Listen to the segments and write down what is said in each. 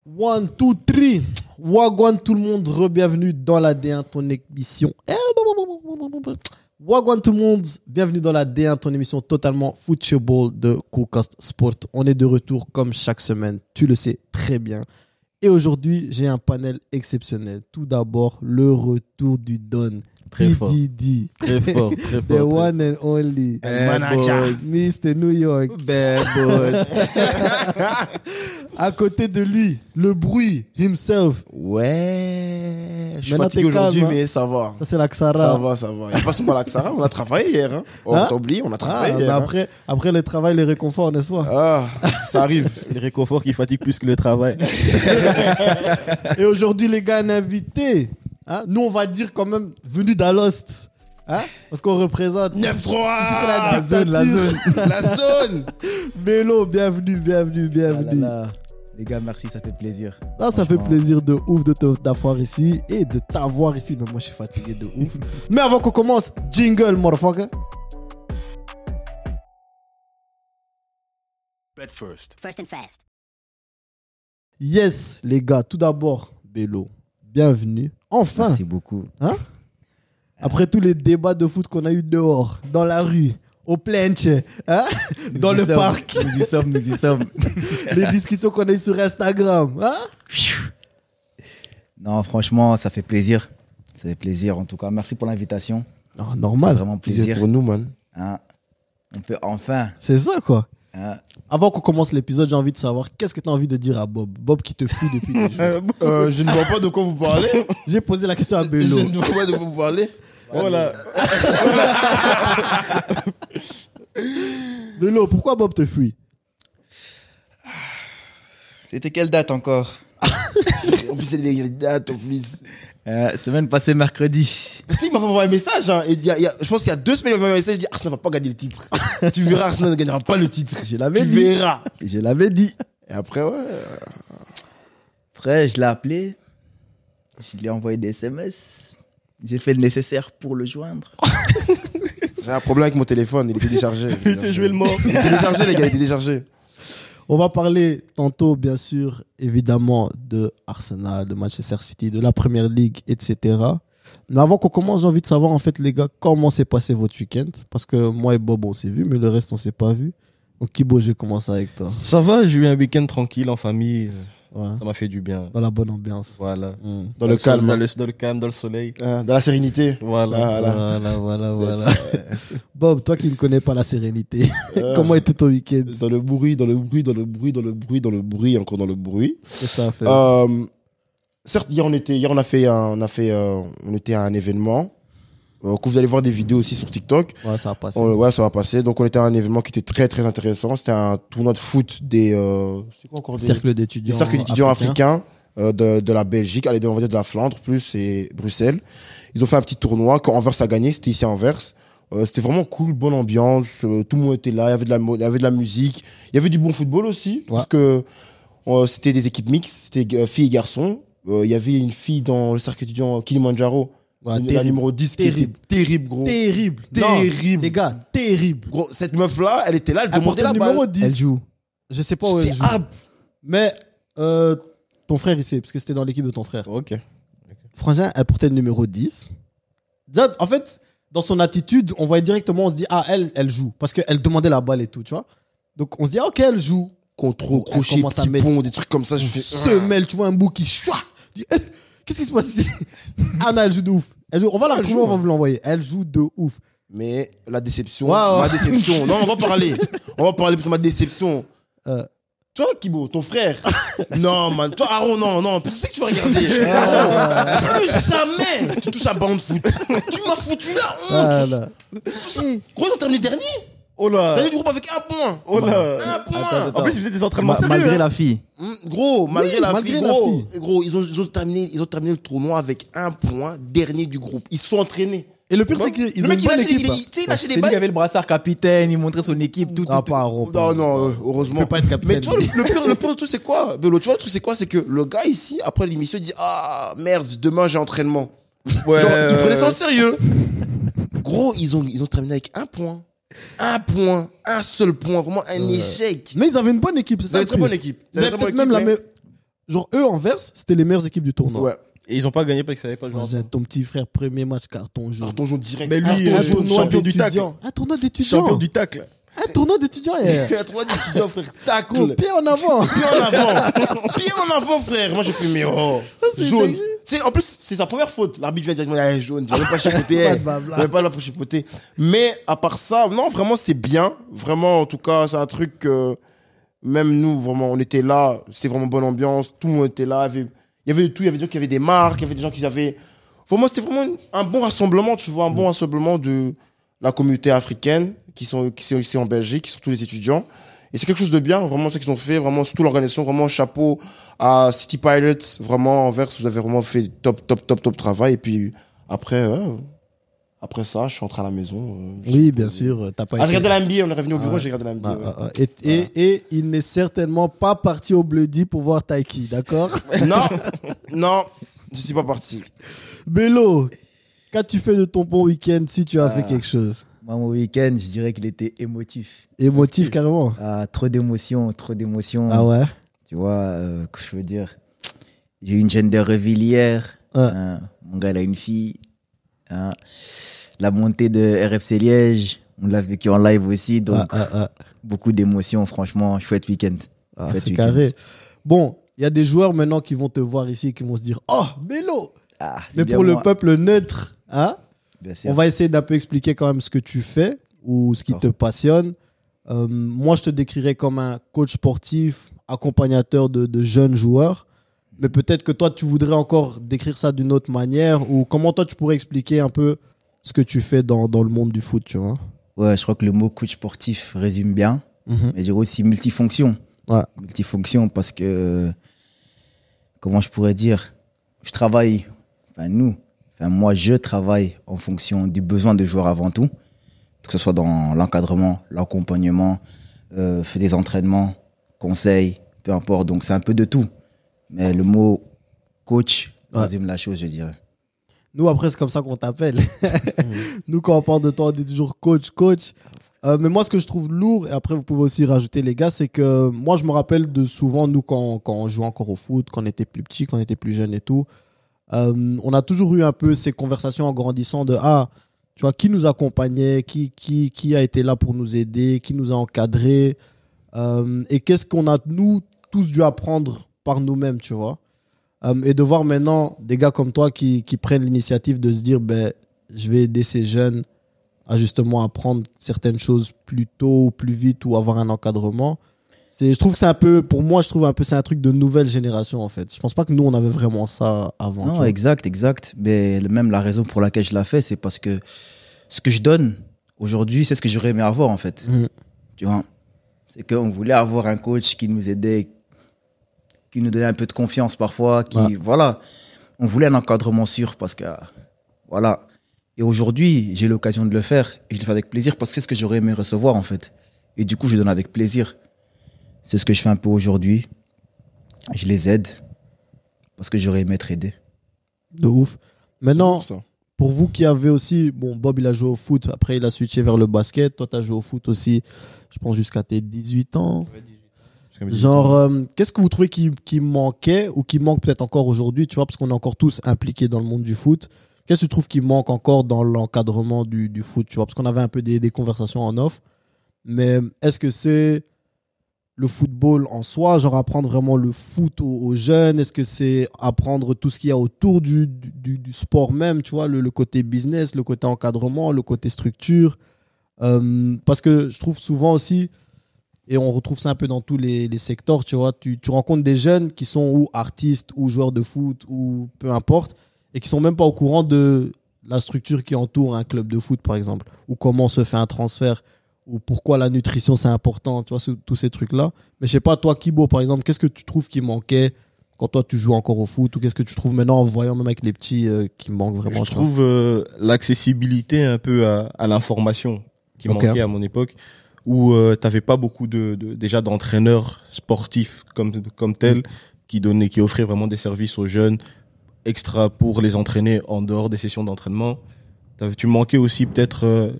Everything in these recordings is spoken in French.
One, two, three. Wagwan tout le monde, re-bienvenue dans la D1, ton émission. Wagwan tout le monde, bienvenue dans la D1, ton émission totalement football de Coolcast Sport. On est de retour comme chaque semaine, tu le sais très bien. Et aujourd'hui, j'ai un panel exceptionnel. Tout d'abord, le retour du Don. Très fort. PDD. Très fort, très fort. The one and only. Bad boys. Mr. New York. Bad boys. À côté de lui, le bruit himself. Ouais, je suis Maintenant, fatigué t'es calme, aujourd'hui, hein. mais ça va. Ça, c'est l'Axara. Ça va, ça va. Il n'y a pas seulement l'Axara, on a travaillé hier. Hein. Oh, Hein? t'oublies, on a Ah, travaillé mais hier. après le travail, les réconforts, n'est-ce pas? Ah, ça arrive. Le réconfort qui fatigue plus que le travail. Et aujourd'hui, les gars, un invité. Hein? Nous, on va dire quand même venu d'Alost. Hein? Parce qu'on représente 9-3 c'est la zone. La zone. Mélo, bienvenue. Ah là là. Les gars, merci, ça fait plaisir. Ça fait Franchement. plaisir de ouf de t'avoir ici et de t'avoir ici. Mais moi, je suis fatigué de ouf. Mais avant qu'on commence, jingle, motherfucker. First and fast. Yes, les gars, tout d'abord, Bélo, bienvenue. Enfin, Merci beaucoup. après tous les débats de foot qu'on a eu dehors, dans la rue, au planche, hein, dans le parc, Nous y sommes. les discussions qu'on a eues sur Instagram. Hein? Non, franchement, ça fait plaisir. Ça fait plaisir, en tout cas. Merci pour l'invitation. Non, Ça fait normal, vraiment Plaisir plaisir. pour nous, man. Hein. On peut enfin. c'est ça quoi. Hein. Avant qu'on commence l'épisode, j'ai envie de savoir qu'est-ce que tu as envie de dire à Bob. Bob qui te fuit depuis des jours. Je ne vois pas de quoi vous parlez. J'ai posé la question à Je Bélo. ne vois pas de quoi vous parlez. Voilà. Bélo, pourquoi Bob te fuit? C'était quelle date encore? En plus, c'est les dates, en plus. Semaine passée, mercredi. Parce qu'il m'a envoyé un message. Hein, et je pense qu'il y a 2 semaines, il m'a envoyé un message. Il dit Arsenal ne va pas gagner le titre. Tu verras, Arsenal ne gagnera pas le titre. Je l'avais Tu dit. verras. Je l'avais dit. Et après, ouais. Après, je l'ai appelé. Je lui ai envoyé des SMS. J'ai fait le nécessaire pour le joindre. J'ai un problème avec mon téléphone. Il était déchargé. Il s'est joué le mort. Il était déchargé, les gars. Il était déchargé. On va parler tantôt, bien sûr, évidemment, de Arsenal, de Manchester City, de la Première Ligue, etc. Mais avant qu'on commence, j'ai envie de savoir, en fait, les gars, comment s'est passé votre week-end? Parce que moi et Bob, on s'est vu, mais le reste, on s'est pas vu. Donc, Kibo, je vais commencer avec toi. Ça va, j'ai eu un week-end tranquille en famille. Ouais. Ça m'a fait du bien. Dans la bonne ambiance. Voilà. Dans le calme. Dans le calme, dans le soleil. Dans la sérénité. Voilà. Voilà. Bob, toi qui ne connais pas la sérénité, comment était ton week-end? Dans le bruit, encore dans le bruit. Qu'est-ce que ça a fait? Certes, hier on était à un événement. Que vous allez voir des vidéos aussi sur TikTok. Ouais, ça a passé. Ouais, ça va passer. Donc on était à un événement qui était très très intéressant. C'était un tournoi de foot c'est quoi encore Cercle d'étudiants. des cercles d'étudiants africains de la Belgique, on va dire de la Flandre plus et Bruxelles. Ils ont fait un petit tournoi quand Anvers a gagné, c'était ici à Anvers. C'était vraiment cool, bonne ambiance, tout le monde était là, il y avait de la musique, il y avait du bon football aussi parce que c'était des équipes mixtes, c'était filles et garçons. Il y avait une fille dans le cercle étudiant Kilimanjaro, Ouais, la terrible. numéro 10 qui était terrible gros. Terrible. Terrible. Non, les gars, terrible. Gros, cette meuf là, elle était là, elle Elle demandait portait la le numéro balle. 10. Elle joue. Je sais pas où elle C'est joue. Mais ton frère, il sait, parce que c'était dans l'équipe de ton frère. Ok. Frangin, elle portait le numéro 10. Déjà, en fait, dans son attitude, on voyait directement, on se dit, ah, elle joue. Parce qu'elle demandait la balle et tout, tu vois. Donc, on se dit, ah, ok, elle joue. Contrôle, Elle crochet, commence à petit mettre pont, des trucs comme ça. Je fais Semelle, tu vois, un bout qui chouah. Je dis, qu'est-ce qui se passe ici? Anna, elle joue de ouf. Elle joue, on va la Elle retrouver, joue. on va vous l'envoyer. Elle joue de ouf. Mais la déception, Ouais. ma déception. Non, on va parler parce que ma déception. Euh. Toi, Kibo, ton frère. Non, man. Toi, Aaron, non. Parce que c'est que tu vas regarder. Plus jamais tu touches à ballon de foot. Tu m'as foutu la honte. Voilà. Gros, ils ont terminé dernier. Oh là. Dernier du groupe avec 1 point. Oh là. 1 point. En plus, ils faisaient des entraînements sérieux. Malgré hein. la fille. Gros, malgré Oui, la malgré fille, la gros, fille. gros, ils ont terminé le tournoi avec 1 point, dernier du groupe. Ils se sont entraînés. Et le pire, c'est qu'ils Le ont mec, une il bonne lâchait équipe. il hein. lâchait des C'est lui qui balles. avait le brassard capitaine, il montrait son équipe, tout. Ah, pas Aaron. Non, heureusement. Il peut pas être capitaine. Mais tu vois, le pire de tout, c'est quoi Bélo, tu vois, le truc, c'est quoi? C'est que le gars ici, après l'émission, il dit ah merde, demain j'ai entraînement. Ouais. Genre, il prenait ça en sérieux. Gros, ils ont terminé avec 1 point. 1 point, un seul point, vraiment un échec. Mais ils avaient une bonne équipe, c'est Ils ça. avaient le très pire. bonne équipe. Ils avaient peut-être même la Genre, eux, Anvers, c'était les meilleures équipes du tournoi. Ouais. Et ils ont pas gagné parce qu'ils savaient pas jouer Moi, j'ai ensemble. ton petit frère, premier match, carton jaune. Carton jaune direct. Mais lui, Un jaune, tournoi champion du tacle. d'étudiants. Un tournoi d'étudiants. Champion du tacle. Un tournoi d'étudiants. Un tournoi d'étudiants, frère. Tacle. Pied en avant. Pied en avant. Pied en avant, frère. Moi, j'ai fait, mais oh. c'est Jaune. dingue. En plus, c'est sa première faute. L'arbitre vient dire, ah, jaune. Tu vas même pas chipoter. Pas de blabla. Tu vas pas la chipoter. Mais, à part ça, non, vraiment, c'est bien. Vraiment, en tout cas, c'est un truc que, même nous, vraiment, on était là. C'était vraiment bonne ambiance. Tout le monde était là. Il y avait de tout. Il y avait des gens qui avaient des marques. Il y avait des gens qui avaient. Vraiment, c'était vraiment un bon rassemblement, tu vois, un bon rassemblement de la communauté africaine qui sont ici en Belgique, surtout les étudiants. Et c'est quelque chose de bien, vraiment, ce qu'ils ont fait, vraiment, surtout l'organisation, vraiment, chapeau à City Pilots, vraiment, Anvers, vous avez vraiment fait top travail. Et puis, après ça, je suis rentré à la maison. Oui, bien sûr. T'as pas J'ai été- regardé la NBA, on est revenu au bureau, j'ai regardé la NBA. ouais. Et il n'est certainement pas parti au Bloody pour voir Taiki, d'accord? Non, je suis pas parti. Bello, qu'as-tu fait de ton bon week-end si tu as fait quelque chose? Moi, mon week-end, je dirais qu'il était émotif. Émotif carrément. Trop d'émotions, trop d'émotions. Ah ouais? Tu vois, que je veux dire. J'ai eu une gender reveal hier. Ouais. Mon gars, il a une fille. Hein. La montée de RFC Liège, on l'a vécu en live aussi. Donc, beaucoup d'émotions, franchement. Chouette week-end. Chouette C'est week-end. carré. Bon, il y a des joueurs maintenant qui vont te voir ici et qui vont se dire « Oh, Bello !» C'est Mais bien pour le moi. peuple neutre, hein, Bien sûr. on va essayer d'un peu expliquer quand même ce que tu fais ou ce qui te passionne. Moi, je te décrirais comme un coach sportif, accompagnateur de jeunes joueurs. Mais peut-être que toi, tu voudrais encore décrire ça d'une autre manière ou comment toi, tu pourrais expliquer un peu ce que tu fais dans le monde du foot, tu vois. Ouais, je crois que le mot coach sportif résume bien. Mhm. Mais je dirais aussi multifonction. Ouais. Multifonction parce que, comment je pourrais dire, je travaille, moi je travaille en fonction du besoin de joueur avant tout, que ce soit dans l'encadrement, l'accompagnement, fait des entraînements, conseils, peu importe. Donc c'est un peu de tout. Mais le mot coach résume la chose, je dirais. Nous, après, c'est comme ça qu'on t'appelle. Nous, quand on parle de toi, on dit toujours coach. Mais moi, ce que je trouve lourd, et après, vous pouvez aussi rajouter, les gars, c'est que moi, je me rappelle de souvent, nous, quand on jouait encore au foot, quand on était plus petit, quand on était plus jeune et tout, on a toujours eu un peu ces conversations en grandissant de tu vois, qui nous accompagnait, qui a été là pour nous aider, qui nous a encadrés, et qu'est-ce qu'on a, nous, tous dû apprendre par nous-mêmes, tu vois. Et de voir maintenant des gars comme toi qui prennent l'initiative de se dire je vais aider ces jeunes à justement apprendre certaines choses plus tôt, plus vite ou avoir un encadrement. Je trouve que c'est un peu, pour moi, c'est un truc de nouvelle génération en fait. Je pense pas que nous on avait vraiment ça avant. tu Non, vois. exact. Mais même la raison pour laquelle je l'ai fait, c'est parce que ce que je donne aujourd'hui, c'est ce que j'aurais aimé avoir en fait. Mhm. Tu vois, c'est qu'on voulait avoir un coach qui nous aidait, qui nous donnait un peu de confiance parfois, on voulait un encadrement sûr parce que, voilà. Et aujourd'hui, j'ai l'occasion de le faire et je le fais avec plaisir parce que c'est ce que j'aurais aimé recevoir en fait. Et du coup, je donne avec plaisir. C'est ce que je fais un peu aujourd'hui. Je les aide parce que j'aurais aimé être aidé. De ouf. Maintenant, C'est ouf, ça. pour vous qui avez aussi, Bob il a joué au foot, après il a switché vers le basket, toi tu as joué au foot aussi, je pense jusqu'à tes 18 ans. Genre, qu'est-ce que vous trouvez qui manquait ou qui manque peut-être encore aujourd'hui, tu vois, parce qu'on est encore tous impliqués dans le monde du foot. Qu'est-ce que tu trouves qui manque encore dans l'encadrement du foot, tu vois, parce qu'on avait un peu des conversations en off. Mais est-ce que c'est le football en soi, genre apprendre vraiment le foot aux jeunes? Est-ce que c'est apprendre tout ce qu'il y a autour du sport même, tu vois, le côté business, le côté encadrement, le côté structure? Parce que je trouve souvent aussi, et on retrouve ça un peu dans tous les secteurs, tu vois, tu rencontres des jeunes qui sont ou artistes ou joueurs de foot ou peu importe, et qui sont même pas au courant de la structure qui entoure un club de foot, par exemple, ou comment se fait un transfert, ou pourquoi la nutrition c'est important, tu vois, tous ces trucs-là. Mais je sais pas, toi, Kibo, par exemple, qu'est-ce que tu trouves qui manquait quand toi tu joues encore au foot, ou qu'est-ce que tu trouves maintenant en voyant même avec les petits qui manquent vraiment? Je trouve l'accessibilité un peu à l'information qui Ok. manquait à mon époque, où t'avais pas beaucoup déjà d'entraîneurs sportifs comme tels qui offraient vraiment des services aux jeunes extra pour les entraîner en dehors des sessions d'entraînement. Tu manquais aussi peut-être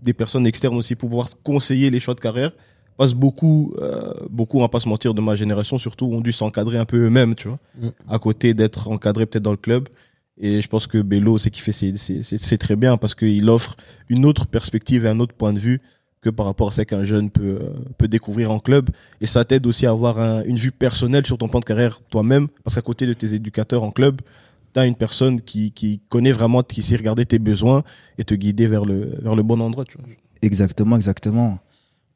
des personnes externes aussi pour pouvoir conseiller les choix de carrière, pense beaucoup, on va pas se mentir, de ma génération surtout, ont dû s'encadrer un peu eux-mêmes, tu vois, à côté d'être encadrés peut-être dans le club. Et je pense que Bello, c'est qu'il fait, c'est très bien parce qu'il offre une autre perspective et un autre point de vue que par rapport à ce qu'un jeune peut découvrir en club. Et ça t'aide aussi à avoir une vue personnelle sur ton plan de carrière toi-même, parce qu'à côté de tes éducateurs en club, t'as une personne qui connaît vraiment, qui sait regarder tes besoins et te guider vers le bon endroit, tu vois. Exactement.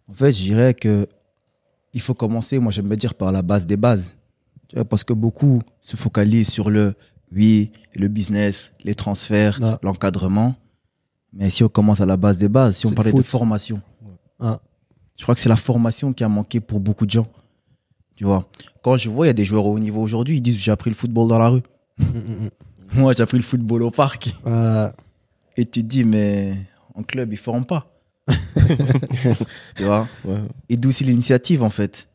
En fait, je dirais que il faut commencer, moi j'aime bien dire, par la base des bases. Tu vois, parce que beaucoup se focalisent sur le business, les transferts, l'encadrement. Mais si on commence à la base des bases, si on parlait de formation, je crois que c'est la formation qui a manqué pour beaucoup de gens. Tu vois, quand je vois, il y a des joueurs au haut niveau aujourd'hui, ils disent j'ai appris le football dans la rue. Moi, j'ai appris le football au parc. Et tu te dis, mais en club, ils ne forment pas. Tu vois. Et d'où c'est l'initiative, en fait.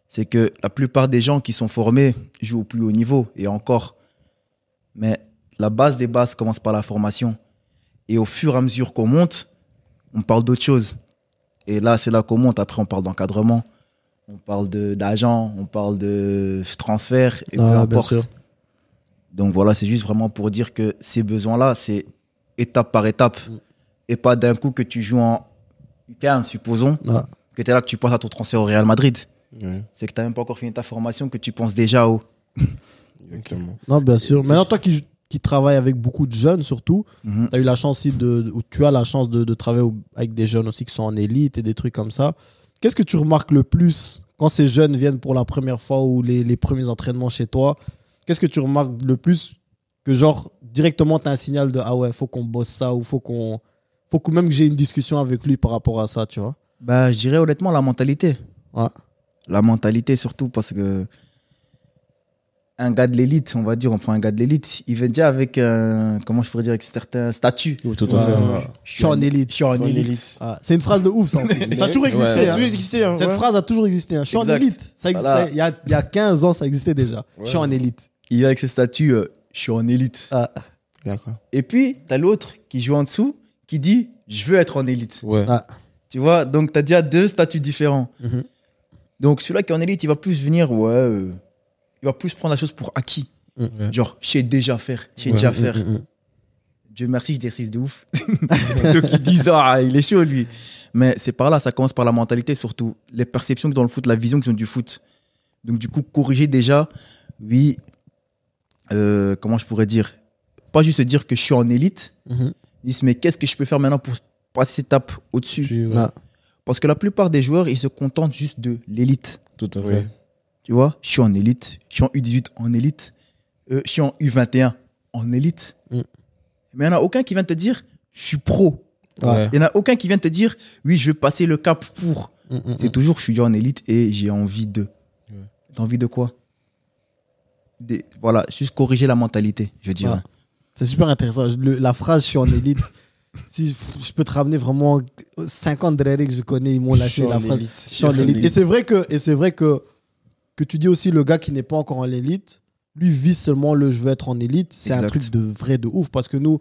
C'est que la plupart des gens qui sont formés jouent au plus haut niveau, et encore. Mais la base des bases commence par la formation. Et au fur et à mesure qu'on monte, on parle d'autre chose. Et là, c'est là qu'on monte. Après, on parle d'encadrement, on parle d'agent, on parle de transfert, et peu importe. Donc voilà, c'est juste vraiment pour dire que ces besoins-là, c'est étape par étape. Et pas d'un coup que tu joues en U15, supposons, que tu es là, que tu penses à ton transfert au Real Madrid. C'est que tu n'as même pas encore fini ta formation, que tu penses déjà au... Exactement. Non, bien sûr. Maintenant, toi qui travailles avec beaucoup de jeunes, surtout, tu as eu la chance aussi ou tu as la chance de travailler avec des jeunes aussi qui sont en élite et des trucs comme ça. Qu'est-ce que tu remarques le plus quand ces jeunes viennent pour la première fois ou les premiers entraînements chez toi? Qu'est-ce que tu remarques le plus que genre directement tu as un signal de ah ouais, faut qu'on bosse ça ou faut que même que j'ai une discussion avec lui par rapport à ça, tu vois? Bah, je dirais honnêtement la mentalité. La mentalité surtout parce que un gars de l'élite, on va dire, on prend un gars de l'élite, il vient déjà avec comment je pourrais dire, avec certains statuts. Oui, tout à fait. Je suis en élite. Je suis en élite. C'est une phrase de ouf, ça. En plus. Ça a toujours existé. Ça a toujours existé. Hein, Cette phrase a toujours existé. Je suis en élite. Il y a 15 ans, ça existait déjà. Je suis en élite. Il est avec ses statuts, je suis en élite. D'accord. Et puis, t'as l'autre qui joue en dessous, qui dit, je veux être en élite. Tu vois, donc t'as déjà deux statuts différents. Donc celui-là qui est en élite, il va plus venir, il va plus prendre la chose pour acquis. Genre, je sais déjà faire. Dieu merci, je décide de ouf. Donc ils disent, il est chaud lui. Mais c'est par là, ça commence par la mentalité surtout. Les perceptions que dans le foot, la vision qu'ils ont du foot. Donc du coup, corriger déjà, comment je pourrais dire, pas juste se dire que je suis en élite, ils disent, mais qu'est-ce que je peux faire maintenant pour passer cette étape au-dessus? Parce que la plupart des joueurs, ils se contentent juste de l'élite. Tout à fait. Tu vois, je suis en élite, je suis en U18 en élite, je suis en U21 en élite. Mais il n'y en a aucun qui vient te dire, je suis pro. Il n'y en a aucun qui vient te dire, oui, je vais passer le cap pour. C'est toujours, je suis déjà en élite et j'ai envie de. T'as envie de quoi? Voilà, juste corriger la mentalité, je dirais. C'est super intéressant. La phrase, je suis en élite. Si je peux te ramener vraiment 50 drérés que je connais, ils m'ont lâché la phrase. Je suis en élite. Et c'est vrai que tu dis aussi le gars qui n'est pas encore en l'élite, lui vise seulement le je veux être en élite. C'est un truc de vrai de ouf parce que nous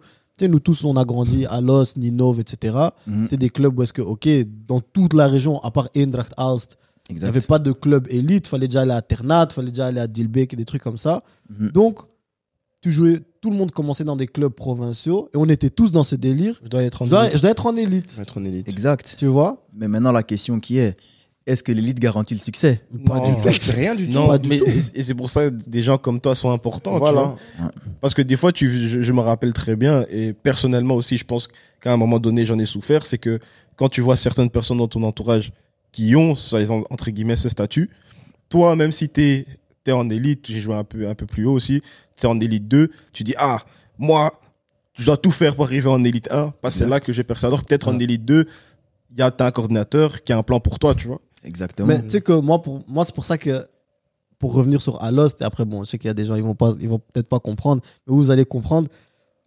tous, on a grandi à Los, Ninove, etc. C'est des clubs où est-ce que, ok, dans toute la région, à part Eindracht Aalst, il n'y avait pas de club élite. Il fallait déjà aller à Ternat, il fallait déjà aller à Dilbeek et des trucs comme ça. Donc, tout le monde commençait dans des clubs provinciaux et on était tous dans ce délire. Je dois être en élite. Exact. Tu vois? Mais maintenant, la question qui est-ce que l'élite garantit le succès? Pas du tout. C'est rien du tout. Non, et c'est pour ça que des gens comme toi sont importants. Voilà. Tu vois. Parce que des fois, je me rappelle très bien, et personnellement aussi, je pense qu'à un moment donné, j'en ai souffert, c'est que quand tu vois certaines personnes dans ton entourage qui ont, entre guillemets, ce statut, toi, même si t'es en élite, j'ai joué un peu plus haut aussi, t'es en élite 2, tu dis, moi, je dois tout faire pour arriver en élite 1, parce que c'est là que j'ai percé. Alors peut-être en élite 2, t'as un coordinateur qui a un plan pour toi, tu vois. Exactement. Mais tu sais que moi, c'est pour ça que, pour revenir sur Alost, et après, bon, je sais qu'il y a des gens, ils vont peut-être pas comprendre, mais vous allez comprendre.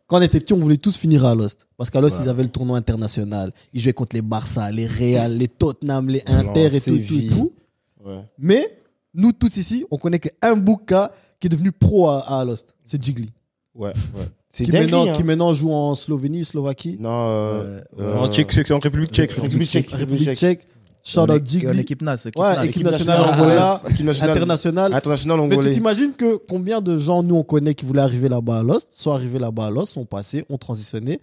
Quand on était petits, on voulait tous finir à Alost. Parce qu'à Alost, ils avaient le tournoi international. Ils jouaient contre les Barça, les Real, les Tottenham, les Inter et tout. Mais, nous tous ici, on connaît qu'un Bouka qui est devenu pro à Alost. C'est Jigli. C'est qui maintenant joue en Slovénie, Slovaquie. En République tchèque. République tchèque. Shout out En Jiggly. équipe NAS. Ouais, équipe nationale Angola, équipe nationale internationale. internationale Mais tu angolais. t'imagines que combien de gens nous on connaît qui voulaient arriver là-bas à Lost, sont arrivés là-bas à Lost, sont passés, ont transitionné.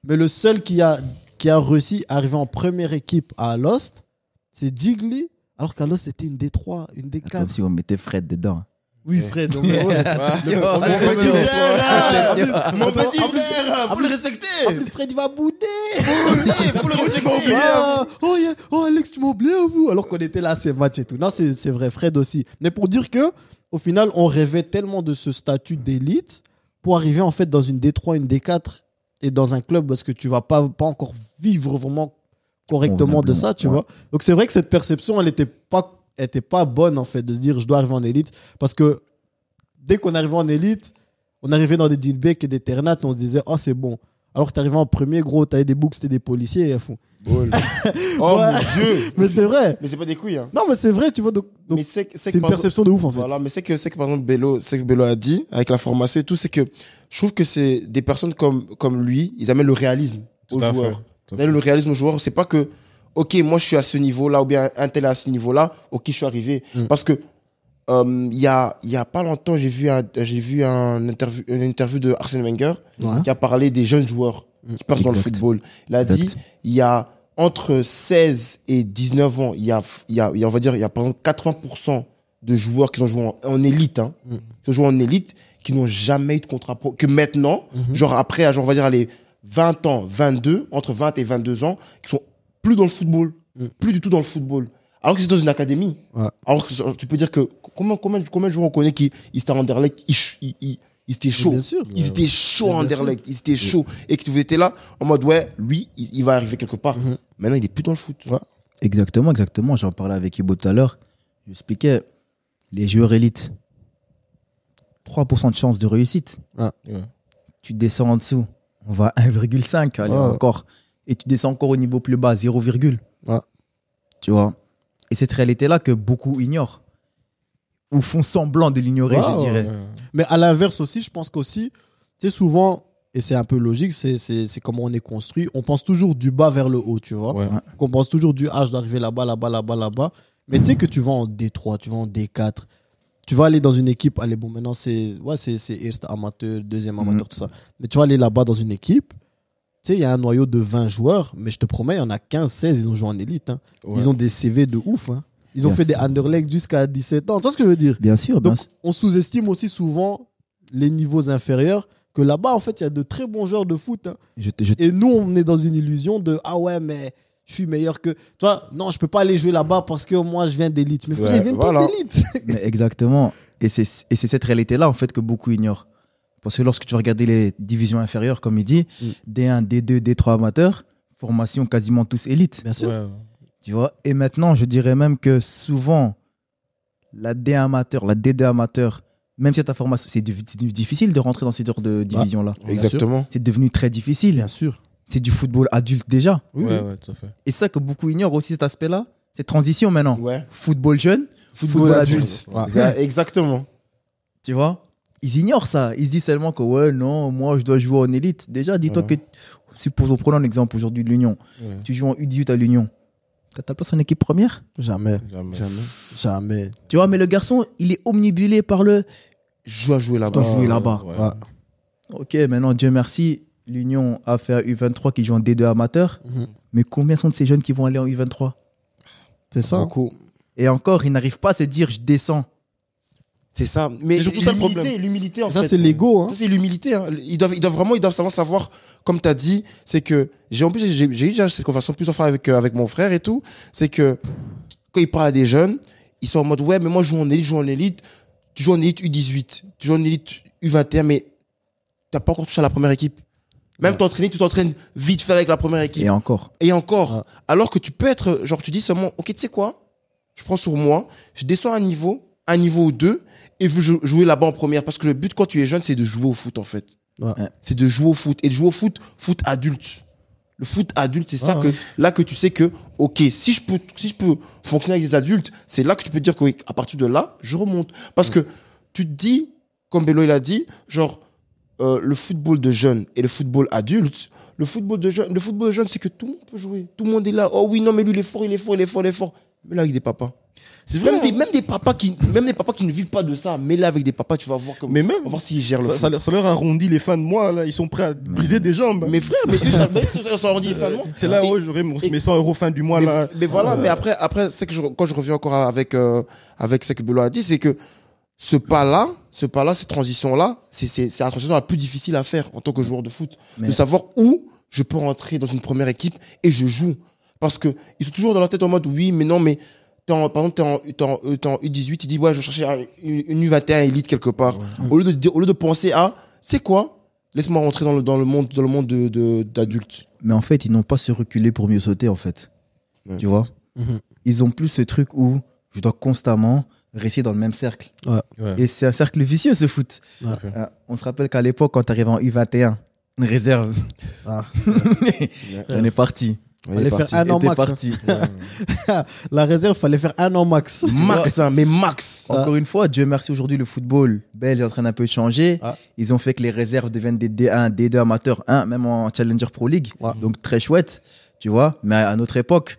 Mais le seul qui a réussi à arriver en première équipe à Lost, c'est Jiggly. Alors qu'à Lost, c'était une D3, une D4. Attention, mettez Fred dedans. Oui, Fred. Donc, ouais. Attention. Mon petit En plus- frère, faut le respecter. En plus, Fred, il va bouder. Faut le respecter. Alex, tu m'as oublié, vous. Alors qu'on était là à ces matchs et tout. Non, c'est vrai, Fred aussi. Mais pour dire que, au final, on rêvait tellement de ce statut d'élite pour arriver en fait dans une D3, une D4 et dans un club parce que tu vas pas encore vivre vraiment correctement de ça, tu Ouais. vois. Donc c'est vrai que cette perception, elle était pas bonne en fait de se dire je dois arriver en élite parce que dès qu'on arrivait en élite, on arrivait dans des Dilbeek et des Ternat, on se disait oh c'est bon. Alors que t'arrivais en premier, gros, t'avais des boucs, c'était des policiers à fond. Oh Ouais. mon Dieu. Mais c'est vrai. Mais c'est pas des couilles, hein. Non, mais c'est vrai, tu vois. Donc Mais c'est c'est une par exemple- perception de ouf en fait. Voilà, mais c'est que par exemple Bello, c'est que Bello a dit avec la formation et tout, c'est que je trouve que c'est des personnes comme lui, ils amènent le réalisme aux Tout à fait. joueurs. Tout à Ils amènent le réalisme aux joueurs. C'est pas que ok, moi je suis à ce niveau-là ou bien un tel est à ce niveau-là, ok, je suis arrivé. Parce que il y a pas longtemps, j'ai vu une interview de Arsène Wenger Ouais. qui a parlé des jeunes joueurs qui passent dans le Exact. football. Il a dit Exact. il y a entre 16 et 19 ans, il y a on va dire il y a par exemple 80% de joueurs qui ont joué en élite, hein, qui ont joué en élite, qui n'ont jamais eu de contrat pro, que maintenant, genre après, genre, on va dire les 20 ans, 22, entre 20 et 22 ans, qui sont plus dans le football, plus du tout dans le football. Alors que c'est dans une académie. Ouais. Alors que tu peux dire que combien de joueurs on connaît qui ils étaient en Anderlecht, ils étaient chauds. Bien sûr. Ils étaient chauds en Bien sûr. Anderlecht, ils étaient chauds. Et que vous étiez là en mode ouais, lui, il va arriver quelque part. Maintenant, il est plus dans le foot. Ouais. Exactement. J'en parlais avec Ibo tout à l'heure. Je expliquais les joueurs élites. 3% de chance de réussite. Ouais. Tu descends en dessous, on va à 1,5, allez, Ouais. encore. Et tu descends encore au niveau plus bas, 0, Ouais. tu vois. Et cette réalité-là que beaucoup ignorent. Ou font semblant de l'ignorer, Ouais, je dirais. Ouais. Mais à l'inverse aussi, je pense qu'aussi, tu sais, souvent, et c'est un peu logique, c'est comment on est construit, on pense toujours du bas vers le haut, tu vois. Ouais. Qu'on pense toujours du H d'arriver là-bas, là-bas, là-bas, là-bas. Mais tu sais que tu vas en D3, tu vas en D4. Tu vas aller dans une équipe, allez, bon, maintenant c'est Eerste amateur, deuxième amateur, tout ça. Mais tu vas aller là-bas dans une équipe, tu sais, il y a un noyau de 20 joueurs, mais je te promets, il y en a 15, 16, ils ont joué en élite. Hein. Ouais. Ils ont des CV de ouf. Hein. Ils ont Bien fait des sûr. Anderlecht jusqu'à 17 ans. Tu vois ce que je veux dire? Bien sûr, bien Donc, sûr. on sous-estime aussi souvent les niveaux inférieurs, que là-bas, en fait, il y a de très bons joueurs de foot. Hein. Et nous, on est dans une illusion de ah ouais, mais je suis meilleur que. Tu vois, non, je peux pas aller jouer là-bas parce que moi, je viens d'élite. Mais frère, Ouais, ils viennent voilà. tous d'élite. Mais exactement. Et c'est cette réalité-là, en fait, que beaucoup ignorent. Parce que lorsque tu vas regarder les divisions inférieures, comme il dit, D1, D2, D3 amateurs, formation quasiment tous élites. Bien sûr. Ouais. Tu vois. Et maintenant, je dirais même que souvent, la D1 amateur, la D2 amateur, même si ta formation, c'est devenu difficile de rentrer dans ces genres de divisions-là. Exactement. C'est devenu très difficile. Bien sûr. C'est du football adulte déjà. Ouais, ouais, tout à fait. Et ça que beaucoup ignorent aussi, cet aspect-là, cette transition maintenant. Ouais. Football jeune, Football adulte. adulte. Exactement. Tu vois, ils ignorent ça. Ils se disent seulement que ouais, non, moi je dois jouer en élite. Déjà, dis-toi que, supposons, prenons l'exemple aujourd'hui de l'Union. Ouais. Tu joues en U18 à l'Union. T'as ta place en équipe première? Jamais. Jamais. Jamais. Tu vois, mais le garçon, il est omnibulé par le Je dois jouer je là-bas. dois jouer là-bas. Ouais. Ouais. Ok, maintenant, Dieu merci, l'Union a fait un U23 qui joue en D2 amateur. Mhm. Mais combien sont de ces jeunes qui vont aller en U23? C'est ça. Beaucoup. Et encore, ils n'arrivent pas à se dire je descends. C'est ça. Mais C'est surtout ça le problème. l'humilité en Ça, fait. c'est l'ego. Hein. Ça, c'est l'humilité. Hein. Ils doivent savoir, comme tu as dit, c'est que j'ai eu déjà cette conversation plusieurs fois avec mon frère et tout. C'est que quand ils parlent à des jeunes, ils sont en mode ouais, mais moi je joue en élite. Tu joues en élite U18, tu joues en élite U21, mais t'as pas encore touché à la première équipe. Même tu t'entraînes vite fait avec la première équipe. Et encore. Et encore. Ouais. Alors que tu peux être, genre, tu dis seulement, ok, tu sais quoi? Je prends sur moi, je descends un niveau ou deux, et je veux jouer là-bas en première. Parce que le but, quand tu es jeune, c'est de jouer au foot, en fait. Ouais. C'est de jouer au foot. Et de jouer au foot adulte. Le foot adulte, c'est ça là que tu sais que, ok, si je peux fonctionner avec des adultes, c'est là que tu peux dire que, oui, à partir de là, je remonte. Parce que tu te dis, comme Bello, il a dit, genre, le football de jeunes et le football adulte, le football de jeunes, c'est que tout le monde peut jouer. Tout le monde est là. Oh oui, non, mais lui, il est fort. Mais là, avec des papas. C'est vrai. Même des papas qui ne vivent pas de ça. Mais là, avec des papas, tu vas voir comment. Mais même, on va voir s'ils gèrent le ça leur arrondit les fins de mois, là. Ils sont prêts à briser des jambes. Mais frère, ça arrondit les fins de mois. C'est là où j'aurais mes 100 € fin du mois, là. Mais voilà, mais après, c'est que quand je reviens encore avec ce que Belo a dit, c'est que ce pas-là, cette transition-là, c'est la transition la plus difficile à faire en tant que joueur de foot. Mais- De savoir où je peux rentrer dans une première équipe et je joue. Parce que ils sont toujours dans la tête en mode, oui, mais non, mais par exemple, t'es en U18, il dit, ouais, je vais chercher une U21 élite quelque part. Au lieu de penser à, c'est quoi? Laisse-moi rentrer dans le monde d'adultes. Mais en fait, ils n'ont pas se reculer pour mieux sauter, en fait. Ouais. Tu vois? Mhm. Ils ont plus ce truc où je dois constamment rester dans le même cercle. Ouais. Et c'est un cercle vicieux, ce foot. Ouais. On se rappelle qu'à l'époque, quand tu arrives en U21, une réserve, on est parti. Ouais, Allez il est faire parti. un an T'es max. parti. La réserve, fallait faire un an max. Max, hein, mais max. Encore une fois, Dieu merci, aujourd'hui, le football belge est en train d'un peu changer. Ah. Ils ont fait que les réserves deviennent des D1, D2 amateurs, même en Challenger Pro League. Ouais. Donc, très chouette, tu vois. Mais à notre époque,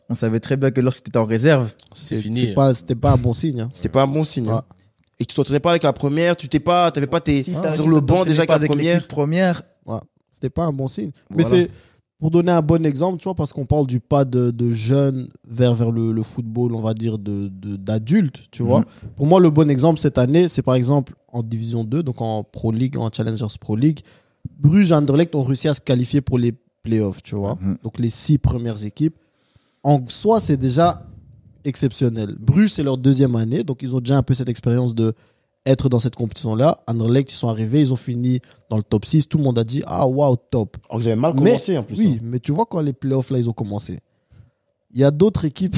on savait très bien que lorsque tu étais en réserve, C'est fini. C'était pas un bon signe. hein. C'était pas un bon signe. Ouais. hein. Et tu t'entraînais pas avec la première, t'avais pas tes, si sur le banc déjà avec la première. première, C'était pas un bon signe. Mais Voilà. c'est pour donner un bon exemple, tu vois, parce qu'on parle du pas de jeunes vers le football, on va dire, d'adultes, tu vois. Pour moi, le bon exemple cette année, c'est par exemple en Division 2, donc en Pro League, en Challengers Pro League, Bruges et Anderlecht ont réussi à se qualifier pour les playoffs, tu vois. Mhm. Donc les 6 premières équipes. En soi, c'est déjà exceptionnel. Bruges, c'est leur deuxième année, donc ils ont déjà un peu cette expérience de être dans cette compétition-là. Anderlecht, ils sont arrivés, ils ont fini dans le top 6. Tout le monde a dit, ah, waouh, top. Alors que j'avais mal Mais- commencé en plus. Oui, hein. mais tu vois, quand les playoffs, là, ils ont commencé, il y a d'autres équipes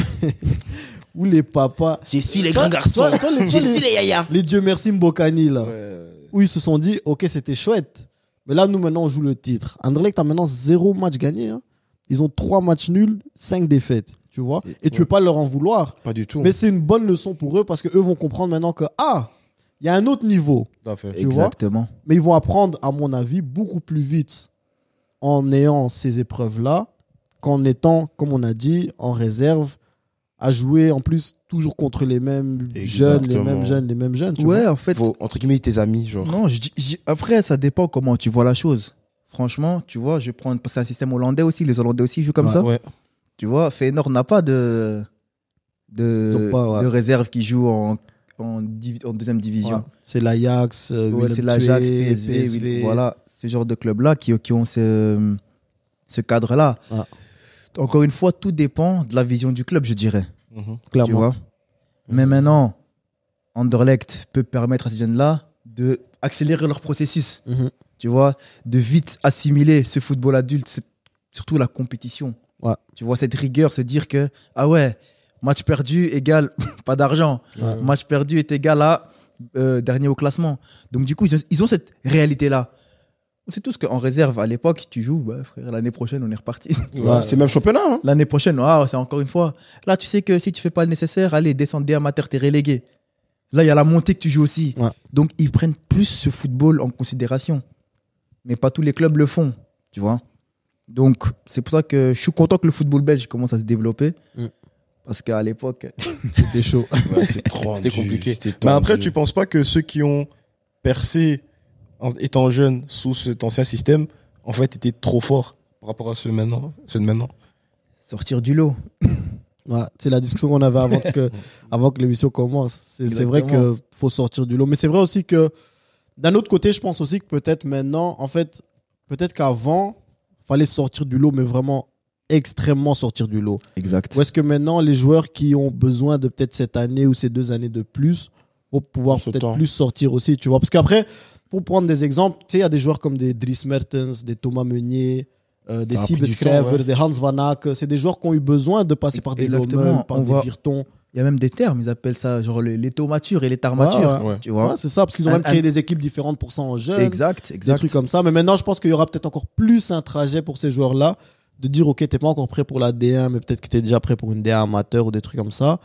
où les papas. Je suis les Toi- grands garçons. toi, les- Je suis les yaya. Les Dieu merci Mbokani, là, Ouais. où ils se sont dit, ok, c'était chouette. Mais là, nous, maintenant, on joue le titre. Anderlecht a maintenant 0 match gagné. hein. Ils ont 3 matchs nuls, 5 défaites. Tu vois. Et tu peux pas leur en vouloir. Pas du tout. Mais c'est une bonne leçon pour eux parce qu'eux vont comprendre maintenant que, ah, il y a un autre niveau. Tout à fait. Tu vois. exactement. Mais ils vont apprendre, à mon avis, beaucoup plus vite en ayant ces épreuves-là qu'en étant, comme on a dit, en réserve, à jouer en plus toujours contre les mêmes jeunes, les mêmes jeunes. Tu Ouais, vois. en fait, Faut, entre guillemets, tes amis, genre. non, après, ça dépend comment tu vois la chose. Franchement, tu vois, je prends parce que c'est un système hollandais aussi, les Hollandais aussi jouent comme ça. Ouais. Tu vois, Feyenoord n'a pas de Ils ont pas, ouais. réserve qui joue en deuxième division. Ouais. C'est l'Ajax, Ouais, Willem c'est l'Ajax, II, PSV, voilà, ce genre de clubs-là qui ont ce cadre-là. Ah. Encore une fois, tout dépend de la vision du club, je dirais. Mhm. Tu clairement. vois. Mais maintenant, Anderlecht peut permettre à ces jeunes-là de accélérer leur processus. Mhm. Tu vois, de vite assimiler ce football adulte, surtout la compétition. Ouais. Tu vois, cette rigueur, se dire que, ah ouais, match perdu égale pas d'argent. Ouais. Match perdu est égal à dernier au classement. Donc, du coup, ils ont cette réalité-là. On sait tous qu'en réserve, à l'époque, tu joues, bah, frère, l'année prochaine, on est reparti. Ouais, c'est le même championnat. Hein. L'année prochaine, c'est encore une fois. Là, tu sais que si tu fais pas le nécessaire, allez, descendez amateur, t'es relégué. Là, il y a la montée que tu joues aussi. Ouais. Donc, ils prennent plus ce football en considération. Mais pas tous les clubs le font, tu vois. Donc, c'est pour ça que je suis content que le football belge commence à se développer. Mm. Parce qu'à l'époque, C'était chaud. Ouais, c'était trop C'était tendu, compliqué. c'était Mais après, tendu. tu penses pas que ceux qui ont percé en étant jeunes sous cet ancien système, en fait, étaient trop forts par rapport à ceux de maintenant? sortir du lot. Ouais, c'est la discussion qu'on avait avant que l'émission commence. C'est vrai Exactement. qu'il faut sortir du lot. Mais c'est vrai aussi que, d'un autre côté, je pense aussi que peut-être maintenant, en fait, peut-être qu'avant, il fallait sortir du lot, mais vraiment extrêmement sortir du lot. Exact. Ou est-ce que maintenant, les joueurs qui ont besoin de peut-être cette année ou ces 2 années de plus vont pouvoir Ce peut-être temps. plus sortir aussi, tu vois. Parce qu'après, pour prendre des exemples, tu sais, il y a des joueurs comme des Dries Mertens, des Thomas Meunier, des Ça a pris Sibes du temps, Schrevers, ouais. des Hans Van Ack. C'est des joueurs qui ont eu besoin de passer par des Exactement. Lommel, par On des voit- Virton. Il y a même des termes, ils appellent ça genre l'étau mature et l'étard mature. ouais. Tu vois. Ouais, c'est ça, parce qu'ils ont Un- même créé un- des équipes différentes pour ça en jeunes. Exact, Des exact. trucs comme ça. Mais maintenant, je pense qu'il y aura peut-être encore plus un trajet pour ces joueurs-là de dire, OK, t'es pas encore prêt pour la D1, mais peut-être que t'es déjà prêt pour une D1 amateur ou des trucs comme ça.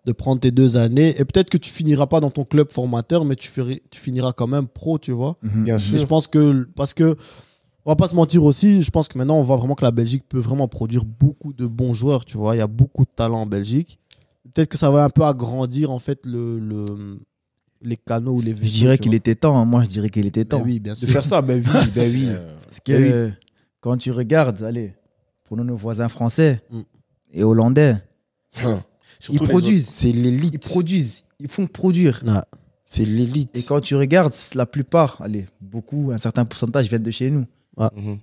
de prendre tes 2 années. Et peut-être que tu finiras pas dans ton club formateur, mais tu finiras quand même pro, tu vois. Bien Mais sûr. je pense que, parce que, on va pas se mentir aussi, je pense que maintenant, on voit vraiment que la Belgique peut vraiment produire beaucoup de bons joueurs, tu vois. Il y a beaucoup de talent en Belgique. Peut-être que ça va un peu agrandir, en fait, les canaux ou les Je dirais qu'il était temps. Hein. Moi, je dirais qu'il était temps. Oui, bien De sûr. faire ça, ben oui. Parce que quand tu regardes, allez, prenons nos voisins français Mm. et hollandais, Hein. ils produisent. C'est Ils l'élite. produisent. Ils font produire. Ouais. C'est l'élite. Et quand tu regardes, la plupart, allez, beaucoup, un certain pourcentage viennent de chez nous. Mhm.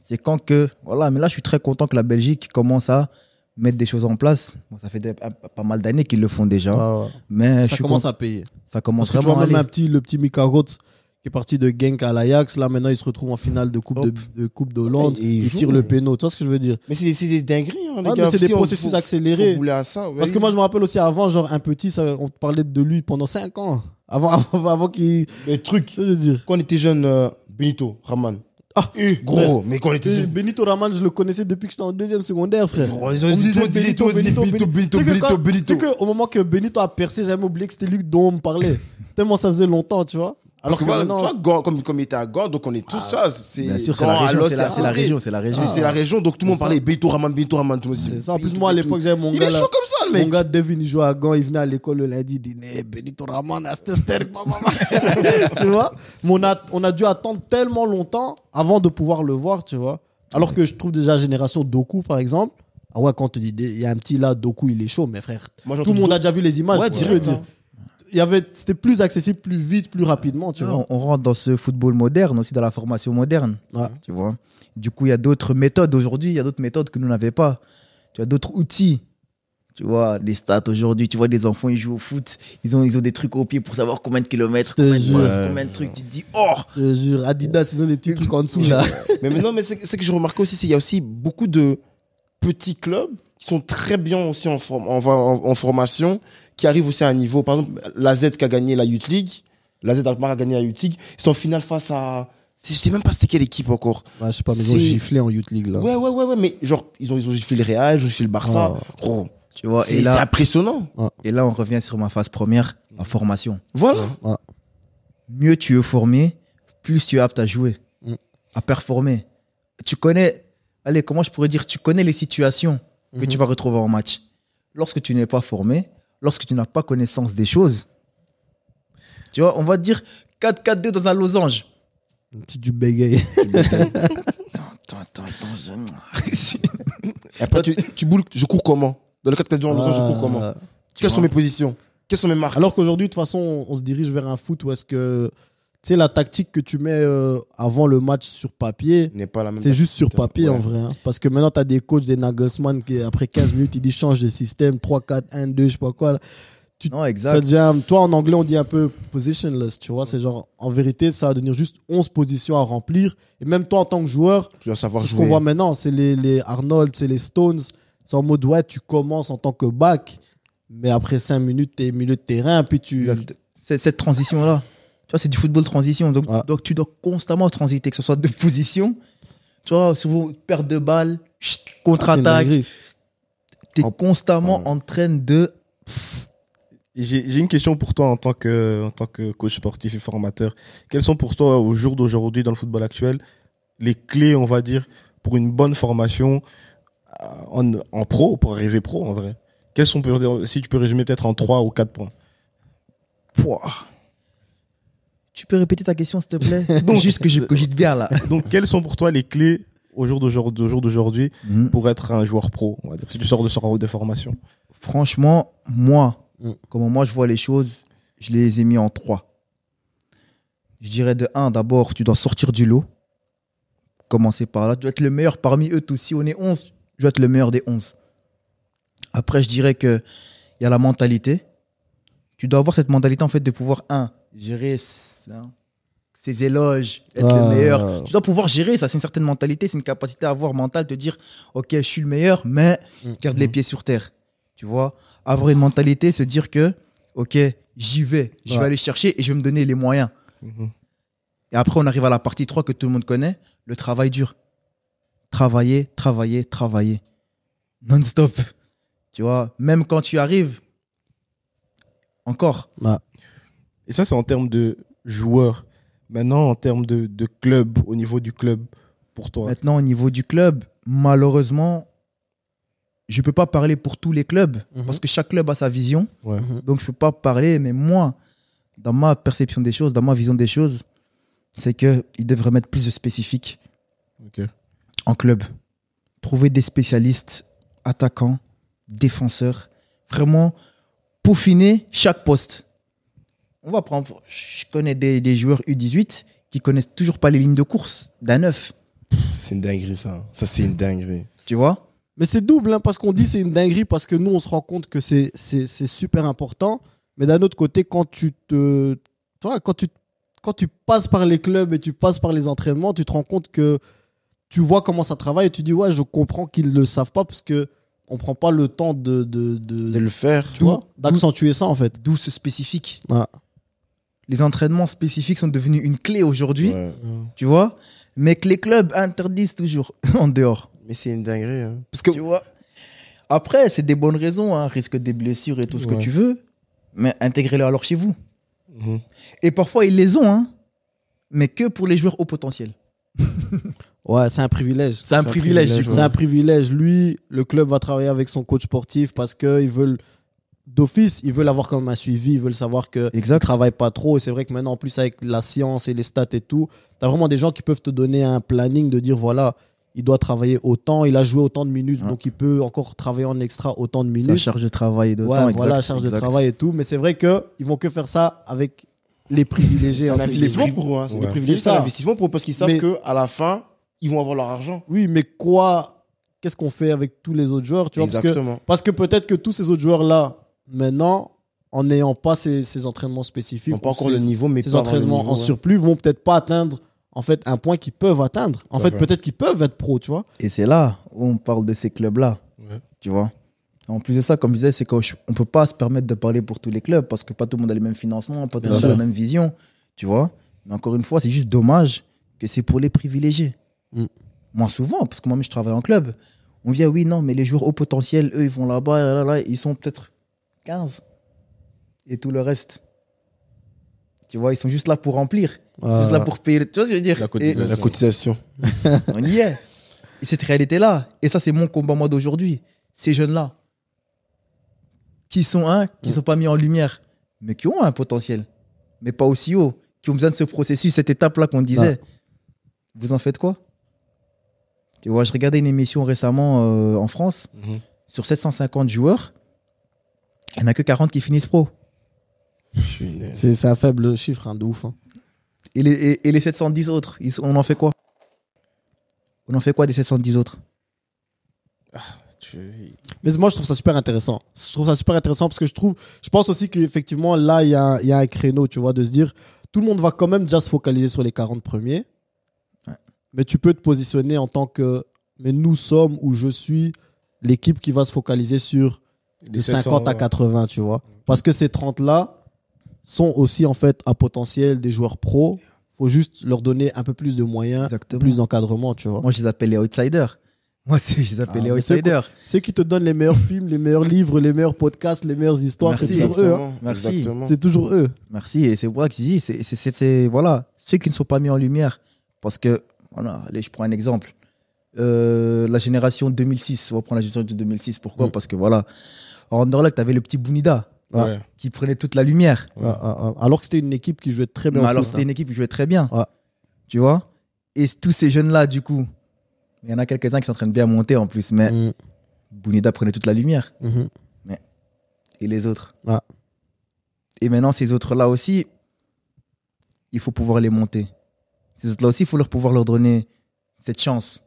C'est quand que, voilà, mais là, je suis très content que la Belgique commence à mettre des choses en place. Bon, ça fait pas mal d'années qu'ils le font déjà. Ouais, ouais. Mais je Ça suis commence content. à payer. Ça commence Parce que tu vraiment vois, à même aller. le petit Mika Roth qui est parti de Genk à l'Ajax, là maintenant il se retrouve en finale de Coupe Hop. de Coupe d'Hollande, Ouais, et il il joue. tire le péno. Tu vois ce que je veux dire? Mais c'est des dingueries, hein, les Ouais, gars. mais c'est des Si on- processus faut- accélérés. faut rouler à ça, ouais. Parce que moi je me rappelle aussi avant, genre un petit, on parlait de lui pendant 5 ans. Avant qu'il. Mais truc, Tu sais, je veux dire. quand on était jeune, Benito, Raman. Ah, Gros, mais quand on était jeune. Benito Raman, je le connaissais depuis que j'étais en 2e secondaire, frère. Gros, ils On ont me dit disait tout, Benito. Tu sais Tu sais qu'au moment que Benito a percé, j'avais oublié que c'était lui dont on me parlait. Tellement ça faisait longtemps, tu vois. Alors Alors que voilà, maintenant. tu vois, Gand, comme il était à Gand, donc on est tous ça. C'est Bien sûr, c'est Gand, la région. Alos, C'est la Arré. région. C'est la région. C'est la région, donc tout le monde C'est ça. parlait Benito Raman, Benito Raman. Tout le monde disait C'est ça. En plus, Benito, moi, à Benito. l'époque, j'avais mon Il gars est là. chaud comme ça, le Mon mec. gars Devin, il jouait à Gand, il venait à l'école le lundi, il dit Benito Raman, tu vois. Mais on a dû attendre tellement longtemps avant de pouvoir le voir, tu vois. Alors que je trouve déjà génération Doku, par exemple. Ah ouais, quand on te dit, il y a un petit là, Doku, il est chaud, mais frère. Moi, j'ai Tout le entendu monde a déjà vu les images. Ouais, tu vois, je veux direct, dire. C'était plus accessible, plus vite, plus rapidement, tu vois. On rentre dans ce football moderne aussi, dans la formation moderne. Ouais. Tu vois. Du coup, il y a d'autres méthodes aujourd'hui. Il y a d'autres méthodes que nous n'avions pas. Tu as d'autres outils. Tu vois, les stats aujourd'hui. Tu vois, des enfants, ils jouent au foot. Ils ont des trucs au pied pour savoir combien de kilomètres, Je te combien de jure. passes, combien de trucs. Tu te dis, oh! Je te jure, Adidas, ils ont des petits trucs en dessous là. Mais maintenant, mais c'est que je remarquais aussi, c'est qu'il y a aussi beaucoup de petits clubs qui sont très bien aussi en formation, qui arrivent aussi à un niveau. Par exemple, la Z qui a gagné la Youth League, la Z Alkmaar a gagné la Youth League, ils sont en finale face à. Je sais même pas c'était quelle équipe encore. Ouais, je sais pas, mais ils ont C'est- giflé en Youth League là. Ouais, mais genre, ils ont giflé le Real, ils ont giflé le Barça. Oh. Gros, Tu vois, c'est impressionnant. et là, on revient sur ma phase première, la formation. Voilà. Mieux tu es formé, plus tu es apte à jouer, à performer. Tu connais, allez, comment je pourrais dire, tu connais les situations que tu vas retrouver en match. Lorsque tu n'es pas formé, lorsque tu n'as pas connaissance des choses, tu vois, on va dire 4-4-2 dans un losange. Un petit du bégaye. Attends, Et après, tu boules, je cours comment? Dans le 4-4-2 en losange, je cours comment? Quelles sont mes positions? Quelles sont mes marques? Alors qu'aujourd'hui, de toute façon, on se dirige vers un foot où est-ce que, tu sais, la tactique que tu mets avant le match sur papier, N'est pas la même. c'est juste sur papier Ouais. en vrai. Hein. Parce que maintenant, tu as des coachs, des Nagelsmann qui, après 15 minutes, ils disent change de système, 3-4-1-2, je sais pas quoi. Là. Non, Ça exact. devient, toi, en anglais, on dit un peu positionless, tu vois. C'est genre, en vérité, ça va devenir juste 11 positions à remplir. Et même toi, en tant que joueur, Je dois savoir c'est ce jouer. qu'on voit maintenant, c'est les Arnold, c'est les Stones. C'est en mode, ouais, tu commences en tant que back, mais après 5 minutes, t'es milieu de terrain, puis tu. Exact. Cette transition-là, tu vois, c'est du football transition. Donc, Ouais. donc tu dois constamment transiter, que ce soit de position, tu vois, souvent perte de balle, chut, Ah, c'est une contre-attaque. dinguerie. Tu es En- constamment en train de. Et j'ai une question pour toi en tant que coach sportif et formateur. Quelles sont pour toi, au jour d'aujourd'hui, dans le football actuel, les clés, on va dire, pour une bonne formation en pro, pour arriver pro en vrai? Quelles sont, si tu peux résumer peut-être en 3 ou 4 points? Pouah. Tu peux répéter ta question, s'il te plaît? Juste que je cogite bien là. Donc, quelles sont pour toi les clés au jour d'aujourd'hui pour être un joueur pro, on va dire, si tu sors de ce de formation? Franchement, moi, Mm. comment moi je vois les choses, je les ai mis en 3. Je dirais de 1, d'abord, tu dois sortir du lot. Commencer par là. Tu dois être le meilleur parmi eux tous. Si on est 11, je dois être le meilleur des 11. Après, je dirais qu'il y a la mentalité. Tu dois avoir cette mentalité, en fait, de pouvoir, gérer ses éloges, être le meilleur. Tu dois pouvoir gérer ça. C'est une certaine mentalité, c'est une capacité à avoir mentale, te dire, OK, je suis le meilleur, mais garde les pieds sur terre. Tu vois, avoir une mentalité, se dire que, OK, j'y vais, je vais aller chercher et je vais me donner les moyens. Et après, on arrive à la partie 3 que tout le monde connaît, le travail dur. Travailler. Non-stop. Tu vois, même quand tu arrives, Encore. Et ça, c'est en termes de joueurs. Maintenant, en termes de club, au niveau du club, pour toi. Maintenant, au niveau du club, malheureusement, je ne peux pas parler pour tous les clubs parce que chaque club a sa vision. Ouais. Donc, je ne peux pas parler. Mais moi, dans ma perception des choses, dans ma vision des choses, c'est qu'ils devraient mettre plus de spécifiques Ok. en club. Trouver des spécialistes, attaquants, défenseurs. Vraiment peaufiner chaque poste. On va prendre... Je connais des joueurs U18 qui connaissent toujours pas les lignes de course d'un neuf. C'est une dinguerie, ça. Ça, c'est une dinguerie. Tu vois? Mais c'est double, hein, parce qu'on dit c'est une dinguerie, parce que nous, on se rend compte que c'est super important. Mais d'un autre côté, quand tu passes par les clubs et tu passes par les entraînements, tu te rends compte que tu vois comment ça travaille et tu dis, ouais, je comprends qu'ils ne le savent pas parce que on prend pas le temps de le faire. tu vois, d'accentuer ça, en fait. D'où ce spécifique. Ah. Les entraînements spécifiques sont devenus une clé aujourd'hui. Ouais. Tu vois? Mais que les clubs interdisent toujours en dehors. Mais c'est une dinguerie. Hein. Parce que Tu vois? Après, c'est des bonnes raisons, hein, risque des blessures et tout ce que Ouais. tu veux. Mais intégrez-les alors chez vous. Mhm. Et parfois, ils les ont, hein, mais que pour les joueurs au potentiel. Ouais, c'est un privilège. C'est un privilège, du coup. C'est un privilège. Lui, le club va travailler avec son coach sportif parce qu'ils veulent, d'office, ils veulent avoir comme un suivi, ils veulent savoir qu'ils ne Exact. travaillent pas trop. Et c'est vrai que maintenant, en plus, avec la science et les stats et tout, tu as vraiment des gens qui peuvent te donner un planning de dire, voilà, il doit travailler autant, il a joué autant de minutes, Ouais. donc il peut encore travailler en extra autant de Sa minutes. charge de travail et de Ouais, temps. voilà, exact, charge de exact. travail et tout. Mais c'est vrai qu'ils vont que faire ça avec les privilégiés. c'est un entre investissement guillemets. pour eux. Hein. C'est Ouais. des privilèges, C'est c'est un ça. investissement pour eux parce qu'ils savent Mais- qu'à la fin, ils vont avoir leur argent. Oui, mais qu'est-ce qu'on fait avec tous les autres joueurs, tu vois, Exactement. parce que peut-être que tous ces autres joueurs-là, maintenant, en n'ayant pas ces entraînements spécifiques, Ils n'ont pas ou encore le niveau, mais ces pas avoir le entraînements niveau, en ouais. surplus, vont peut-être pas atteindre en fait un point qu'ils peuvent atteindre. En Ça fait, va. peut-être qu'ils peuvent être pros, tu vois. Et c'est là où on parle de ces clubs-là. Ouais. Tu vois? En plus de ça, comme je disais, c'est qu'on ne peut pas se permettre de parler pour tous les clubs parce que pas tout le monde a les mêmes financements, pas tout le monde a la même vision. Tu vois? Mais encore une fois, c'est juste dommage que c'est pour les privilégiés. Mm. Moi, souvent, parce que moi, je travaille en club, on vient, oui, non, mais les joueurs au potentiel, eux, ils vont là-bas, là, ils sont peut-être 15. Et tout le reste. Tu vois, ils sont juste là pour remplir. Juste là pour payer. Tu vois ce que je veux dire? La cotisation. La cotisation. On y est. Et cette réalité-là, et ça, c'est mon combat, moi, d'aujourd'hui. Ces jeunes-là, qui sont pas mis en lumière, mais qui ont un potentiel, mais pas aussi haut, qui ont besoin de ce processus, cette étape-là qu'on disait. Vous en faites quoi? Tu vois, je regardais une émission récemment en France. Mhm. Sur 750 joueurs, il n'y en a que 40 qui finissent pro. C'est un faible chiffre, hein, de ouf. Hein. Et les 710 autres, on en fait quoi? On en fait quoi des 710 autres? Mais moi, je trouve ça super intéressant. Je trouve ça super intéressant parce que je pense aussi qu'effectivement, là, il y a un créneau, tu vois, de se dire, tout le monde va quand même déjà se focaliser sur les 40 premiers. Ouais. Mais tu peux te positionner en tant que, mais nous sommes ou je suis l'équipe qui va se focaliser sur de 50 à 80, tu vois. Parce que ces 30-là sont aussi, en fait, à potentiel des joueurs pros. Faut juste leur donner un peu plus de moyens, Exactement. plus d'encadrement, tu vois. Moi, je les appelle les outsiders. Moi, je les appelle les mais c'est outsiders. C'est eux qui te donnent les meilleurs films, les meilleurs livres, les meilleurs podcasts, les meilleures histoires. Merci. C'est toujours eux. Hein. Merci. Exactement. C'est toujours eux. Merci. Et c'est pour ça que je dis, c'est voilà, ceux qui ne sont pas mis en lumière. Parce que, voilà, allez, je prends un exemple. La génération 2006, on va prendre la génération de 2006. Pourquoi? Parce que voilà, en Underlock, tu avais le petit Bounida Ouais. qui prenait toute la lumière. Alors que c'était une équipe qui jouait très bien. Non, au alors foot, c'était hein. une équipe qui jouait très bien. Ouais. Tu vois? Et tous ces jeunes-là, du coup, il y en a quelques-uns qui sont en train de bien monter en plus, mais Mhm. Bounida prenait toute la lumière. Mhm. Et les autres. Ouais. Et maintenant, ces autres-là aussi, il faut pouvoir les monter. Ces autres-là aussi, il faut pouvoir leur donner cette chance.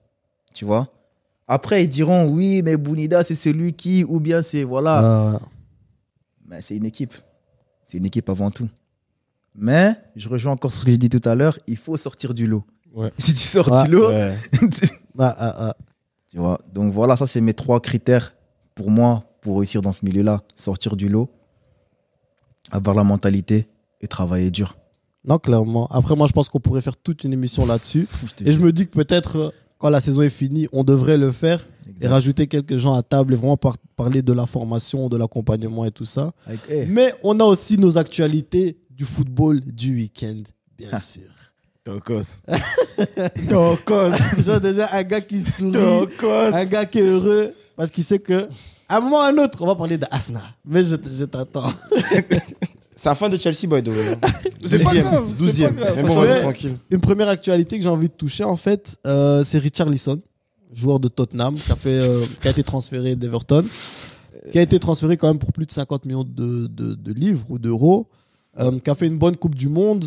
Tu vois? Après, ils diront, oui, mais Bounida, c'est celui qui, ou bien c'est, voilà. Mais c'est une équipe. C'est une équipe avant tout. Mais, je rejoins encore ce que j'ai dit tout à l'heure, il faut sortir du lot. Ouais. Si tu sors Ouais. du lot, Ouais. tu vois. Donc voilà, ça c'est mes 3 critères pour moi pour réussir dans ce milieu-là. Sortir du lot, avoir la mentalité et travailler dur. Non, clairement. Après, moi, je pense qu'on pourrait faire toute une émission là-dessus. Et je me dis que peut-être quand la saison est finie, on devrait le faire et rajouter quelques gens à table et vraiment parler de la formation, de l'accompagnement et tout ça. Mais on a aussi nos actualités du football du week-end, bien sûr. Tokos. Je vois déjà un gars qui sourit, un gars qui est heureux parce qu'il sait que à un moment ou à un autre, on va parler d'Arsenal. Mais je t'attends. C'est un fan de Chelsea, by the way. C'est pas grave. 12e. Mais bon, vas-y, tranquille. Une première actualité que j'ai envie de toucher, en fait, c'est Richarlison, joueur de Tottenham, qui a été transféré d'Everton, qui a été transféré quand même pour plus de 50 millions de livres ou d'euros, qui a fait une bonne Coupe du Monde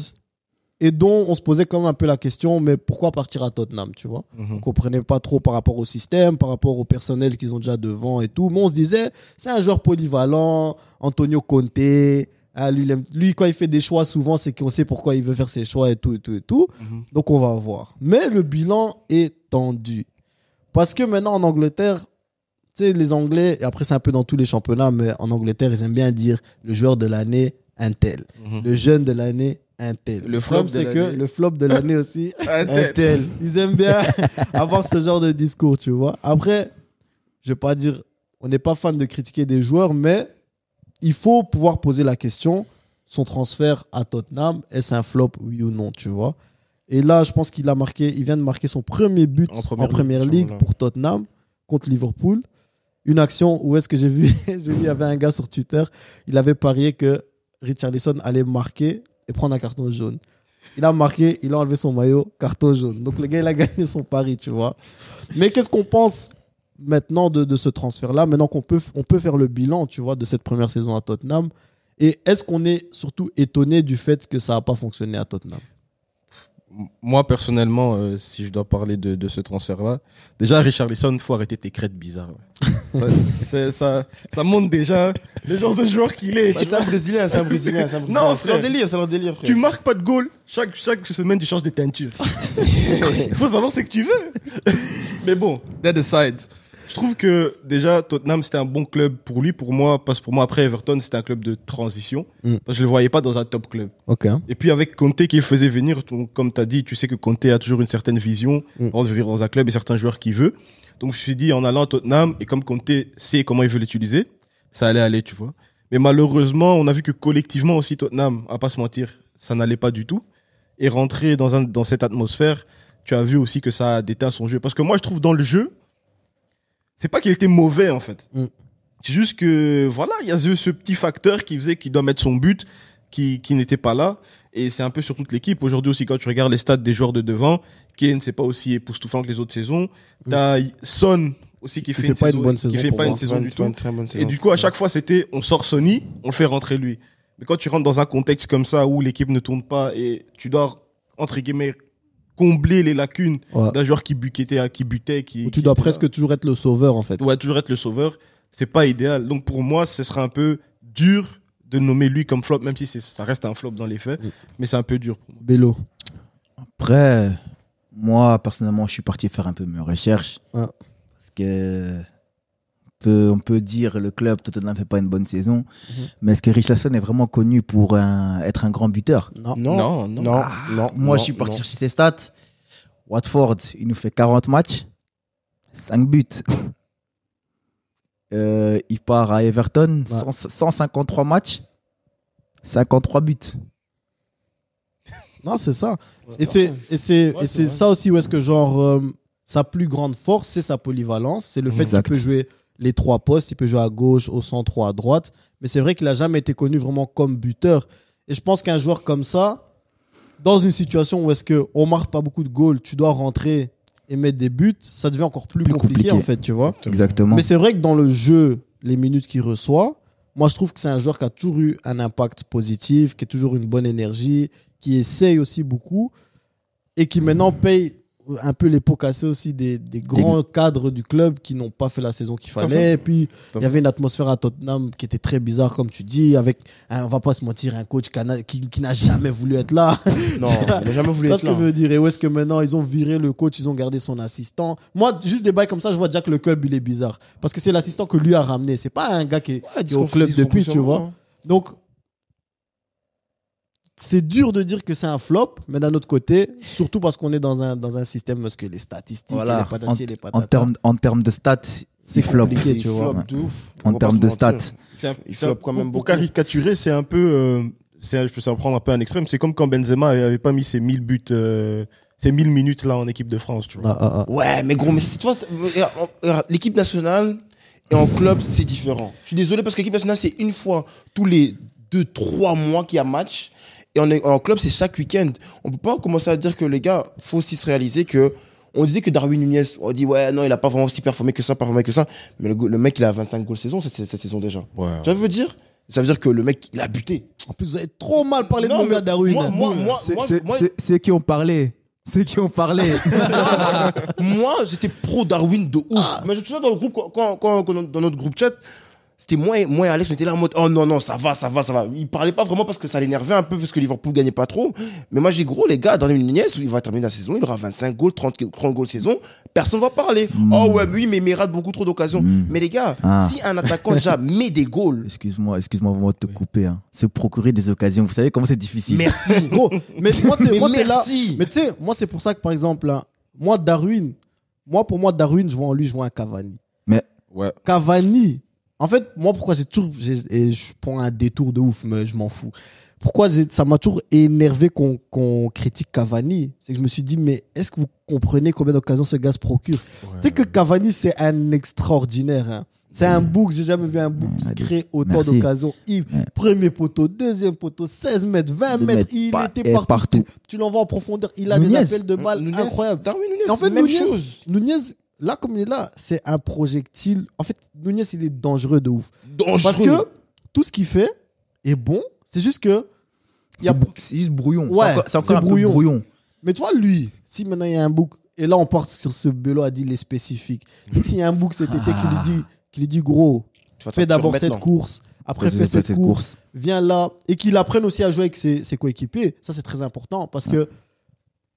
et dont on se posait quand même un peu la question, mais pourquoi partir à Tottenham, tu vois? On comprenait pas trop par rapport au système, par rapport au personnel qu'ils ont déjà devant et tout, mais on se disait, c'est un joueur polyvalent, Antonio Conte. Ah, lui, quand il fait des choix, souvent, c'est qu'on sait pourquoi il veut faire ses choix et tout. Donc, on va voir. Mais le bilan est tendu. Parce que maintenant, en Angleterre, tu sais, les Anglais, et après, c'est un peu dans tous les championnats, mais en Angleterre, ils aiment bien dire le joueur de l'année, un tel. Le jeune de l'année, un tel. Le flop c'est de que l'année. le flop de l'année aussi, Un tel. tel. Ils aiment bien avoir ce genre de discours, tu vois. Après, je vais pas dire, on n'est pas fan de critiquer des joueurs, mais il faut pouvoir poser la question, son transfert à Tottenham, est-ce un flop, oui ou non, tu vois? Et là, je pense qu'il vient de marquer son premier but en première ligue voilà. pour Tottenham contre Liverpool. Une action où est-ce que j'ai vu, il y avait un gars sur Twitter, il avait parié que Richarlison allait marquer et prendre un carton jaune. Il a marqué, il a enlevé son maillot, carton jaune. Donc le gars, il a gagné son pari, tu vois. Mais qu'est-ce qu'on pense maintenant de ce transfert-là, maintenant qu'on peut faire le bilan, tu vois, de cette première saison à Tottenham. Et est-ce qu'on est surtout étonné du fait que ça n'a pas fonctionné à Tottenham? Moi, personnellement, si je dois parler de ce transfert-là, déjà, Richarlison, faut arrêter tes crêtes bizarres. Ouais. Ça montre déjà le genre de joueur qu'il est. C'est un Brésilien. Non, c'est leur frère. délire, frère. Tu marques pas de goal, chaque semaine, tu changes de teinture. Il faut savoir ce que tu veux. Mais bon, that aside. Je trouve que déjà Tottenham c'était un bon club pour lui, pour moi, parce que pour moi après Everton c'était un club de transition, parce que je le voyais pas dans un top club. Ok. Et puis avec Conte qui le faisait venir, comme tu as dit, tu sais que Conte a toujours une certaine vision avant de venir dans un club et certains joueurs qu'il veut. Donc je me suis dit en allant à Tottenham et comme Conte sait comment il veut l'utiliser, ça allait aller, tu vois. Mais malheureusement, on a vu que collectivement aussi Tottenham, à pas se mentir, ça n'allait pas du tout. Et rentrer dans cette atmosphère, tu as vu aussi que ça a déteint son jeu. Parce que moi je trouve dans le jeu, c'est pas qu'il était mauvais en fait. C'est juste que voilà, il y a ce petit facteur qui faisait qu'il doit mettre son but, qui n'était pas là. Et c'est un peu sur toute l'équipe. Aujourd'hui aussi, quand tu regardes les stats des joueurs de devant, Kane c'est pas aussi époustouflant que les autres saisons. T'as Son aussi qui fait pas une bonne saison qui fait pour pas moi. une saison du Pas une tout. très bonne saison. Et du coup, à chaque fois, c'était on sort Sonny, on le fait rentrer lui. Mais quand tu rentres dans un contexte comme ça où l'équipe ne tourne pas et tu dois entre guillemets combler les lacunes d'un joueur qui butait, Où tu dois presque toujours être le sauveur, en fait. Ouais, toujours être le sauveur, c'est pas idéal. Donc pour moi, ce serait un peu dur de nommer lui comme flop, même si ça reste un flop dans les faits, mais c'est un peu dur pour moi. Bello. Après, moi, personnellement, je suis parti faire un peu mes recherches. Ah. Parce que on peut dire le club Tottenham ne fait pas une bonne saison. Mais est-ce que Richarlison est vraiment connu pour être un grand buteur? Non. Moi, je suis parti chercher ses stats. Watford, il nous fait 40 matchs, 5 buts. Il part à Everton, 153 matchs, 53 buts. Non, c'est ça. Et c'est ça aussi où est-ce que genre sa plus grande force, c'est sa polyvalence, c'est le fait qu'il peut jouer les trois postes, il peut jouer à gauche, au centre ou à droite, mais c'est vrai qu'il a jamais été connu vraiment comme buteur. Et je pense qu'un joueur comme ça, dans une situation où est-ce que on marque pas beaucoup de goals, tu dois rentrer et mettre des buts, ça devient encore plus compliqué en fait, tu vois. Exactement. Mais c'est vrai que dans le jeu, les minutes qu'il reçoit, moi je trouve que c'est un joueur qui a toujours eu un impact positif, qui a toujours une bonne énergie, qui essaye aussi beaucoup et qui maintenant paye un peu les pots cassés aussi des grands cadres du club qui n'ont pas fait la saison qu'il fallait. Et puis, il y avait une atmosphère à Tottenham qui était très bizarre, comme tu dis, avec, on va pas se mentir, un coach qui n'a jamais voulu être là. Non, il n'a jamais voulu C'est être ce que là. je veux dire. Et où est-ce que maintenant, ils ont viré le coach, ils ont gardé son assistant. Moi, juste des bails comme ça, je vois déjà que le club, il est bizarre. Parce que c'est l'assistant que lui a ramené. C'est pas un gars qui est au club depuis, tu vois. Donc, c'est dur de dire que c'est un flop, mais d'un autre côté, surtout parce qu'on est dans un système parce que les statistiques, Voilà. les patati, les En patata, termes de stats, c'est il flop. compliqué, tu Il vois. flop de ouf. En On va termes pas de se mentir. stats. Il flop quand même pour beaucoup. caricaturer, c'est un peu, je peux s'en prendre un peu un extrême. C'est comme quand Benzema avait pas mis ses 1000 buts, ses 1000 minutes là en équipe de France, tu vois. Ouais, mais gros, mais tu vois, regarde, l'équipe nationale et en club, c'est différent. Je suis désolé parce que l'équipe nationale, c'est une fois tous les 2-3 mois qu'il y a match. Et en club, c'est chaque week-end. On peut pas commencer à dire que les gars, faut aussi se réaliser que on disait que Darwin Nunez, on dit ouais, non, il a pas vraiment si performé que ça, Mais le mec, il a 25 goals saison cette saison déjà. Ouais. Tu vois ce que je veux dire? Ça veut dire que le mec, il a buté. En plus, vous avez trop mal parlé de Non, mon gars mais Darwin. moi, Ceux qui ont parlé. Ceux qui ont parlé. moi, j'étais pro Darwin de ouf. Mais je te souviens dans le groupe, dans notre groupe chat, c'était moi et Alex, on était là en mode, oh non, ça va. Il parlait pas vraiment parce que ça l'énervait un peu, parce que Liverpool gagnait pas trop. Mais moi, j'ai gros, les gars, Darwin Nunez, il va terminer la saison, il aura 25 goals, 30 goals saison. Personne va parler. Oh ouais, mais oui, mais il rate beaucoup trop d'occasions. Mais les gars, si un attaquant déjà met des goals. Excuse-moi vraiment de te couper. Hein. Se procurer des occasions, vous savez comment c'est difficile. Merci. Gros, mais moi, c'est là. merci. Mais tu sais, moi, c'est pour ça que, par exemple, là, pour moi, Darwin, je vois un Cavani. Ouais. Cavani, en fait, moi, pourquoi et je prends un détour de ouf, mais je m'en fous. Pourquoi ça m'a toujours énervé qu'on critique Cavani? C'est que je me suis dit, mais est-ce que vous comprenez combien d'occasions ce gars se procure? Tu sais que Cavani, c'est un extraordinaire. Hein. C'est un bouc, j'ai jamais vu un bouc qui crée autant d'occasions. Premier poteau, deuxième poteau, 16 mètres, 20 mètres, il était partout. Tu l'envoies en profondeur, il a des appels de balles incroyables. Darwin Nunez, Et en fait, même chose. Nunez, là, comme il est là, c'est un projectile. En fait, Nunez, il est dangereux de ouf. Parce que tout ce qu'il fait est bon. C'est juste que. C'est juste brouillon. Ouais, c'est encore un peu brouillon. brouillon. Mais tu vois, lui, si maintenant il y a un bouc, et là on part sur ce Bello a dit les spécifiques. C'est que s'il y a un bouc cet été qui lui dit gros, Tu vas te fais d'abord remettre cette maintenant. course, après fais cette course, viens là, et qu'il apprenne aussi à jouer avec ses coéquipiers. Ça, c'est très important parce que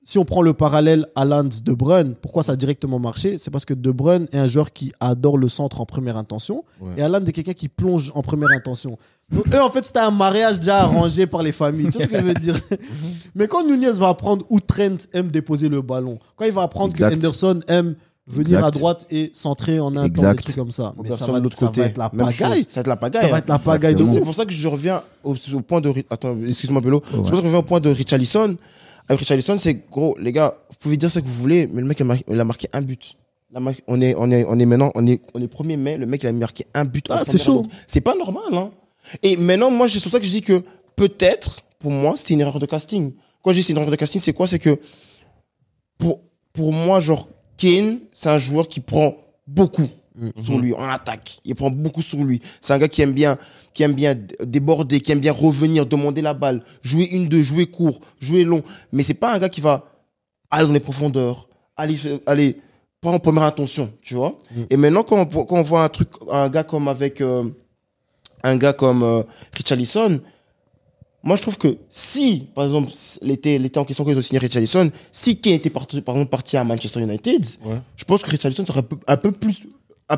si on prend le parallèle Haaland-De Bruyne, pourquoi ça a directement marché? C'est parce que De Bruyne est un joueur qui adore le centre en première intention et Haaland est quelqu'un qui plonge en première intention. Donc eux, en fait, c'était un mariage déjà arrangé par les familles. Tu vois ce que je veux dire? Mais quand Nunez va apprendre où Trent aime déposer le ballon, quand il va apprendre que Henderson aime venir à droite et centrer en un temps, des trucs comme ça. Mais ça va, de l'autre côté. va être la Même chose. pagaille. Ça va être la pagaille. Ça va être la pagaille de Donc, c'est ouf. pour ça que je reviens au point de. Attends, excuse-moi, Bello. C'est pour ça que je reviens au point de Richarlison. Avec Richarlison, c'est gros, les gars, vous pouvez dire ça que vous voulez, mais le mec, il a marqué un but. On est maintenant, on est 1er mai, le mec, il a marqué un but. C'est chaud. C'est pas normal, hein. Et maintenant, moi, c'est pour ça que je dis que peut-être, pour moi, c'était une erreur de casting. Quand je dis c'est une erreur de casting, c'est quoi? C'est que, pour moi, genre, Kane, c'est un joueur qui prend beaucoup sur lui, en attaque. Il prend beaucoup sur lui. C'est un gars qui aime bien déborder, qui aime bien revenir, demander la balle, jouer 1-2, jouer court, jouer long. Mais c'est pas un gars qui va aller dans les profondeurs, aller pas en première intention, tu vois. Et maintenant, quand on voit un gars comme Richarlison, moi, je trouve que si, par exemple, l'été en question, quand ils ont signé Richarlison, si Kane était par exemple parti à Manchester United, je pense que Richarlison serait un peu plus il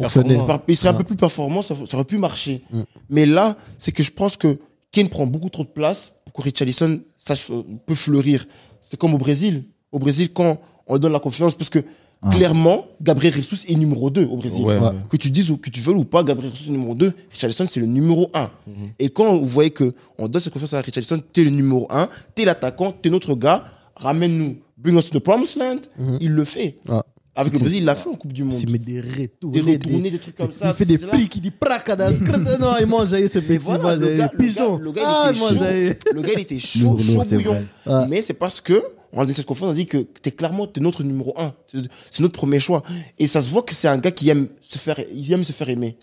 serait un peu plus performant, ça aurait pu marcher. Mais là, c'est que je pense que Kane prend beaucoup trop de place pour que Richarlison peut fleurir. C'est comme au Brésil. Au Brésil, quand on lui donne la confiance, parce que clairement, Gabriel Jesus est numéro 2 au Brésil. Que tu dises ou que tu veuilles ou pas, Gabriel Jesus est numéro 2, Richarlison c'est le numéro 1. Et quand vous voyez qu'on donne cette confiance à Richarlison, t'es le numéro 1, t'es l'attaquant, t'es notre gars, ramène-nous, bring us to the promised land, il le fait. Avec le Brésil, il l'a fait en Coupe du Monde. Il met des retournées, des trucs comme ça. Il fait des plis qui dit pracada. Non, il mange ce petit, voilà, pigeon. Le gars, il était chaud bouillon. Mais c'est parce que, on a donné cette confiance, on a dit que t'es notre numéro 1. C'est notre premier choix. Et ça se voit que c'est un gars qui aime se faire aimer.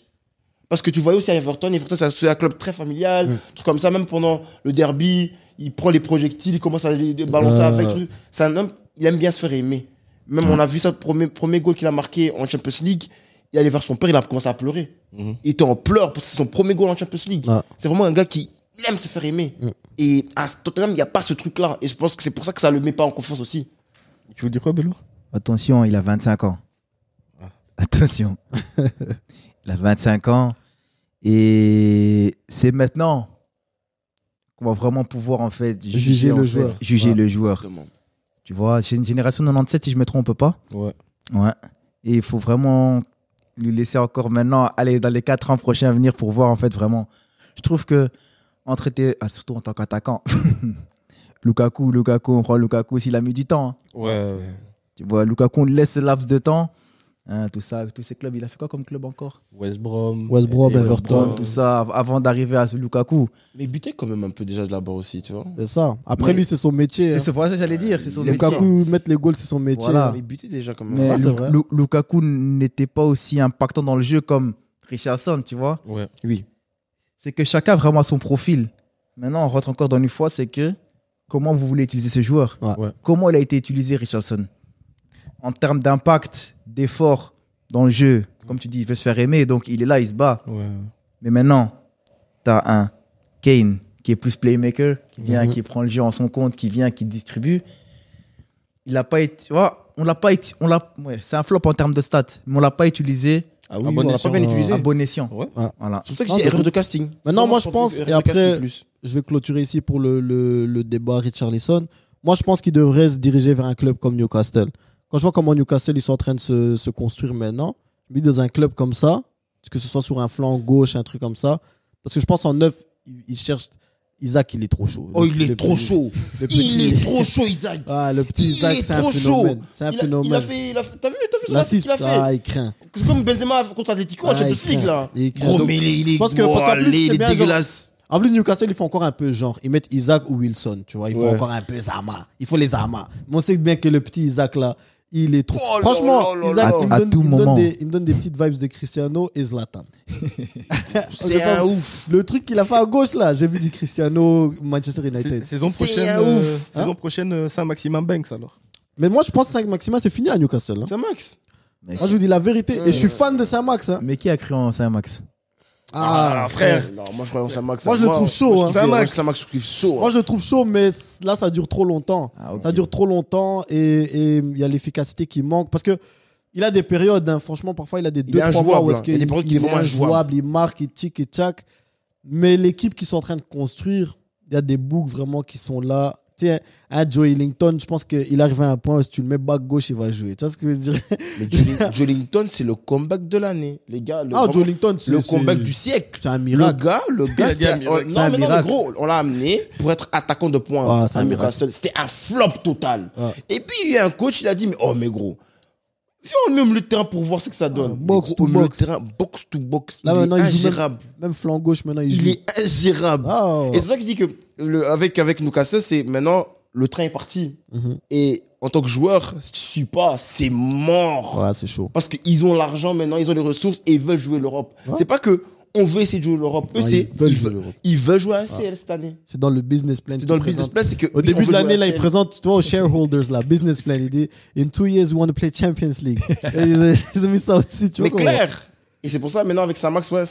Parce que tu voyais aussi à Everton, c'est un club très familial, truc comme ça, même pendant le derby, il prend les projectiles, il commence à les balancer avec. C'est un homme, il aime bien se faire aimer. Même on a vu ça, le premier goal qu'il a marqué en Champions League, il allait vers son père, il a commencé à pleurer. Il était en pleurs parce que c'est son premier goal en Champions League. C'est vraiment un gars qui aime se faire aimer. Et à Tottenham, il n'y a pas ce truc-là. Et je pense que c'est pour ça que ça ne le met pas en confiance aussi. Tu veux dire quoi, Bello? Attention, il a 25 ans. Attention. Il a 25 ans. Et c'est maintenant qu'on va vraiment pouvoir en fait Juger le en fait, joueur. juger Ouais. le joueur. Exactement. Tu vois, c'est une génération 97 si je me trompe pas. Ouais. Ouais. Et il faut vraiment lui laisser encore maintenant aller dans les 4 ans prochains à venir pour voir en fait vraiment. Je trouve que surtout en tant qu'attaquant, Lukaku, on prend Lukaku s'il a mis du temps. Hein. Ouais. Tu vois, Lukaku, on laisse ce laps de temps. Hein, tout ça, tous ces clubs, il a fait quoi comme club encore? West Brom. West Brom, Everton. Tout ça, avant d'arriver à ce Lukaku. Mais il butait quand même un peu déjà de là-bas aussi, tu vois. C'est ça. Après, lui, c'est son métier. C'est hein. ce voilà ça que j'allais dire, c'est son métier. Lukaku, mettre les goals, c'est son métier. Voilà. Il butait déjà quand même. Mais Ouais, c'est vrai. Lukaku n'était pas aussi impactant dans le jeu comme Richarlison, tu vois. Ouais. Oui. C'est que chacun a vraiment son profil. Maintenant, on rentre encore dans une fois, c'est que comment vous voulez utiliser ce joueur? Ouais. Comment il a été utilisé, Richarlison? En termes d'impact, d'effort dans le jeu, comme tu dis, il veut se faire aimer, donc il est là, il se bat. Ouais. Mais maintenant, tu as un Kane qui est plus playmaker, qui vient, qui prend le jeu en son compte, qui vient, qui distribue. Il n'a pas été, tu vois, c'est un flop en termes de stats, mais on l'a pas utilisé Ah oui, À bon on l'a escient. pas bien utilisé. à bon escient. Ouais. Voilà. C'est pour ça que Non, j'ai de erreur ouf. de casting. Maintenant, moi, je pense, Erreur et de casting après, plus. je vais clôturer ici pour le débat Richarlison. Moi, je pense qu'il devrait se diriger vers un club comme Newcastle. Quand je vois comment Newcastle, ils sont en train de se construire maintenant, lui, dans un club comme ça, que ce soit sur un flanc gauche, un truc comme ça, parce que je pense en neuf, il cherche. Isaac, il est trop chaud. Oh, il est Le trop petit- chaud. le Il petit- est trop chaud, Isaac. Ah, le petit Il Isaac, est c'est un trop phénomène. chaud. C'est un Il phénomène. a fait, t'as vu ce L'assist, qu'il a fait? ah, il craint. C'est comme Benzema contre Atletico en Ah, Champions il League, craint. là. Il craint. Gros, Donc, mais il est parce qu'en plus, il c'est est bien, genre, dégueulasse. En plus, Newcastle, ils font encore un peu genre. Ils mettent Isaac ou Wilson, tu vois. Il faut Ouais. encore un peu Zama. Il faut les Zama. Mais on sait bien que le petit Isaac, là, il est trop. Oh là Franchement, là là Isaac, là. il me À donne, tout il me donne moment. il me donne des petites vibes de Cristiano et Zlatan. C'est un ouf. Le truc qu'il a fait à gauche, là, j'ai vu du Cristiano Manchester United. Saison C'est prochaine, un ouf. saison prochaine, Saint-Maximin Banks alors. Mais moi, je pense que Saint-Maximin, c'est fini à Newcastle. hein. C'est Max. Mais, Moi, je vous dis la vérité. Et je suis fan de Saint-Max. hein. mais qui a cru en Saint-Max? Ah, frère. Non, moi je crois en Saint-Max. Moi, je le trouve chaud, hein. Saint-Max, Saint-Max, je trouve chaud. Moi, je le trouve chaud, mais là, ça dure trop longtemps. Ah, ok. Ça dure trop longtemps et il y a l'efficacité qui manque. Parce que il a des périodes, hein. Franchement, parfois, il a des Il est 2-3 mois où injouable, est-ce hein. Il y a des périodes qu'il est vraiment injouable, il marque, il tic et tchac. Mais l'équipe qu'ils sont en train de construire, il y a des boucs vraiment qui sont là. Tu sais, un Joe Ellington, je pense qu'il arrive à un point où si tu le mets back gauche, il va jouer. Tu vois ce que je veux dire? Mais Joelinton, c'est le comeback de l'année. Les gars, Ah, Joe Ellington, le comeback du siècle. c'est un Le miracle. gars, Il a dit un miracle. non, C'est un mais non, mais miracle. gros, on l'a amené pour être attaquant de pointe. Ah, c'est un Newcastle. C'était un flop total. Ah. Et puis, il y a un coach, il a dit, mais gros, viens au milieu de terrain pour voir ce que ça donne. Ah, Mais box gros, to au milieu de box. terrain, box to box. Là, il maintenant, est il joue ingérable. Même flanc gauche, maintenant, il joue. Il est ingérable. Ah, Et c'est ça que je dis que avec Newcastle, c'est maintenant, le train est parti. Mhm. Et en tant que joueur, si tu suis pas, c'est mort. Ouais, c'est chaud. Parce qu'ils ont l'argent maintenant, ils ont les ressources et ils veulent jouer l'Europe. Ouais. C'est pas que on veut essayer de jouer l'Europe. Eux, Non, c'est ils veulent jouer l'Europe. ils veulent jouer à la CL cette année. C'est dans le business plan. C'est dans le qu'ils business présentent. plan, c'est que Au oui, on début veut de jouer à l'année, la là, ils CL. présentent, toi, aux shareholders, là, business plan. Il dit, in 2 years, we want to play Champions League. Et ils ont mis ça au-dessus, tu vois. Mais comment- clair. Et c'est pour ça, maintenant, avec Saint-Max, ouais,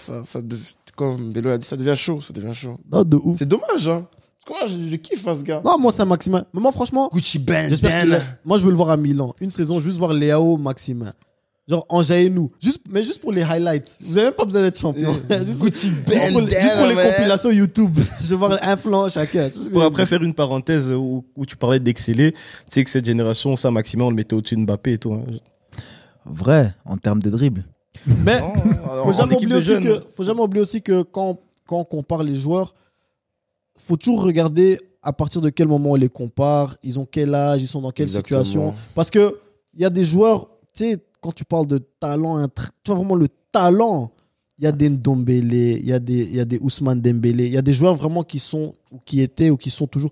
comme Bélo a dit, ça devient chaud. Ça devient chaud. Non, de ouf. C'est dommage, hein. Parce que moi, je kiffe, hein, ce gars. Non, moi, c'est un Maximin. Mais moi, franchement, Gucci Ben, j'espère que moi, je veux le voir à Milan. Une saison, juste voir Léao Maximin. Genre, enjaillez-nous. Mais juste pour les highlights. Vous n'avez même pas besoin d'être champion. Juste, Gucci juste Ben, pour les man. compilations YouTube. Je veux voir un flanc chacun. Tu vois ce que Pour je veux après dire? faire une parenthèse où tu parlais d'exceller, tu sais que cette génération, Saint-Maximin, on le mettait au-dessus de Mbappé et tout. hein. Vrai, en termes de dribble. Mais, En faut jamais, équipe oublier de aussi jeunes. faut jamais oublier aussi que quand on compare les joueurs, faut toujours regarder à partir de quel moment on les compare, ils ont quel âge, ils sont dans quelle Exactement. situation. Parce que il y a des joueurs, tu sais, quand tu parles de talent, tu vois vraiment le talent, il y a des Ndombele, il y a des Ousmane Dembélé, il y a des joueurs vraiment qui sont, ou qui étaient, ou qui sont toujours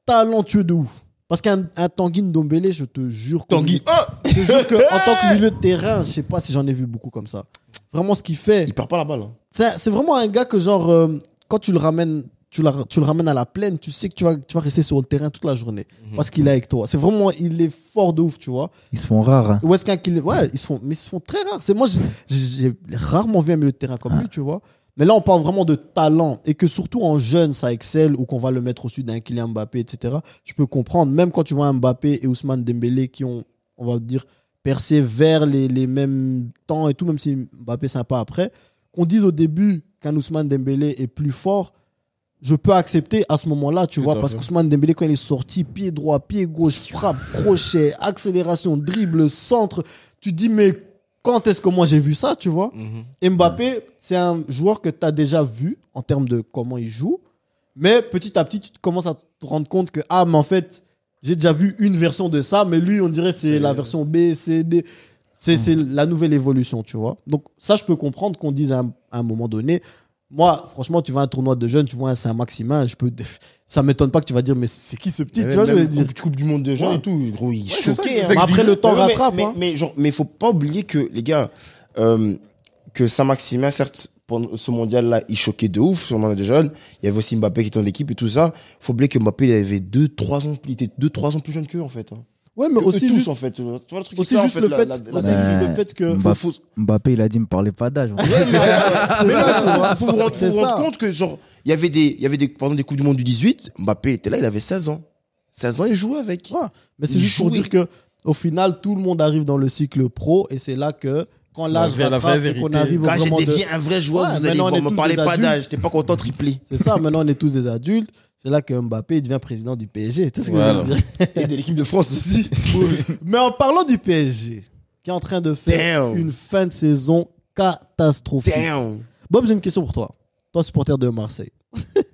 talentueux de ouf. Parce qu'un Tanguy Ndombele, je te jure. Tanguy, Je te jure qu'en tant que milieu de terrain, je sais pas si j'en ai vu beaucoup comme ça. Vraiment, ce qu'il fait, il perd pas la balle. hein. c'est vraiment un gars que, genre, quand tu le ramènes, tu le ramènes à la plaine, tu sais que tu vas rester sur le terrain toute la journée. Parce qu'il est avec toi. C'est vraiment, il est fort de ouf, tu vois. Ils se font rares. Hein. Ou est-ce ouais, mais ils se font très rares. Moi, j'ai rarement vu un milieu de terrain comme lui, tu vois. Mais là, on parle vraiment de talent. Et que surtout en jeune, ça excelle, ou qu'on va le mettre au-dessus d'un Kylian Mbappé, etc. Je peux comprendre. Même quand tu vois un Mbappé et Ousmane Dembélé qui ont, on va dire, percé vers les mêmes temps et tout, même si Mbappé, c'est un pas après, qu'on dise au début qu'un Ousmane Dembélé est plus fort, je peux accepter à ce moment-là, tu Tout vois, à parce fait. qu'Ousmane Dembélé, quand il est sorti, pied droit, pied gauche, frappe, crochet, accélération, dribble, centre, tu te dis, mais quand est-ce que moi j'ai vu ça, tu vois? Mbappé, c'est un joueur que tu as déjà vu en termes de comment il joue, mais petit à petit, tu commences à te rendre compte que, ah, mais en fait, j'ai déjà vu une version de ça, mais lui, on dirait que c'est la version B, C, D. C'est la nouvelle évolution, tu vois. Donc, ça, je peux comprendre qu'on dise à un moment donné, moi, franchement, tu vas à un tournoi de jeunes, tu vois un Saint-Maximin, ça m'étonne pas que tu vas dire, mais c'est qui ce petit, tu vois, je veux dire. Coupe du monde de jeunes Ouais. et tout, gros, il c'est ça, choquait. c'est ça que je Après, dis. le temps Mais- rattrape, mais, hein. mais faut pas oublier que, les gars, que Saint-Maximin, certes, pour ce mondial-là, il choquait de ouf sur le mondial des jeunes. Il y avait aussi Mbappé qui était dans l'équipe et tout ça. Faut oublier que Mbappé, il avait 2-3 ans, il était 2-3 ans plus jeune qu'eux, en fait. Hein. Ouais, mais Que aussi eux tous, juste, en fait. Tu vois le truc, aussi c'est ça, en juste fait, le la- fait, la- aussi la- juste le fait que, Mbappé, il a dit, me parlez pas d'âge. Ouais, mais ça, faut vous rendre c'est ça. compte que, genre, il y avait des, pendant des Coupes du Monde du 18, Mbappé était là, il avait 16 ans. 16 ans, il jouait avec. Ouais. Mais c'est Il juste pour jouait. dire que au final, tout le monde arrive dans le cycle pro et c'est là que quand l'âge La vraie rattrape et qu'on vérité. arrive au Quand j'ai vraiment de... dévié un vrai joueur, Ouais, vous allez maintenant, on voir, est me tous parlez des pas adultes. d'âge, j'étais pas content triplé. C'est ça, maintenant on est tous des adultes. C'est là que Mbappé devient président du PSG. Tu sais ce que Voilà. je veux dire? Et de l'équipe de France aussi. Mais en parlant du PSG, qui est en train de faire Damn. une fin de saison catastrophique. Damn. Bob, j'ai une question pour toi. Toi, supporter de Marseille.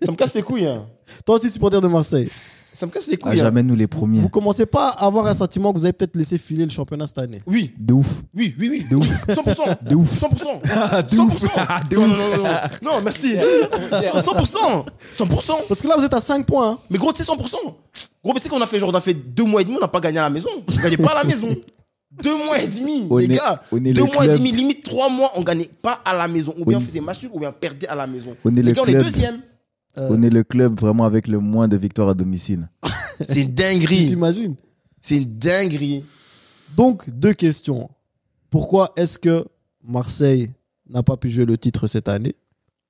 Ça me casse les couilles, hein. Toi aussi, supporter de Marseille. Ça me casse les À couilles, hein. jamais nous les premiers. Vous commencez pas à avoir un sentiment que vous avez peut-être laissé filer le championnat cette année. Oui, De ouf. oui, oui, oui. De ouf. 100%. De ouf. 100%. De 100%. ouf. De Non, ouf. non, non, non. Non, merci. 100%. 100%. Parce que là, vous êtes à 5 points. Hein. Mais gros, tu sais, 100%. Gros, mais c'est qu'on a fait, genre, on a fait 2 mois et demi, on n'a pas gagné à la maison. On gagnait pas à la maison. 2 mois et demi, On les est- gars. on est 2 le mois et club. demi, limite 3 mois, on gagnait pas à la maison. Ou bien On- on faisait match nul, ou bien on perdait à la maison. On est Les le gars, on est club. deuxième. On est le club vraiment avec le moins de victoires à domicile. C'est une Tu dinguerie. t'imagines? C'est une dinguerie. Donc, 2 questions. Pourquoi est-ce que Marseille n'a pas pu jouer le titre cette année?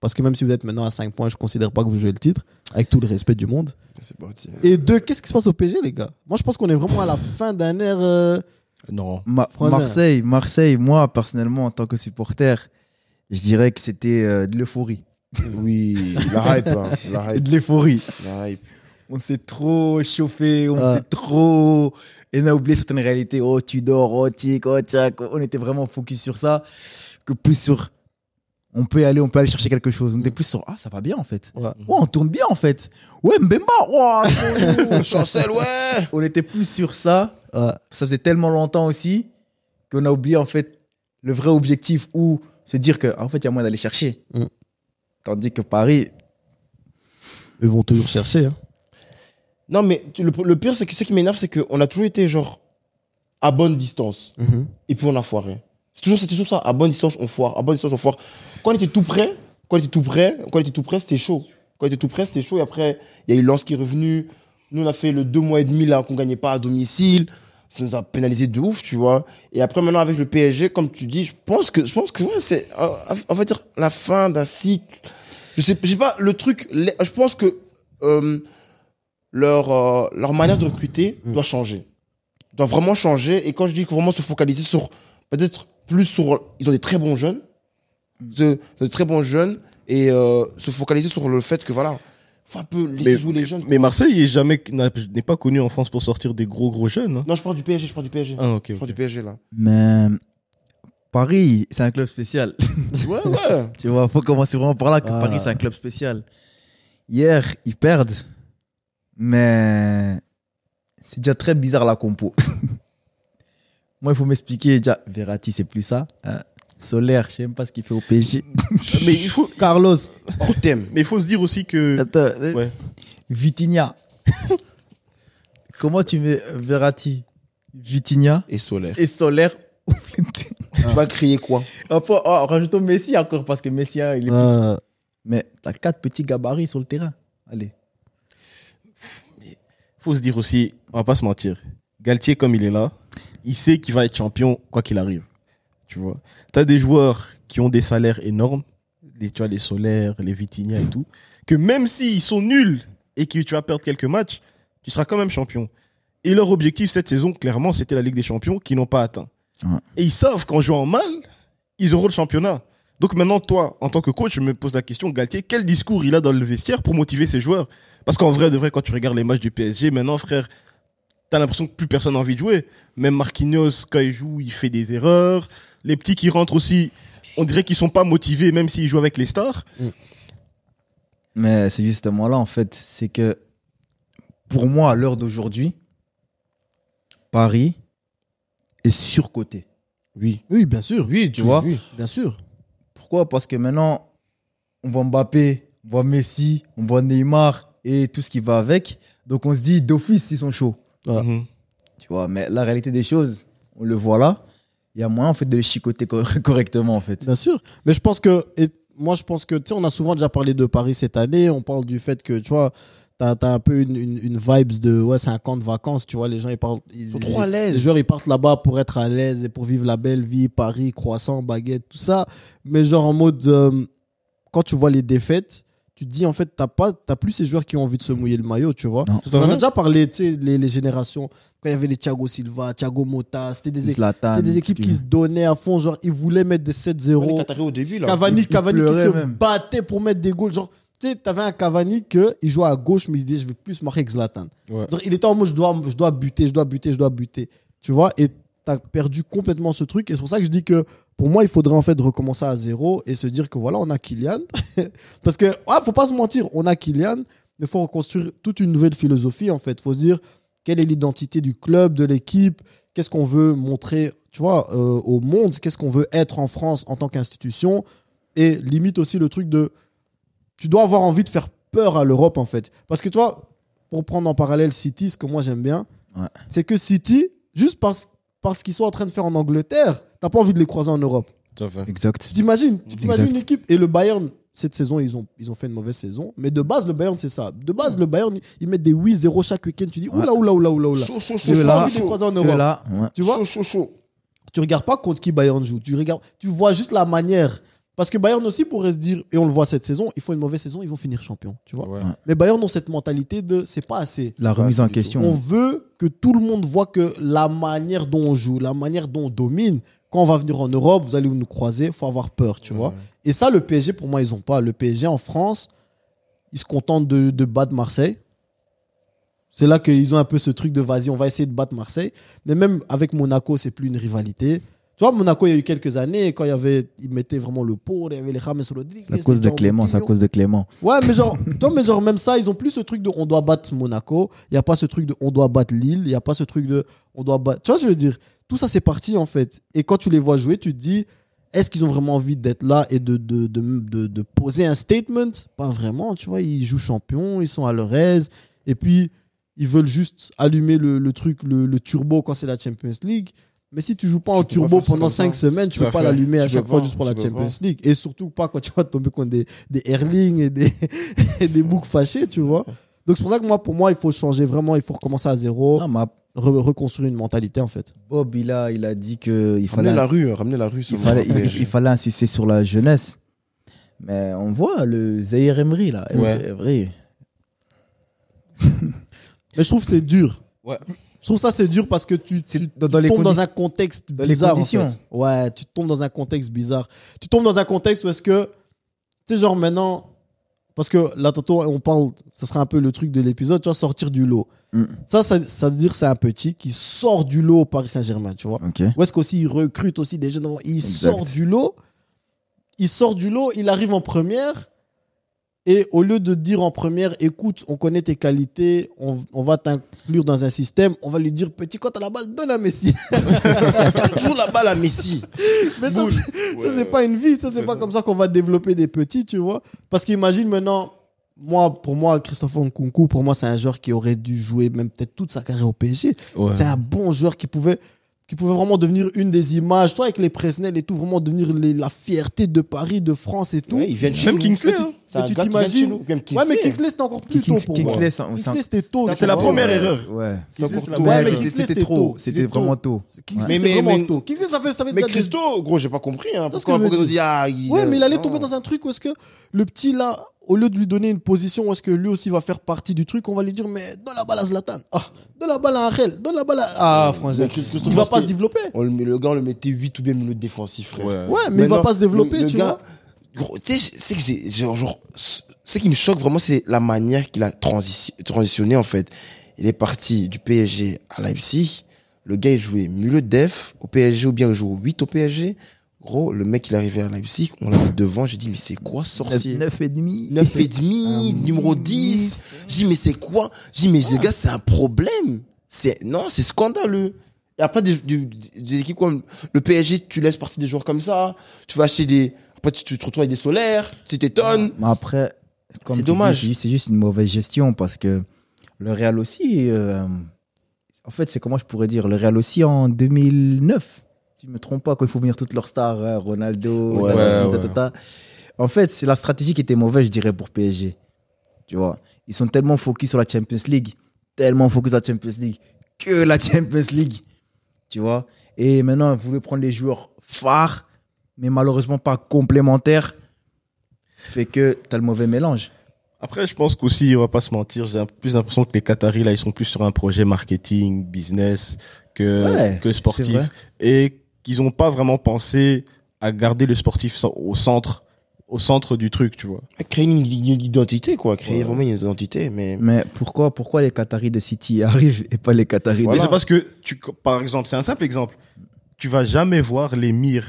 Parce que même si vous êtes maintenant à 5 points, je ne considère pas que vous jouez le titre, avec tout le respect du monde. C'est parti. Et 2, qu'est-ce qui se passe au PSG, les gars? Moi, je pense qu'on est vraiment à la fin d'un ère. Non. Français. Marseille, moi, personnellement, en tant que supporter, je dirais que c'était de l'euphorie. Oui, la hype, hein. La hype. De l'euphorie. La hype. On s'est trop chauffé, on Ah. s'est trop... Et on a oublié certaines réalités. Oh, tu dors, oh, tic, oh, tchac. On était vraiment focus sur ça que plus sur... On peut aller chercher quelque chose. On était plus sur... Ah, ça va bien, en fait. Ouais. Oh, on tourne bien, en fait. Ouais, Mbemba, oh, Chancel, ouais. on était plus sur ça. Ouais. Ça faisait tellement longtemps aussi qu'on a oublié, en fait, le vrai objectif ou se dire que, en fait, il y a moyen d'aller chercher. Mm. Tandis que Paris, Ils vont toujours chercher. Hein. Non, mais le pire, c'est que ce qui m'énerve, c'est qu'on a toujours été, genre, à bonne distance. Et puis on a foiré. C'est toujours ça. À bonne distance, on foire. À bonne distance, on foire. Quand on était tout près, c'était chaud. Quand on était tout près, c'était chaud. Et après, il y a eu Lens qui est revenu. Nous, on a fait le 2 mois et demi, là, qu'on gagnait pas à domicile. Ça nous a pénalisé de ouf, tu vois. Et après, maintenant, avec le PSG, comme tu dis, je pense que ouais, c'est, on va dire, la fin d'un cycle. Je sais pas, le truc, je pense que, leur manière de recruter doit changer. Doit vraiment changer. Et quand je dis que vraiment se focaliser sur, peut-être plus sur, ils ont des très bons jeunes. De très bons jeunes. Et se focaliser sur le fait que, voilà, faut un peu laisser jouer les jeunes. Mais Marseille n'est pas connu en France pour sortir des gros jeunes. Hein. Non, je parle du PSG, Ah, ok. Je parle du PSG, là. mais Paris, c'est un club spécial. Ouais, ouais. Tu vois, faut commencer vraiment par là que Ah. Paris, c'est un club spécial. Hier, ils perdent, mais c'est déjà très bizarre la compo. Moi, il faut m'expliquer déjà. Verratti, c'est plus ça. Hein. Solaire, je sais même pas ce qu'il fait au PSG. Mais il faut, Carlos. Hors thème. mais il faut se dire aussi que. Attends, Ouais. Vitinha. Comment tu mets Verratti, Vitinha Et Solaire. et Solaire? Tu vas crier quoi? Enfin, oh, rajoutons Messi encore parce que Messi, hein, il est plus... Mais t'as 4 petits gabarits sur le terrain. Allez. Faut se dire aussi, on va pas se mentir. Galtier, comme il est là, il sait qu'il va être champion quoi qu'il arrive. Tu vois. T'as des joueurs qui ont des salaires énormes, tu vois, les Solaires, les Vitinha et tout, que même s'ils sont nuls et que tu vas perdre quelques matchs, tu seras quand même champion. Et leur objectif cette saison, clairement, c'était la Ligue des Champions qu'ils n'ont pas atteint. Ouais. Et ils savent qu'en jouant mal, ils auront le championnat. Donc maintenant, toi, en tant que coach, je me pose la question, Galtier, quel discours il a dans le vestiaire pour motiver ses joueurs? Parce qu'en vrai, de vrai, quand tu regardes les matchs du PSG, maintenant, frère, t'as l'impression que plus personne n'a envie de jouer. Même Marquinhos, quand il joue, il fait des erreurs. Les petits qui rentrent aussi, on dirait qu'ils sont pas motivés, même s'ils jouent avec les stars. Mais c'est justement là, en fait, c'est que pour moi, à l'heure d'aujourd'hui, Paris est surcoté. Oui. Oui, bien sûr. Oui, Tu vois oui. Bien sûr. Pourquoi? Parce que maintenant, on voit Mbappé, on voit Messi, on voit Neymar et tout ce qui va avec. Donc on se dit, d'office, ils sont chauds. Ouais. Mhm. Tu vois, mais la réalité des choses, on le voit là. Il y a moyen, en fait, de les chicoter correctement, en fait. Bien sûr. Mais je pense que, moi, je pense que, tu sais, on a souvent déjà parlé de Paris cette année. On parle du fait que, tu vois, t'as un peu une vibes de, ouais, c'est un camp de vacances, tu vois. Les gens, ils parlent. Ils sont trop à l'aise. Les joueurs, ils partent là-bas pour être à l'aise et pour vivre la belle vie. Paris, croissant, baguette, tout ça. Mais genre, en mode, quand tu vois les défaites, tu te dis, en fait, t'as plus ces joueurs qui ont envie de se mouiller le maillot, tu vois. Non. Tout à On en fait. a déjà parlé, tu sais, les générations. Quand il y avait les Thiago Silva, Thiago Motta, c'était Zlatan, des équipes qui se donnaient à fond. Genre, ils voulaient mettre des 7-0. Les Qataris au début, là. Cavani il qui pleurait se même. battait pour mettre des goals. Genre, tu sais, t'avais un Cavani il jouait à gauche, mais il se disait, je vais plus marquer que Zlatan. Ouais. Genre, il était en mode, je dois buter. Tu vois, et t'as perdu complètement ce truc. Et c'est pour ça que je dis que, pour moi, il faudrait en fait recommencer à zéro et se dire que voilà, on a Kylian. Parce que, faut pas se mentir, on a Kylian, mais il faut reconstruire toute une nouvelle philosophie, en fait. Il faut se dire, quelle est l'identité du club, de l'équipe, qu'est-ce qu'on veut montrer, tu vois, au monde, qu'est-ce qu'on veut être en France en tant qu'institution, et limite aussi le truc de, tu dois avoir envie de faire peur à l'Europe, en fait. Parce que, tu vois, pour prendre en parallèle City, ce que moi j'aime bien, Ouais. c'est que City, juste parce qu'ils sont en train de faire en Angleterre, t'as pas envie de les croiser en Europe. Tout à fait. Exact. Tu t'imagines Exact. une équipe, et le Bayern, cette saison, ils ont fait une mauvaise saison, mais de base, le Bayern, c'est ça. De base, le Bayern, ils mettent des 8-0 chaque week-end. Tu dis, oula. Chaud, chaud, chaud, J'ai chaud, pas là, envie de les chaud. croiser en Et Europe. là, ouais. Tu vois, Chaud, chaud, chaud. tu regardes pas contre qui Bayern joue. Tu vois juste la manière. Parce que Bayern aussi pourrait se dire, et on le voit cette saison, ils font une mauvaise saison, ils vont finir champion. Tu vois. Ouais. Mais Bayern ont cette mentalité de, c'est pas assez. La remise c'est en du question. On veut que tout le monde voit que la manière dont on joue, la manière dont on domine, quand on va venir en Europe, vous allez nous croiser, il faut avoir peur, tu vois. Et ça, le PSG, pour moi, ils n'ont pas. Le PSG en France, ils se contentent de battre Marseille. C'est là qu'ils ont un peu ce truc de vas-y, on va essayer de battre Marseille. Mais même avec Monaco, c'est plus une rivalité. Tu vois, Monaco, il y a eu quelques années, quand ils mettaient vraiment le pot, il y avait les James Rodriguez. C'est à cause de Clément, c'est à cause de Clément. Ouais, mais genre, même ça, ils ont plus ce truc de on doit battre Monaco. Il n'y a pas ce truc de on doit battre Lille. Il n'y a pas ce truc de on doit battre. Tu vois ce que je veux dire? Tout ça, c'est parti en fait. Et quand tu les vois jouer, tu te dis, est-ce qu'ils ont vraiment envie d'être là et de poser un statement? Pas vraiment, tu vois. Ils jouent champion, ils sont à leur aise. Et puis, ils veulent juste allumer le truc, le turbo quand c'est la Champions League. Mais si tu joues pas en Tu peux pas turbo faire ça pendant comme 5 ça. semaines, tu Tout peux à pas fait. l'allumer à Tu chaque peux fois pas, juste pour la tu peux Champions pas. League. Et surtout pas quand tu vas tomber contre des Erling et des boucs fâchés, tu vois. Donc c'est pour ça que pour moi, il faut changer vraiment, il faut recommencer à zéro, Non, mais reconstruire une mentalité en fait. Bob, il a dit qu'il Ramener fallait, ramener la rue. il sur le fallait, PSG. il fallait insister sur la jeunesse. Mais on voit le Zahir Emery, là. Ouais. Emery. Mais je trouve que c'est dur. Ouais. Je trouve ça c'est dur parce que tu dans les tombes dans condi- un contexte dans les bizarre. conditions. En fait. Ouais, tu tombes dans un contexte bizarre. Tu tombes dans un contexte où est-ce que, tu sais, genre maintenant, parce que là, tantôt, on parle, ça sera un peu le truc de l'épisode, tu vois, sortir du lot. Mm. Ça veut dire c'est un petit qui sort du lot au Paris Saint-Germain, tu vois. Ok. Ou est-ce qu'aussi il recrute aussi des jeunes, il Exact. sort du lot, il arrive en première. Et au lieu de dire en première, écoute, on connaît tes qualités, on va t'inclure dans un système, on va lui dire, petit, quand t'as la balle, donne à Messi. Donne toujours la balle à Messi. Mais ça, c'est pas une vie, ça, c'est pas comme ça qu'on va développer des petits, tu vois. Parce qu'imagine maintenant, pour moi, Christopher Nkunku, pour moi, c'est un joueur qui aurait dû jouer même peut-être toute sa carrière au PSG. Ouais. C'est un bon joueur qui pouvait vraiment devenir une des images, toi, avec les Presnel et tout, vraiment devenir la fierté de Paris, de France et tout. Ouais, il vient de chez Même nous. Kingsley, Mais tu- hein. c'est un Mais tu gars qui vient de chez t'imagines. nous. Même Ouais, Kingsley. mais Kingsley, c'était encore plus tôt pour moi. Kingsley, Kingsley, c'était tôt. Ça, tu c'est la vois. première erreur. Ouais. C'est encore la tôt. Ouais, mais Ouais, Kingsley, C'était c'était trop. tôt. C'était C'était vraiment tôt. tôt. Kingsley, Mais- c'était mais- vraiment tôt. Kingsley, ça fait Mais déjà Christo, gros, j'ai pas compris. Hein. Parce Pourquoi que je on veux dit, dire. ah, Ouais, mais il allait tomber dans un truc où est-ce que le petit là, au lieu de lui donner une position où est-ce que lui aussi va faire partie du truc, on va lui dire, mais donne la balle à Zlatan. Ah, donne la balle à Angel. Donne la balle à... Ah, frangin. Il va pas se développer. Le gars, on le mettait 8 ou bien milieu défensif, frère. Ouais, mais il va pas se développer, tu vois. Gros, tu sais, c'est que ce qui me choque vraiment, c'est la manière qu'il a transitionné, en fait. Il est parti du PSG à Leipzig. Le gars, il jouait milieu de def au PSG ou bien il jouait 8 au PSG. Gros, le mec, il est arrivé à Leipzig, on l'a vu devant, j'ai dit, mais c'est quoi, sorcier? 9,5. 9,5, numéro 10. J'ai dit, mais c'est quoi? J'ai dit, mais ce gars, c'est un problème. Non, c'est scandaleux. Et après, des équipes comme le PSG, tu laisses partir des joueurs comme ça. Tu vas acheter après, tu te retrouves avec des solaires, tu t'étonnes. Mais après, c'est dommage. C'est juste une mauvaise gestion parce que le Real aussi, en fait, c'est comment je pourrais dire, le Real aussi en 2009, si je me trompe pas, quand il faut venir toutes leurs stars, Ronaldo, En fait, c'est la stratégie qui était mauvaise, je dirais, pour PSG. Tu vois, ils sont tellement focus sur la Champions League, que la Champions League. Tu vois, et maintenant, vous voulez prendre les joueurs phares, mais malheureusement pas complémentaires, fait que t'as le mauvais mélange. Après, je pense qu'aussi, on va pas se mentir, j'ai plus l'impression que les Qataris, là, ils sont plus sur un projet marketing, business, que sportif. Et qu'ils ont pas vraiment pensé à garder le sportif au centre du truc, tu vois. Créer une identité, quoi. Créer vraiment une identité, mais pourquoi les Qataris de City arrivent et pas les Qataris Mais c'est parce que par exemple, c'est un simple exemple. Tu vas jamais voir l'émir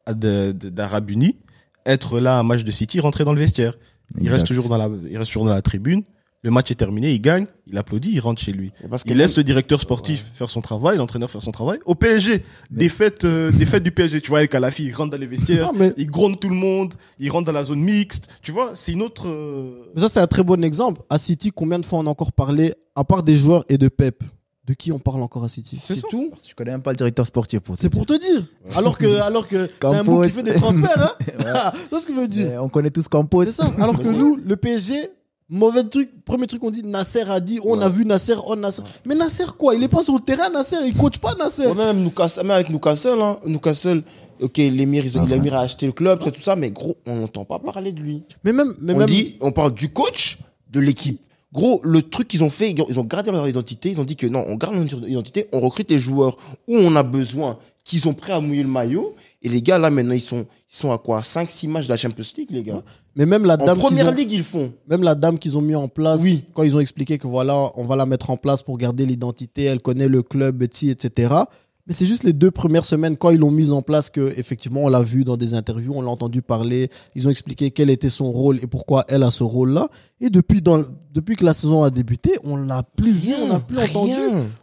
d'Arabes Unis être là à un match de City, rentrer dans le vestiaire. Il reste toujours dans la tribune. Le match est terminé, il gagne, il applaudit, il rentre chez lui. Il laisse le directeur sportif faire son travail, l'entraîneur faire son travail. Au PSG, défaite du PSG, tu vois, El Khelaïfi, il rentre dans les vestiaires, il gronde tout le monde, il rentre dans la zone mixte. Tu vois, c'est une autre... Mais ça, c'est un très bon exemple. À City, combien de fois on a encore parlé, à part des joueurs et de Pep? De qui on parle encore à City? C'est tout. Je connais même pas le directeur sportif pour C'est pour te dire. Alors que c'est un mot qui fait des transferts, hein. C'est ce que je veux dire. On connaît tous Campos. C'est ça. Alors que nous, le PSG, premier truc on dit, Nasser a dit, on a vu Nasser, Nasser. Mais Nasser quoi? Il est pas sur le terrain, Nasser, il coach pas Nasser. Même avec Newcastle, ok, l'émir a acheté le club, c'est tout ça, mais gros, on n'entend pas parler de lui. On parle du coach, de l'équipe. Gros, le truc qu'ils ont fait, ils ont gardé leur identité, ils ont dit que non, on garde notre identité, on recrute les joueurs où on a besoin, qui sont prêts à mouiller le maillot. Et les gars, là, maintenant, ils sont à quoi? 5-6 matchs de la Champions League, les gars. Mais même la dame. En première ligue, ils font. Même la dame qu'ils ont mis en place. Oui. Quand ils ont expliqué que voilà, on va la mettre en place pour garder l'identité, elle connaît le club, etc. Mais c'est juste les 2 premières semaines, quand ils l'ont mise en place, que effectivement on l'a vu dans des interviews, on l'a entendu parler, ils ont expliqué quel était son rôle et pourquoi elle a ce rôle-là. Et depuis que la saison a débuté, on l'a plus vu, on n'a plus entendu.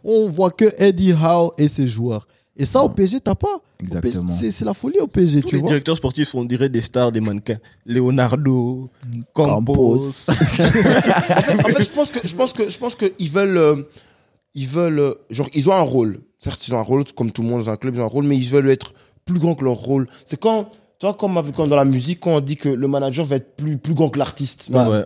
On voit que Eddie Howe et ses joueurs. Et ça, au PSG, t'as pas. Exactement. C'est la folie au PSG, Tous les directeurs sportifs, on dirait des stars, des mannequins. Leonardo, Campos. En fait, je pense que ils veulent, genre, ils ont un rôle. Certes, ils ont un rôle, comme tout le monde dans un club, ils ont un rôle, mais ils veulent être plus grand que leur rôle. C'est tu vois, comme dans la musique, quand on dit que le manager va être plus grand que l'artiste. Ouais.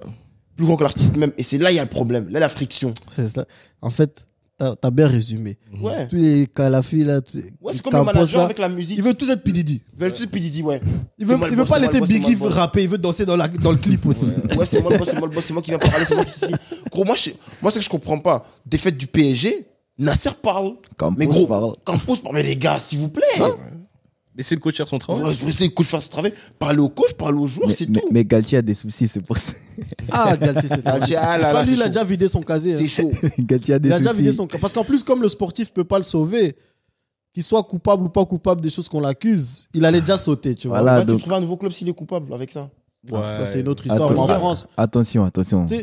Plus grand que l'artiste même. Et c'est là, il y a le problème. Là, la friction. C'est ça. En fait, t'as bien résumé. Ouais. Tous les Khelaïfi, là. Ouais, c'est comme le manager avec la musique. Il veut tous être P.D.D. Ils veulent tous être P.D.D, ouais. Il veut pas laisser Biggie rapper, il veut danser dans le clip aussi. Ouais, c'est moi le boss, c'est moi qui viens parler, c'est moi qui ici. Gros, moi, c'est que je comprends pas. Défaite du PSG, Nasser parle. Mais gros, Campos parle. Mais les gars, s'il vous plaît. Laissez le coach faire son travail. Ouais, laissez le coach faire son travail. Parlez au coach, parlez aux joueurs, c'est tout. Mais Galtier a des soucis, c'est pour ça. Ah, Galtier, c'est ça. Lui, il a déjà vidé son casier. C'est chaud. Galtier a des soucis. Il a déjà vidé son casier. Parce qu'en plus, comme le sportif peut pas le sauver, qu'il soit coupable ou pas coupable des choses qu'on l'accuse, il allait déjà sauter, tu vois. Voilà, tu trouves un nouveau club s'il est coupable avec ça. Ouais. Ça, c'est une autre histoire. Mais en France. Attention.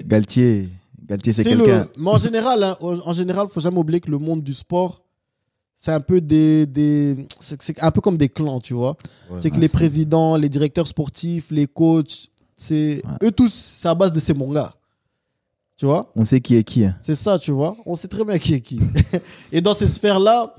Galtier, c'est quelqu'un. Mais en général, faut jamais oublier que le monde du sport, c'est un peu c'est un peu comme des clans, tu vois. Ouais. C'est que les présidents, les directeurs sportifs, les coachs, eux tous, c'est à base de ces mangas. Tu vois? On sait qui est qui. C'est ça, tu vois? On sait très bien qui est qui. Et dans ces sphères-là,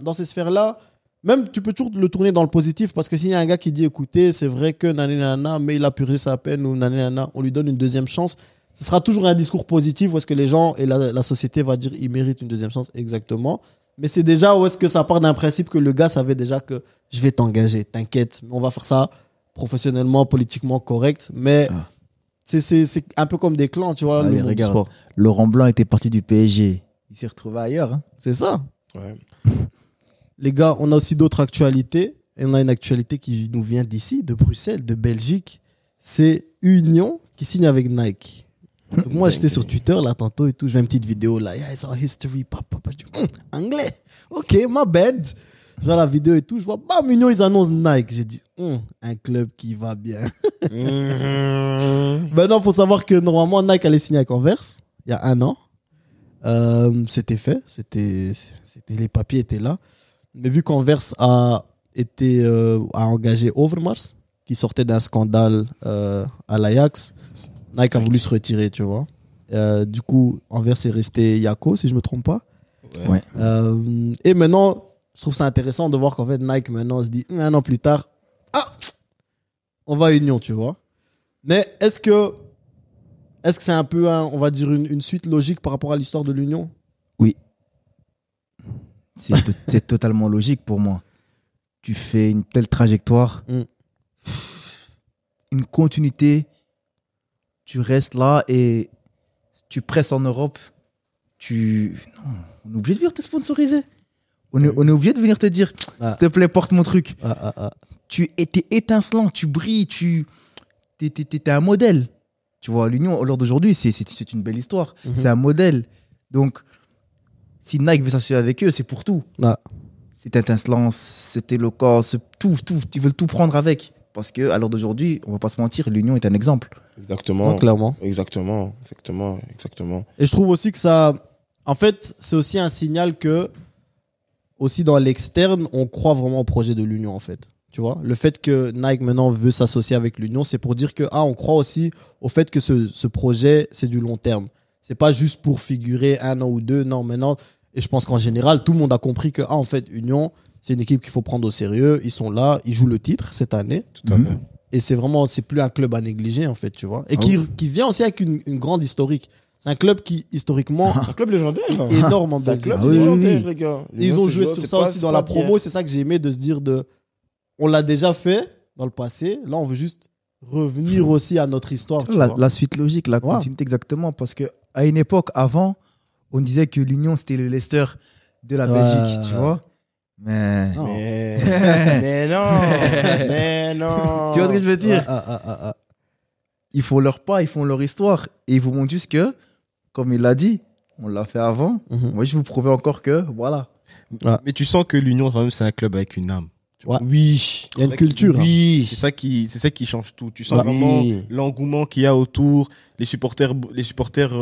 même tu peux toujours le tourner dans le positif, parce que s'il y a un gars qui dit, écoutez, c'est vrai que nanana, mais il a purgé sa peine, ou nanana, on lui donne une deuxième chance. Ce sera toujours un discours positif, où est-ce que les gens et la société va dire, il mérite une deuxième chance, exactement. Mais c'est déjà où est-ce que ça part d'un principe que le gars savait déjà que je vais t'engager, t'inquiète, on va faire ça professionnellement, politiquement correct, mais c'est un peu comme des clans, tu vois, Allez, le monde du regarde. sport. Laurent Blanc était parti du PSG. Il s'est retrouvé ailleurs. Hein. C'est ça. Ouais. Les gars, on a aussi d'autres actualités. Et on a une actualité qui nous vient d'ici, de Bruxelles, de Belgique. C'est Union qui signe avec Nike. Donc moi, j'étais sur Twitter là tantôt et tout. Je fais une petite vidéo là. Yeah, it's our history. Papa. Je dis, anglais. Ok, my bad. Genre la vidéo et tout. Je vois, bam, Union, ils annoncent Nike. J'ai dit, un club qui va bien. Maintenant, il faut savoir que normalement, Nike allait signer avec Anvers il y a 1 an. C'était fait. Les papiers étaient là. Mais vu qu'Anvers a engagé Overmars, qui sortait d'un scandale à l'Ajax, Nike a voulu se retirer, tu vois. Du coup, Anvers est resté Yako, si je me trompe pas. Ouais. Et maintenant, je trouve ça intéressant de voir qu'en fait, Nike, maintenant, se dit 1 an plus tard, on va à Union, tu vois. Mais est-ce que c'est un peu, on va dire, une suite logique par rapport à l'histoire de l'Union? Oui. C'est totalement logique pour moi. Tu fais une telle trajectoire, une continuité, tu restes là et tu presses en Europe. Non, on est obligé de venir te sponsoriser. On est obligé de venir te dire, s'il te plaît, porte mon truc. Tu étais étincelant, tu brilles, t'es un modèle. Tu vois, l'Union, lors d'aujourd'hui, c'est une belle histoire. C'est un modèle. Donc, si Nike veut s'associer avec eux, c'est pour tout. Cette étincelance, cette éloquence, tout. Ils veulent tout prendre avec. Parce que, à l'heure d'aujourd'hui, on va pas se mentir, l'Union est un exemple. Exactement. Non, clairement. Exactement. Et je trouve aussi que ça... En fait, c'est aussi un signal que, aussi dans l'externe, on croit vraiment au projet de l'Union, en fait. Tu vois, le fait que Nike maintenant veut s'associer avec l'Union, c'est pour dire que on croit aussi au fait que ce projet, c'est du long terme. C'est pas juste pour figurer 1 an ou 2. Non, maintenant, et je pense qu'en général, tout le monde a compris que, en fait, Union, c'est une équipe qu'il faut prendre au sérieux. Ils sont là, ils jouent le titre cette année. Tout à fait. Et c'est plus un club à négliger, en fait, tu vois. Et qui vient aussi avec une grande historique. C'est un club qui, historiquement, C'est un club légendaire. est énorme en C'est un Belgique. club oui, légendaire, oui. les gars. Et ils ont joué sur ça aussi dans la promo. C'est ça que j'ai aimé de se dire on l'a déjà fait dans le passé. Là, on veut juste revenir aussi à notre histoire. Tu vois. La suite logique, la continuité exactement. Parce qu'à une époque, avant, on disait que l'Union, c'était le Leicester de la Belgique, tu vois. Mais... Non. Mais non. Tu vois ce que je veux dire? Ils font leur pas, ils font leur histoire. Et ils vous montrent juste que, comme il l'a dit, on l'a fait avant. Moi, je vais vous prouver encore que, voilà. Mais tu sens que l'Union, quand même, c'est un club avec une âme. Ouais. Oui. Il y a une culture. Oui. C'est ça qui change tout. Tu sens vraiment l'engouement qu'il y a autour, les supporters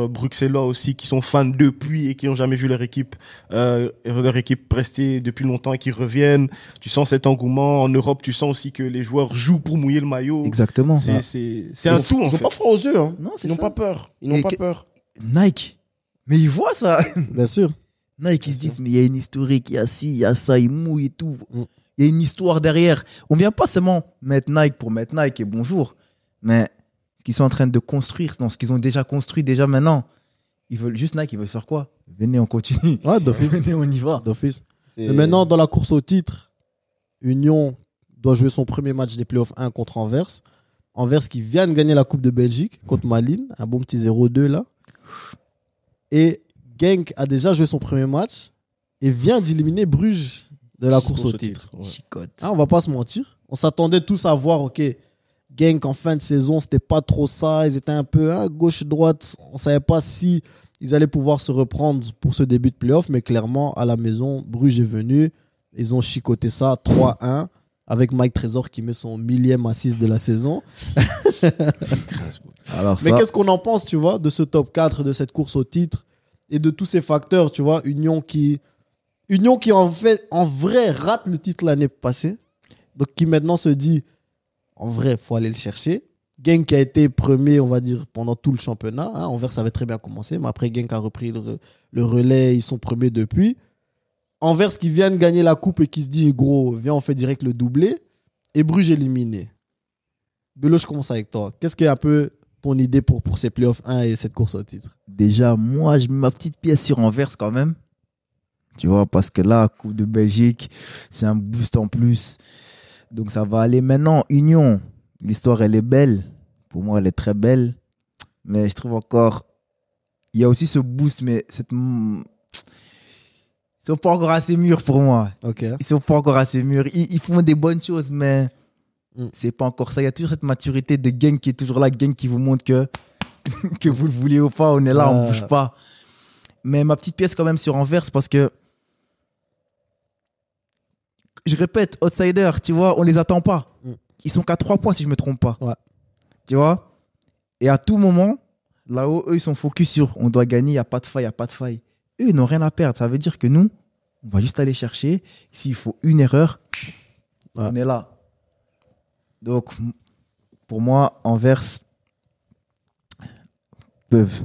bruxellois aussi qui sont fans depuis et qui n'ont jamais vu leur équipe rester depuis longtemps et qui reviennent. Tu sens cet engouement en Europe. Tu sens aussi que les joueurs jouent pour mouiller le maillot. Exactement. C'est un tout en Ils fait. sont pas froids aux yeux. Hein. Non, c'est Ils n'ont ça. pas peur. Nike. Mais ils voient ça. Bien sûr. Nike, ils se disent, mais il y a une historique, il y a ci, il y a ça, ils mouillent et tout. Il y a une histoire derrière. On vient pas seulement mettre Nike pour mettre Nike et bonjour. Mais ce qu'ils sont en train de construire, ce qu'ils ont déjà construit déjà maintenant, ils veulent juste Nike, ils veulent faire quoi? Venez, on continue. Ouais, d'office. Venez, on y va. D'office. Mais maintenant, dans la course au titre, Union doit jouer son premier match des playoffs 1 contre Anvers. Anvers qui vient de gagner la Coupe de Belgique contre Malines. Un bon petit 0-2 là. Et Genk a déjà joué son premier match et vient d'éliminer Bruges de la course au titre. Ouais. Chicote. On va pas se mentir. On s'attendait tous à voir, ok, Genk en fin de saison, c'était pas trop ça. Ils étaient un peu gauche-droite. On savait pas si ils allaient pouvoir se reprendre pour ce début de playoff. Mais clairement, à la maison, Bruges est venu. Ils ont chicoté ça 3-1 avec Mike Trésor qui met son 1000e assist de la saison. Alors Mais ça, qu'est-ce qu'on en pense, tu vois, de ce top 4, de cette course au titre et de tous ces facteurs, tu vois, Union qui en vrai rate le titre l'année passée, donc qui maintenant se dit en vrai faut aller le chercher. Genk qui a été premier, on va dire, pendant tout le championnat. Anvers, ça avait très bien commencé, mais après Genk a repris le relais, ils sont premiers depuis. Anvers qui vient de gagner la coupe et qui se dit gros, viens on fait direct le doublé, et Bruges éliminé. Bello, je commence avec toi. Qu'est-ce qui est un peu ton idée pour ces playoffs 1 et cette course au titre? déjà, moi, je mets ma petite pièce sur Anvers quand même. Tu vois, parce que là, Coupe de Belgique, c'est un boost en plus. Donc, ça va aller maintenant. Union, l'histoire, elle est belle. Pour moi, elle est très belle. Mais je trouve encore, il y a aussi ce boost, mais ils sont pas encore assez mûrs pour moi. Ok. Ils sont pas encore assez mûrs. Ils font des bonnes choses, mais c'est pas encore ça. Il y a toujours cette maturité de Genk qui est toujours là, Genk qui vous montre que que vous le vouliez ou pas, on est là, on bouge pas. Mais ma petite pièce quand même sur Anvers, parce que je répète, outsider, tu vois, on les attend pas. Ils sont qu'à 3 points si je me trompe pas. Ouais. Tu vois? Et à tout moment, là-haut, eux, ils sont focus sur on doit gagner, il n'y a pas de faille, il n'y a pas de faille. Eux, ils n'ont rien à perdre. Ça veut dire que nous, on va juste aller chercher. S'il faut une erreur, on est là. Donc, pour moi, Anvers peuvent.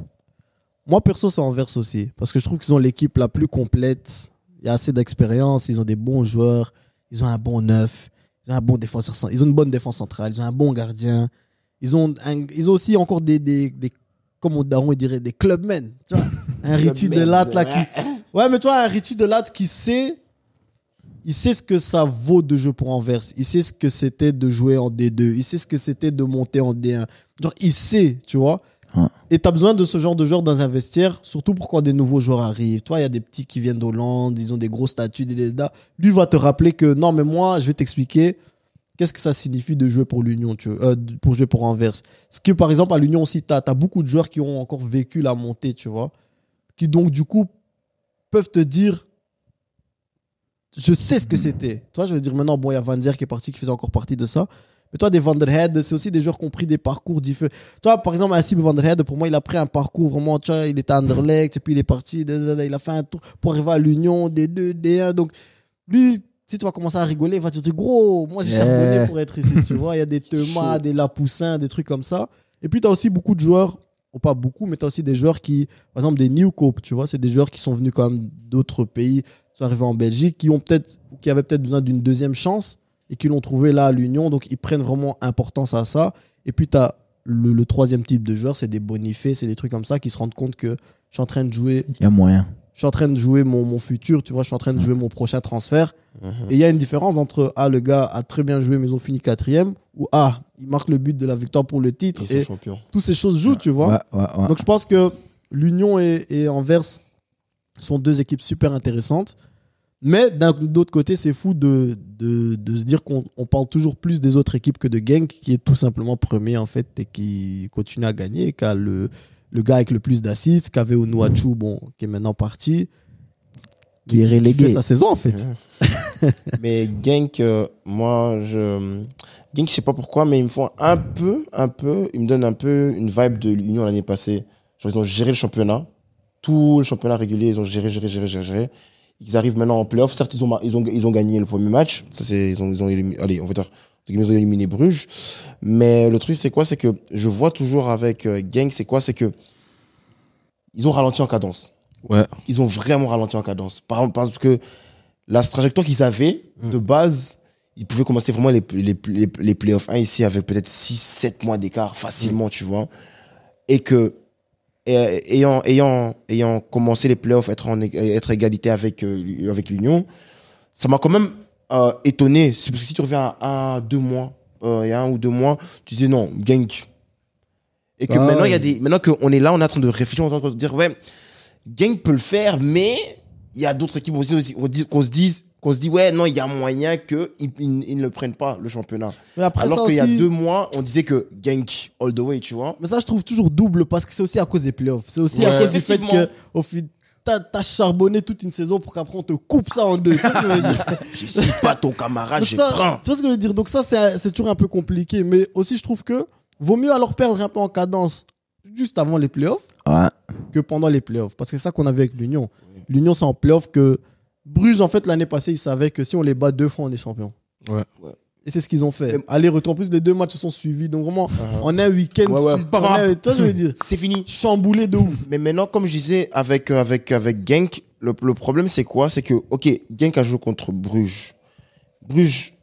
Moi, perso, c'est Anvers aussi. Parce que je trouve qu'ils ont l'équipe la plus complète. Il y a assez d'expérience. Ils ont des bons joueurs. Ils ont un bon neuf. Ils ont un bon défenseur. Ils ont une bonne défense centrale. Ils ont un bon gardien. Ils ont aussi encore des comme on dirait, des clubmen. Tu vois, un Richie de Latte là qui. Ouais, mais toi, un Richie de Latte qui sait. Il sait ce que ça vaut de jouer pour Anvers. Il sait ce que c'était de jouer en D2. Il sait ce que c'était de monter en D1. Genre, il sait, tu vois. Et tu as besoin de ce genre de joueurs dans un vestiaire, surtout pour quand des nouveaux joueurs arrivent. Toi, il y a des petits qui viennent d'Hollande, ils ont des gros statuts. Lui va te rappeler que non, mais moi, je vais t'expliquer qu'est-ce que ça signifie de jouer pour l'Union, pour jouer pour Anvers. Ce que, par exemple, à l'Union aussi, tu as beaucoup de joueurs qui ont encore vécu la montée, tu vois. Qui donc, du coup, peuvent te dire je sais ce que c'était. Toi, je veux dire, maintenant, bon, il y a Van Der qui est parti, qui faisait encore partie de ça. Mais toi, des Van der Heide, c'est aussi des joueurs qui ont pris des parcours différents. Toi, par exemple, Asim Van der Heide, pour moi, il a pris un parcours vraiment, tu vois, il était à Anderlecht, et puis il est parti, il a fait un tour pour arriver à l'Union, D2, D1. Donc, lui, si tu vas commencer à rigoler, il va te dire, gros, moi, j'ai charbonné pour être ici, tu vois. Il y a des Thomas, des Lapoussins, des trucs comme ça. Et puis, tu as aussi beaucoup de joueurs, ou pas beaucoup, mais tu as aussi des joueurs qui, par exemple, des Newcope, tu vois, c'est des joueurs qui sont venus quand même d'autres pays, qui sont arrivés en Belgique, qui avaient peut-être besoin d'une deuxième chance et qui l'ont trouvé là à l'Union. Donc, ils prennent vraiment importance à ça. Et puis, tu as le troisième type de joueurs, c'est des Bonifay, c'est des trucs comme ça qui se rendent compte que je suis en train de jouer. Il y a moyen. Je suis en train de jouer mon futur, tu vois, je suis en train de jouer mon prochain transfert. Et il y a une différence entre le gars a très bien joué, mais ils ont fini 4e, ou il marque le but de la victoire pour le titre. Et toutes ces choses jouent, tu vois. Ouais. Donc, je pense que l'Union et Anvers sont deux équipes super intéressantes. Mais d'un autre côté, c'est fou de se dire qu'on parle toujours plus des autres équipes que de Genk, qui est tout simplement premier en fait et qui continue à gagner, qui a le gars avec le plus d'assists, qui avait Onuachu, qui est maintenant parti, qui est relégué. Qui fait sa saison en fait. Mais Genk, Genk, je sais pas pourquoi, mais ils me font un peu, ils me donnent un peu une vibe de l'Union l'année passée. Genre, ils ont géré le championnat, tout le championnat régulier, ils ont géré. Ils arrivent maintenant en play-off. Certes, ils ont gagné le premier match. Ça, ils ont éliminé, allez, on va dire, ils ont éliminé Bruges. Mais le truc, c'est quoi? C'est que je vois toujours avec Genk, c'est quoi? C'est que ils ont ralenti en cadence. Ouais. Ils ont vraiment ralenti en cadence. Parce que la trajectoire qu'ils avaient, de base, ils pouvaient commencer vraiment les play-off 1 ici avec peut-être 6-7 mois d'écart facilement, tu vois. Et que, ayant commencé les playoffs, être égalité avec l'Union, ça m'a quand même étonné. Parce que si tu reviens à 2 mois, il y a 1 ou 2 mois, tu disais non, Genk. Et que maintenant qu'on est là, on est en train de réfléchir, on est en train de dire, ouais, Genk peut le faire, mais il y a d'autres équipes aussi qu'on se dit, ouais, non, il y a moyen qu'ils ne le prennent pas, le championnat. Mais après, alors ça qu'il y a aussi... 2 mois, on disait que Genk all the way, tu vois. Mais ça, je trouve toujours double parce que c'est aussi à cause des playoffs. C'est aussi à cause du fait que t'as charbonné toute une saison pour qu'après on te coupe ça en deux. Tu vois ce que je veux dire? Je suis pas ton camarade, Donc je ça, prends. tu vois ce que je veux dire? Donc ça, c'est toujours un peu compliqué. Mais aussi, je trouve que vaut mieux alors perdre un peu en cadence juste avant les playoffs que pendant les playoffs. Parce que c'est ça qu'on avait avec l'Union. L'Union, c'est en playoffs que Bruges, en fait, l'année passée, ils savaient que si on les bat 2 fois, on est champion. Ouais. Et c'est ce qu'ils ont fait. Aller-retour. En plus, les 2 matchs se sont suivis. Donc vraiment, en un week-end, toi, je veux dire, c'est fini. Chamboulé de ouf. Mais maintenant, comme je disais avec Genk, le problème, c'est quoi? C'est que, ok, Genk a joué contre Bruges. Bruges,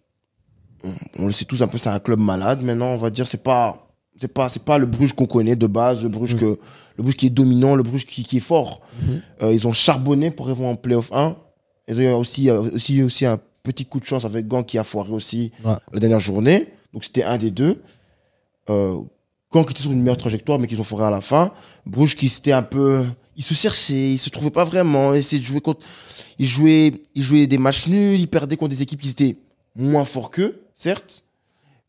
on le sait tous un peu, c'est un club malade. Maintenant, on va dire, c'est pas le Bruges qu'on connaît de base, le Bruges qui est dominant, le Bruges qui est fort. Ils ont charbonné pour arriver en playoff 1. Ils ont aussi un petit coup de chance avec Gand qui a foiré aussi la dernière journée. Donc c'était un des deux. Caen qui était sur une meilleure trajectoire, mais qu'ils ont foiré à la fin. Bruges qui s'était un peu, ils se cherchaient, ils se trouvaient pas vraiment, ils essayaient de jouer contre, ils jouaient des matchs nuls, ils perdaient contre des équipes qui étaient moins forts qu'eux, certes,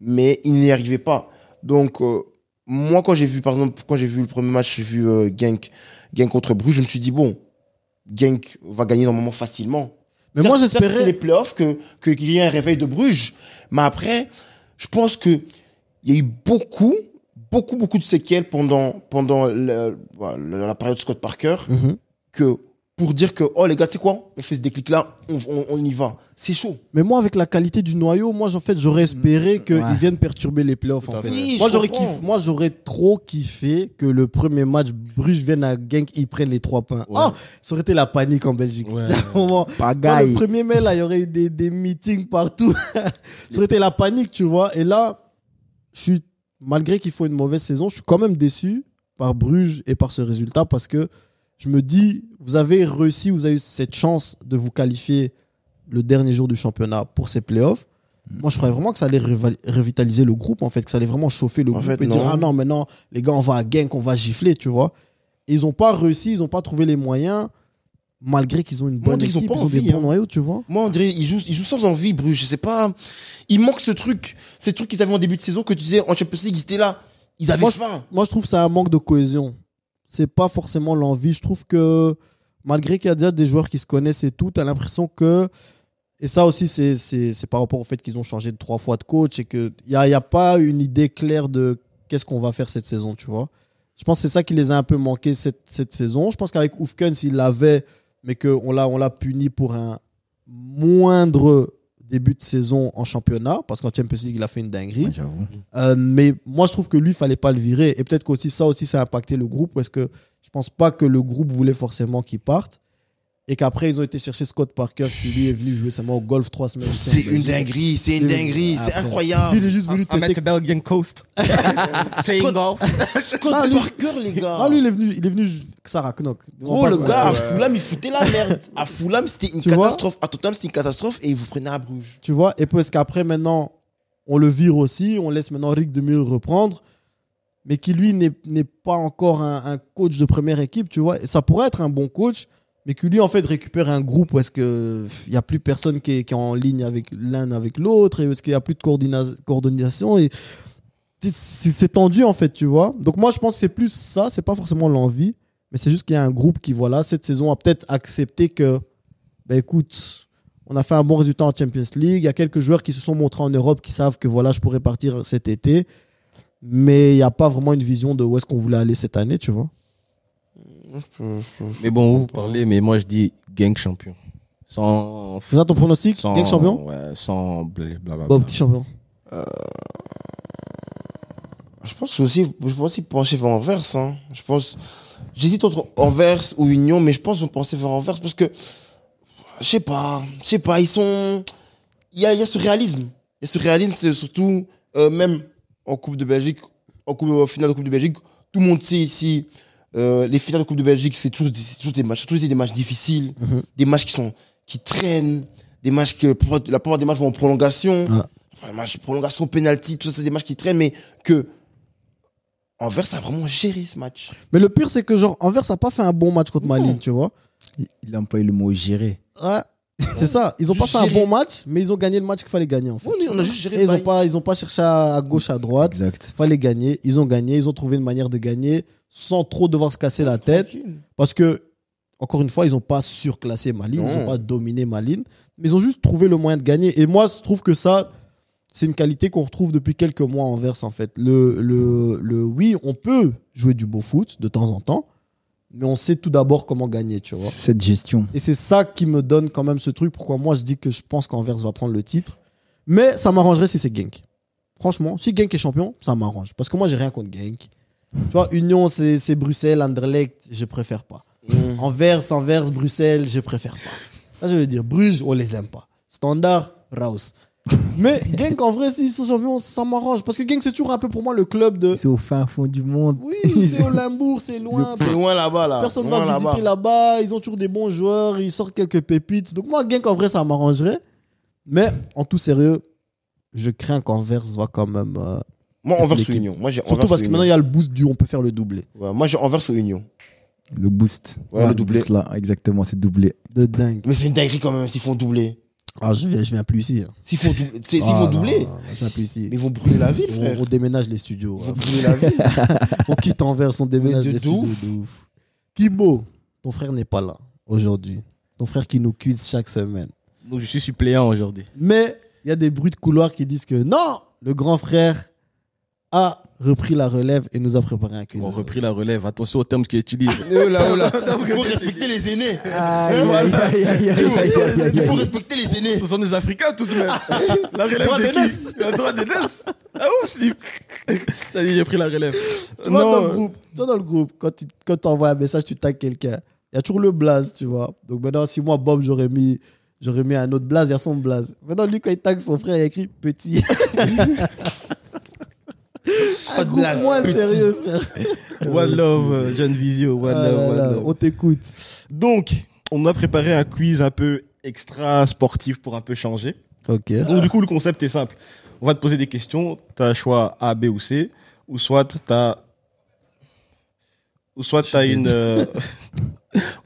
mais ils n'y arrivaient pas. Donc, moi, quand j'ai vu le premier match, j'ai vu Genk contre Bruges, je me suis dit, bon, Genk va gagner normalement facilement. Mais moi, Certes, j'espérais. c'est les playoffs qu'il y ait un réveil de Bruges. Mais après, je pense que il y a eu beaucoup de séquelles pendant la période Scott Parker que pour dire que, oh les gars, tu sais quoi, on fait ce déclic-là, on y va. C'est chaud. Mais moi, avec la qualité du noyau, moi, en fait, j'aurais espéré qu'ils viennent perturber les playoffs. En fait. Oui, Moi, j'aurais trop kiffé que le premier match, Bruges vienne à Genk, ils prennent les 3 points. Ouais. Oh, ça aurait été la panique en Belgique. Ouais. Quand Pagaille. le premier mai, là, il y aurait eu des meetings partout. Ça aurait été la panique, tu vois. Et là, malgré qu'il faut une mauvaise saison, je suis quand même déçu par Bruges et par ce résultat parce que je me dis, vous avez réussi, vous avez eu cette chance de vous qualifier le dernier jour du championnat pour ces playoffs. Moi, je croyais vraiment que ça allait revitaliser le groupe, en fait, que ça allait vraiment chauffer le En groupe fait, et dire, non. ah non, maintenant, les gars, on va à Genk, on va gifler, tu vois. Et ils n'ont pas réussi, ils n'ont pas trouvé les moyens, malgré qu'ils ont une bonne ils ont équipe, pas ils ont des envie, bons hein. noyaux, tu vois. Moi, on dirait, ils jouent sans envie, Bruges. Je sais pas. Il manque ce truc qu'ils avaient en début de saison que tu disais en Champions League, ils étaient là. Ils avaient faim. Moi, je trouve que c'est un manque de cohésion. C'est pas forcément l'envie. Je trouve que malgré qu'il y a déjà des joueurs qui se connaissent et tout, t'as l'impression que. Et ça aussi, c'est par rapport au fait qu'ils ont changé de 3 fois de coach et qu'il n'y a pas une idée claire de qu'est-ce qu'on va faire cette saison, tu vois. Je pense que c'est ça qui les a un peu manqué cette saison. Je pense qu'avec Oufkens, il l'avait, mais qu'on l'a puni pour un moindre début de saison en championnat, parce qu'en Champions League, il a fait une dinguerie. Ouais, j'avoue. Mais moi, je trouve que lui, il fallait pas le virer. Et peut-être qu'aussi ça a impacté le groupe, parce que je pense pas que le groupe voulait forcément qu'il parte. Et qu'après, ils ont été chercher Scott Parker, qui lui est venu jouer seulement au golf 3 semaines. ici en C'est une Belgique. dinguerie, c'est une dinguerie, c'est Après. incroyable. Lui, il est juste venu I'm at tester. the Belgian coast. Playing golf. Scott Ah, lui- Parker, les gars. Ah, lui, il est venu Sarah Knock. Gros, le gars, à Fulham, il foutait la merde. À Fulham, c'était une Tu vois catastrophe. À Tottenham, c'était une catastrophe et ils vous prenaient à Bruges. Tu vois, et parce qu'après, maintenant, on le vire aussi, on laisse maintenant Rick de Mur reprendre, mais qui, lui, n'est pas encore un coach de première équipe, tu vois. Et ça pourrait être un bon coach, mais qui, lui, en fait, récupère un groupe où est-ce qu'il n'y a plus personne qui est en ligne avec l'un avec l'autre, et où est-ce qu'il n'y a plus de coordination, et c'est tendu, en fait, tu vois. Donc, moi, je pense que c'est plus ça, c'est pas forcément l'envie, mais c'est juste qu'il y a un groupe qui, voilà, cette saison a peut-être accepté que, ben écoute, on a fait un bon résultat en Champions League. Il y a quelques joueurs qui se sont montrés en Europe qui savent que voilà, je pourrais partir cet été. Mais il n'y a pas vraiment une vision de où est-ce qu'on voulait aller cette année, tu vois. Mais bon, vous parlez, mais moi je dis Genk champion. Sans. C'est ça ton pronostic? sans- Genk champion? Ouais, sans blablabla. Bob, qui champion? Je pense aussi pencher vers Anvers. Hein. J'hésite entre Anvers ou Union, mais je pense qu'ils vont pencher vers Anvers parce que, je sais pas, il y a ce réalisme. Il y a ce réalisme, c'est surtout, même en Coupe de Belgique, en finale de Coupe de Belgique, tout le monde sait ici, les finales de Coupe de Belgique, c'est toujours des matchs, des matchs difficiles, des matchs qui traînent, des matchs la plupart des matchs vont en prolongation, les matchs de prolongation, penalty, tout ça, c'est des matchs qui traînent, mais que Anvers a vraiment géré ce match. Mais le pire, c'est que genre, Anvers n'a pas fait un bon match contre Malines, tu vois. Il a employé le mot gérer. Ouais. C'est ça. Ils n'ont pas fait un bon match, mais ils ont gagné le match qu'il fallait gagner, en fait. On a juste géré Et le bail. ils ont pas cherché à gauche, à droite. Exact. Fallait gagner. Ils ont gagné. Ils ont trouvé une manière de gagner sans trop devoir se casser la tête. Tranquille. Parce que, encore une fois, ils n'ont pas surclassé Malines, ils Non. n'ont pas dominé Malines, mais ils ont juste trouvé le moyen de gagner. Et moi, je trouve que ça, c'est une qualité qu'on retrouve depuis quelques mois en Anvers, en fait. Oui, on peut jouer du beau foot de temps en temps, mais on sait tout d'abord comment gagner, tu vois. Cette gestion. Et c'est ça qui me donne quand même ce truc. Pourquoi moi, je dis que je pense qu'Anvers va prendre le titre. Mais ça m'arrangerait si c'est Genk. Franchement, si Genk est champion, ça m'arrange. Parce que moi, j'ai rien contre Genk. Tu vois, Union, c'est Bruxelles, Anderlecht, je préfère pas. Anvers, Bruxelles, je préfère pas. Ça, je veux dire, Bruges, on les aime pas. Standard, Raus. Mais Genk, en vrai, s'ils sont champions, ça m'arrange. Parce que Genk, c'est toujours un peu pour moi le club de. C'est au fin fond du monde. Oui, c'est au Limbourg, c'est loin. C'est loin là-bas, là. Personne ne Loin va visiter là-bas. Ils ont toujours des bons joueurs. Ils sortent quelques pépites. Donc, moi, Genk, en vrai, ça m'arrangerait. Mais, en tout sérieux, je crains qu'Anvers va quand même Moi, Anvers ou l'équipe. Union. Moi, j'ai Surtout Anvers parce ou que maintenant, il Union. y a le boost du on peut faire le doublé. Ouais, moi, j'ai Anvers ou Union. Le boost. Ouais, le doublé. boost, là, exactement, c'est doublé. De dingue. Mais c'est une dinguerie quand même s'ils font doubler. Ah, je viens plus ici. Hein. S'ils font doubler. S'ils Ah, font non, doubler. non, je viens plus ici. Mais ils vont brûler la ville, frère. On déménage les studios. Ils vont hein. brûler la ville. On quitte Anvers, on déménage Mais de les studios ouf. de ouf. Kibo, ton frère n'est pas là aujourd'hui. Ton frère qui nous cuise chaque semaine. Donc je suis suppléant aujourd'hui. Mais il y a des bruits de couloir qui disent que non, le grand frère a repris la relève et nous a préparé un quiz. On repris la relève. Attention aux termes qu'il utilise. Oh là, oh là. Il faut respecter les aînés. Il faut respecter les aînés. Nous sommes des Africains tout de même. La relève Droit de des qui Le droit des NES. Ah ouf, Slip. Ça dit, j'ai pris la relève. Tu vois, dans le groupe, quand tu envoies un message, tu tags quelqu'un. Il y a toujours le blaze, tu vois. Donc maintenant, si moi, Bob, j'aurais mis un autre blaze, il y a son blaze. Maintenant, lui, quand il tag son frère, il a écrit petit. Un groupe blaze, moins petit. sérieux, frère. One love, Jeune Visio. One Ah love, là one là, love. on t'écoute. Donc, on a préparé un quiz un peu extra sportif pour un peu changer. Ok. Donc, du coup, le concept est simple. On va te poser des questions. Tu as un choix A, B ou C. Ou soit tu as ou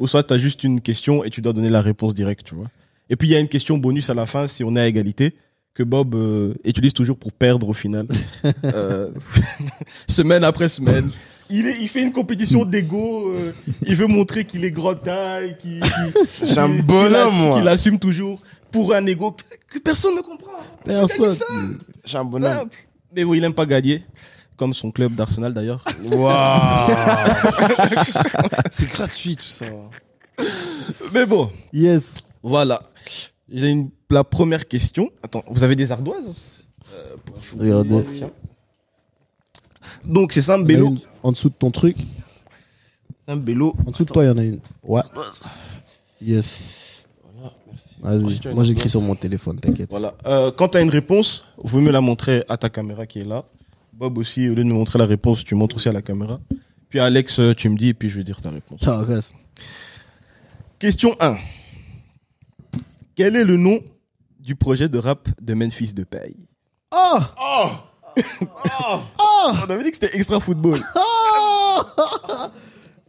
soit t'as juste une question et tu dois donner la réponse directe, tu vois. Et puis il y a une question bonus à la fin si on est à égalité que Bob utilise toujours pour perdre au final. Semaine après semaine. Il fait une compétition d'ego. Il veut montrer qu'il est grand taille, J'ai un bonhomme, moi. qu'il assume toujours pour un ego que personne ne comprend. Personne. J'ai un bonhomme. Mais bon, il aime pas gagner. Comme son club d'Arsenal d'ailleurs. Waouh. C'est gratuit, tout ça. Mais bon, Yes. voilà. La première question. Attends, vous avez des ardoises Regardez. Donc c'est simple, Il y en a Bélo. une en dessous de ton truc. Simple, Bélo. En dessous de toi, il y en a une. Ouais. Yes. Vas-y. Moi, j'écris sur mon téléphone, t'inquiète. Voilà. Quand tu as une réponse, vaut mieux la montrer à ta caméra qui est là. Bob aussi, au lieu de me montrer la réponse, tu montres aussi à la caméra. Puis Alex, tu me dis et puis je vais dire ta réponse. Ciao, reste. Question 1. Quel est le nom du projet de rap de Memphis Depay? Oh! On avait dit que c'était extra football. Oh!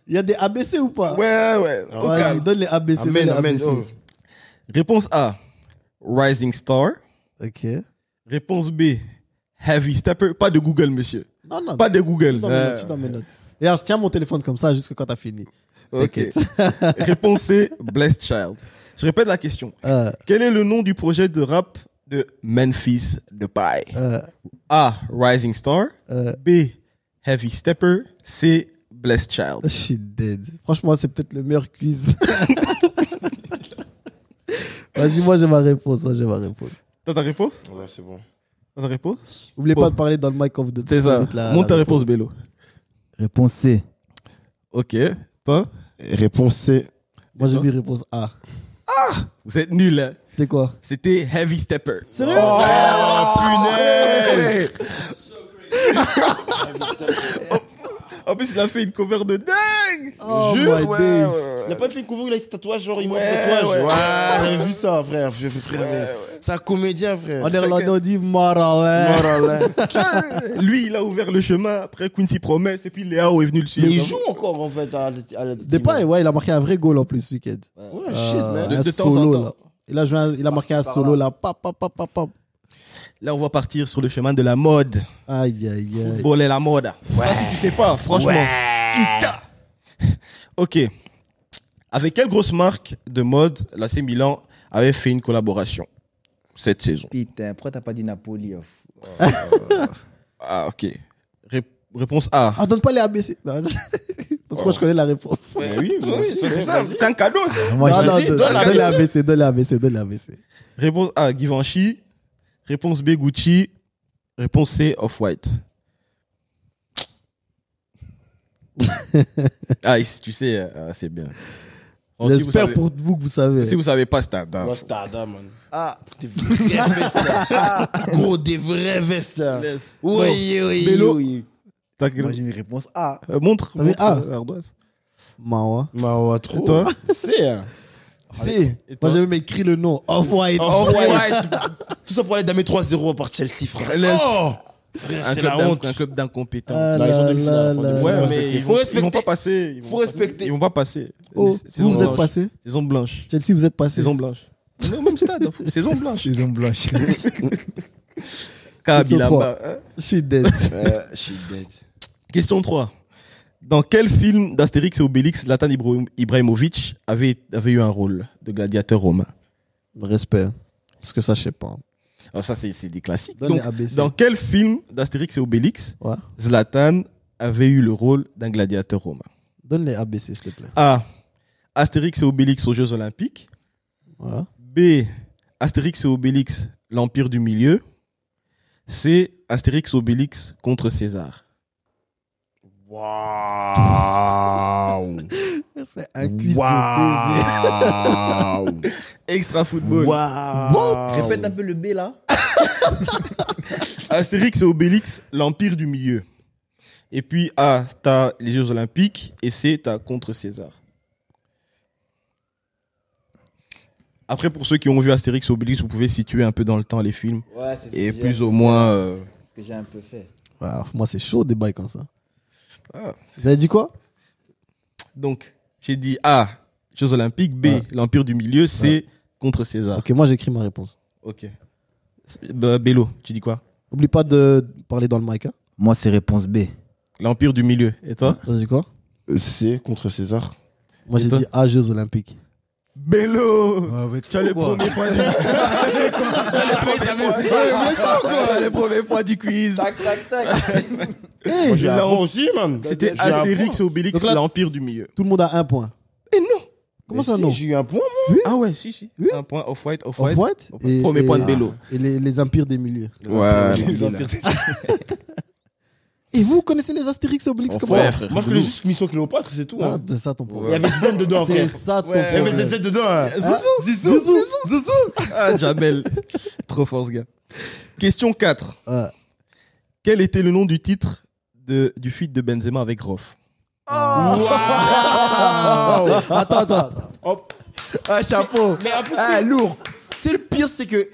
Il y a des ABC ou pas? Ouais. Au Vas-y, calme. donne les ABC. donne les Amen, amen. ABC. Oh. Réponse A. Rising Star. Ok. Réponse B. Heavy Stepper. Pas de Google, monsieur. Non. Pas de Google. Dans mes notes, je suis dans mes notes. Et alors, je tiens mon téléphone comme ça jusqu'à quand t'as fini. Ok. Réponse C. Blessed Child. Je répète la question. Quel est le nom du projet de rap de Memphis Depay? A. Rising Star. B. Heavy Stepper. C. Blessed Child. Je suis dead. Franchement, c'est peut-être le meilleur quiz. Vas-y, moi j'ai ma réponse. T'as ta réponse? Ouais, c'est bon. T'as ta réponse? N'oubliez Bon. pas de parler dans le mic of de C'est ça. Monte ta réponse, Bélo. Réponse C. Ok. Toi? Réponse C. Moi j'ai mis réponse A. Vous êtes nuls, hein? C'était quoi? C'était Heavy Stepper. Sérieux? Punaise! En plus, il a fait une cover de dingue! Oh Jure, my ouais, days. ouais. Il a pas fait une cover où il a ses tatouages, genre il montre Ouais, ses tatouages. ouais. Ouais, j'avais vu ça, frère. C'est un comédien, frère. En néerlandais, on dit Maralin. Moralin. Lui, il a ouvert le chemin. Après, Quincy Promise. Et puis, Léao est venu le suivre. Mais il joue encore, en fait, à la Depay, ouais, il a marqué un vrai goal en plus ce week-end. Ouais, shit, man. De Un temps en solo temps. là. Il a marqué un solo là. Pap. Là, on va partir sur le chemin de la mode. Aïe, aïe, aïe. Football et la mode. Ouais. Si tu sais pas, franchement. Kita. Ok. Avec quelle grosse marque de mode l'AC Milan avait fait une collaboration cette saison? Putain, pourquoi t'as pas dit Napoli? Ah, ok. Réponse A. Ah, donne pas les ABC. Non, parce que moi je connais la réponse. Mais oui, c'est ça. C'est un cadeau, ça. Moi, Vas-y, donne les ABC, donne les ABC. Réponse A, Givenchy. Réponse B, Gucci. Réponse C, Off-White. Ah, tu sais, c'est bien. Bon, si vous J'espère savez- pour vous que vous savez. Si vous savez pas, c'est un dingue. Ouais, Stada, man. Ah, des vraies vestes, là. Ah, gros, des vraies vestes, là. Laisse. Oui. Bélo. T'as Moi, j'ai mis réponse A. montre. T'as mis A. Ardoise. Mawa. Bah, ouais, trop. Et toi? C'est, hein. C'est. Et toi? Moi j'avais même écrit le nom. Off-White. Off-White. Tout ça pour aller damer 3-0 par Chelsea, frère. Laisse. Oh! C'est la honte. Un club d'incompétents. Ah Là, ils sont là demi-finale, là ils sont là. demi-finale. Ouais, mais Il faut respecter. ils vont pas passer. Faut respecter. Ils vont pas passer. Oh, Saison vous êtes blanche. passé Saison blanche. Chelsea, vous êtes passé Saison blanche. On est au même stade. Saison blanche. Saison blanche. Kabilamba. Je suis dead. Je suis dead. Question 3. Dans quel film d'Astérix et Obélix Zlatan Ibrahimovic avait eu un rôle de gladiateur romain? Le respect. Parce que ça, je sais pas. Alors ça, c'est des classiques. Donne les Donc, ABC. dans quel film d'Astérix et Obélix Ouais. Zlatan avait eu le rôle d'un gladiateur romain? Donne les ABC, s'il te plaît. A. Astérix et Obélix aux Jeux Olympiques. Ouais. B. Astérix et Obélix, l'Empire du Milieu. C. Astérix et Obélix contre César. Waouh. C'est un quiz de baiser. Extra football. Répète un peu le B là. Astérix et Obélix, l'Empire du Milieu. Et puis A, t'as les Jeux Olympiques. Et C, t'as contre César. Après, pour ceux qui ont vu Astérix et Obélix, vous pouvez situer un peu dans le temps les films. Ouais, c'est Et plus ou moins... ce que j'ai un peu fait. Ouais, moi, c'est chaud des bails comme ça. Ah. Vous avez dit quoi? Donc, j'ai dit A, Jeux Olympiques. B, l'Empire du Milieu. C, contre César. Ok, moi, j'écris ma réponse. Ok. Bello, tu dis quoi? Oublie pas de parler dans le mic. Hein. Moi, c'est réponse B. L'Empire du Milieu. Et toi? T'as dit quoi? C'est contre César. Moi, j'ai toi dit A, Jeux Olympiques. Bello! Tu as le premier point du... le premier point du quiz. Tac, tac, tac. Moi, j'ai un bon aussi, man. C'était J'ai un Astérix et point. Obélix, Donc là- l'Empire du Milieu. Tout le monde a un point. Et non! Comment Mais ça, si, non? J'ai eu un point, Ah ouais, si. Oui. Un point off-white. Off-White Premier point de Bello. Et les empires des milieux. Ouais. Et vous connaissez les Astérix et Obélix comme Ouais, ça? frère. Moi, je connais juste Mission Cléopâtre, c'est tout. Ah, hein. c'est ça ton Il y problème. avait Zidane dedans, C'est frère. ça ton Il y avait problème. ZZ dedans. hein. Zouzou. Ah, Jamel. Trop fort, ce gars. Question 4. Ouais. Quel était le nom du titre du feat de Benzema avec Rof? Attends. Hop. Ah, chapeau. Mais en plus, Ah, lourd. c'est le pire, c'est que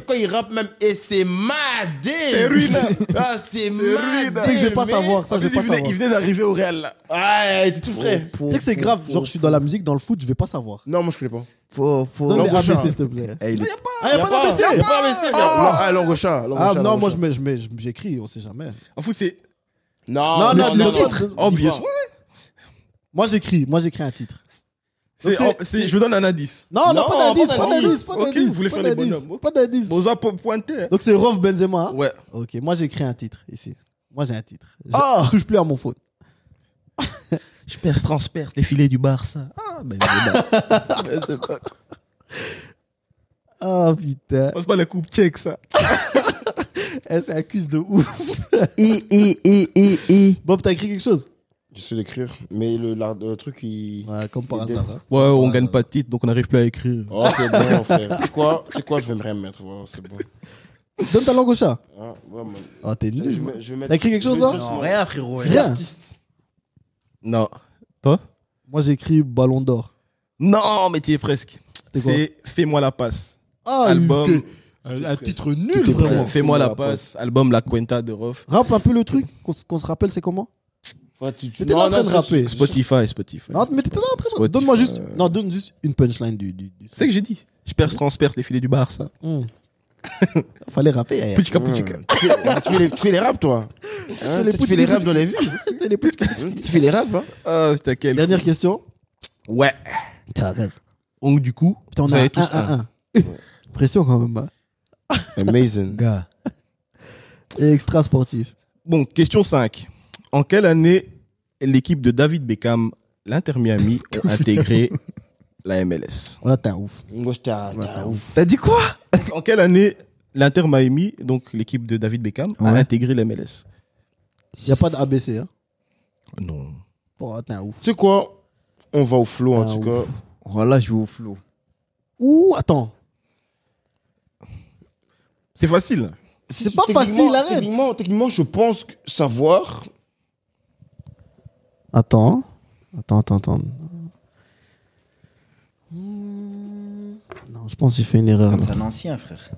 quand il rappe même, et c'est madé. C'est ruine. Ah, c'est madé. Tu sais que je vais pas mais- savoir ça, je vais pas savoir. Il venait d'arriver au Real, là. Ah, il était tout frais. Tu sais que c'est grave, genre je suis dans la musique, dans le foot, je vais pas savoir. Non, moi, je connais pas. Faut. Donne les L'embaucheur. ABC s'il te plaît. Eh, il est- Ah, y a pas d'ABC. Il y a pas d'ABC. Ah, Langochat. Ah non, moi j'écris, on sait jamais. En fou, c'est Non, le titre. obvious. Moi j'écris un titre. Je vous donne un indice. Non, Non, pas d'indice, pas pas d'indice. d'indice, pas Ok, d'indice. vous voulez pas faire les d'indice, bonhommes. Pas d'indice. Boza pointé. Donc c'est Rolf Benzema. Hein. Ouais. Ok, moi j'écris un titre ici. Moi j'ai un titre. Oh. Je touche plus à mon phone. Je transperce les filets du Barça. Ah, Benzema. Ah putain. C'est pas la coupe tchèque, ça. C'est un quiz de ouf. Et. Bob, t'as écrit quelque chose? J'essaie d'écrire, mais le truc, il. Ouais, comme par Il est hasard. dead. hein. Ouais, on gagne pas de titre, donc on n'arrive plus à écrire. Oh, c'est bon, frère. C'est quoi, je vais me remettre. Voilà, c'est bon. Donne ta langue au chat. Ah, ouais, man. Oh, t'es Je nul. vais- je vais mettre- T'as écrit quelque chose je vais là? juste- Non, rien, frérot. Rien. Non. Toi? Moi j'ai écrit Ballon d'Or. Non, mais tu es presque. C'était quoi? C'est Fais-moi la passe. Ah, Album. un titre Tout nul est vraiment. prêt. Fais-moi la passe. Album La Cuenta de Rof. Rappe un peu le truc, qu'on se rappelle c'est comment? Ouais, T'étais en train de rapper. Spotify. Non, mais t'étais en train de... Spotify. Donne-moi juste... Non, donne juste une punchline du... C'est ce que j'ai dit. Je transperce les filets du Barça. Fallait rapper. Puchika, puchika. Tu fais les raps, toi. Hein, les tu fais les raps dans les villes. Les petits- Tu fais les raps, hein. Ah, putain, quel. Dernière question. Ouais. T'as raison. Donc, du coup, Putain, on vous a avez tous un. 1-1. Pression quand même. Hein. Amazing. Gars. Et extra sportif. Bon, question 5. En quelle année l'équipe de David Beckham, l'Inter Miami, ont intégré la MLS? On a t'es un ouf. Moi, j'étais un ouf. T'as dit quoi? En quelle année l'Inter Miami, donc l'équipe de David Beckham, a Ouais. intégré la MLS? Y a pas d'ABC. Hein. Non. Oh, t'es un ouf. Tu sais quoi? On va au flow, en Ah, tout ouf. cas. Voilà, je vais au flow. Ouh, attends. C'est facile. C'est pas Techniquement- facile, arrête. Techniquement, je pense savoir. Attends. Non, je pense que j'ai fait une erreur. Comme Là. c'est un ancien, frère.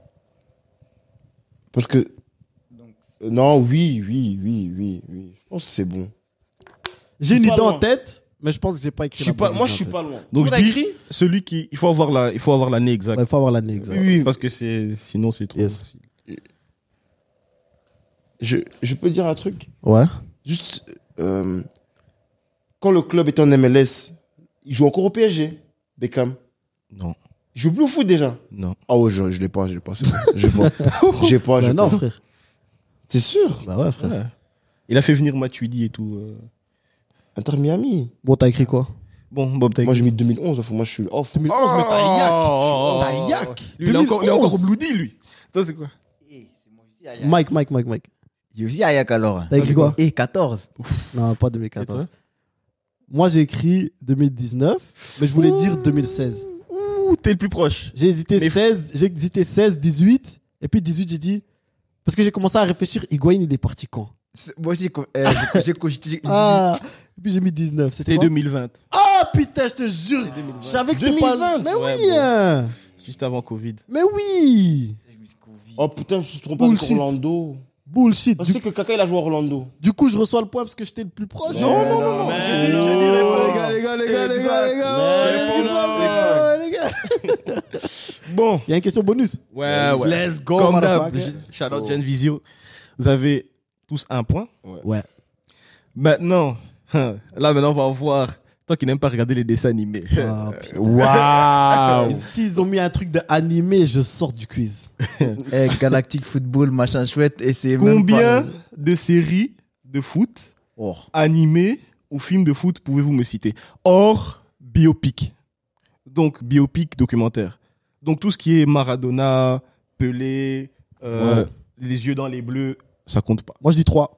Parce que. Non, oui. Je pense que c'est bon. J'ai une pas idée en loin. tête, mais je pense que j'ai pas écrit. Moi, je suis pas loin. Donc On a je dis écrit celui qui il faut avoir l'année exacte. Il faut avoir l'année exacte. Oui. Parce que sinon c'est trop. Yes. facile. Je peux dire un truc. Ouais. Juste, quand le club était en MLS, il joue encore au PSG, Beckham. Non. Il joue plus au foot déjà. Non. Ah ouais, je l'ai pas, c'est bon. J'ai pas. Bah non, frère. T'es sûr? Bah ouais, frère. Ouais. Il a fait venir Matuidi et tout. Inter Miami. Bon, t'as écrit quoi? Bon, Bob, t'as Moi, j'ai mis 2011. Moi, je suis off. 2011, mais t'as Oh, yak. T'as yak. Lui, il est encore 2011. au Bloody, lui. Ça, c'est quoi? Mike. J'ai aussi Ayak alors. T'as écrit quoi? Et 14. Non, pas Et 2014. toi? Moi, j'ai écrit 2019, mais je voulais dire 2016. Ouh, t'es le plus proche. J'ai hésité Mais- 16, 18. Et puis 18, j'ai dit. Parce que j'ai commencé à réfléchir, Higuain, il est parti quand? Moi aussi, j'ai cogité. Ah! Et puis j'ai mis 19. C'était quoi 2020. Ah, putain, je te jure! Je savais que c'était pas. 2020. Mais Ouais, oui! bon. Hein. Juste avant Covid. Mais oui! Oh putain, je me suis trompé avec Bullshit. Orlando. Bullshit. Je sais que Kaka, il a joué à Orlando. Du coup, je reçois le point parce que j'étais le plus proche. Non. Je dis réponse. Les gars. Bon. Il y a une question bonus. Ouais. Let's go, Comme d'hab, motherfucker. shout out Gen Visio. Vous avez tous un point. Ouais. Maintenant, on va voir. Toi qui n'aimes pas regarder les dessins animés. Ah, putain. Waouh. S'ils ont mis un truc de animé, je sors du quiz. Galactic Football, machin chouette. Et c'est même Combien pas- de séries de foot, Oh. animées ou films de foot pouvez-vous me citer? Hors biopic. Donc, biopic documentaire. Donc, tout ce qui est Maradona, Pelé, les yeux dans les bleus, ça compte pas. Moi, je dis 3.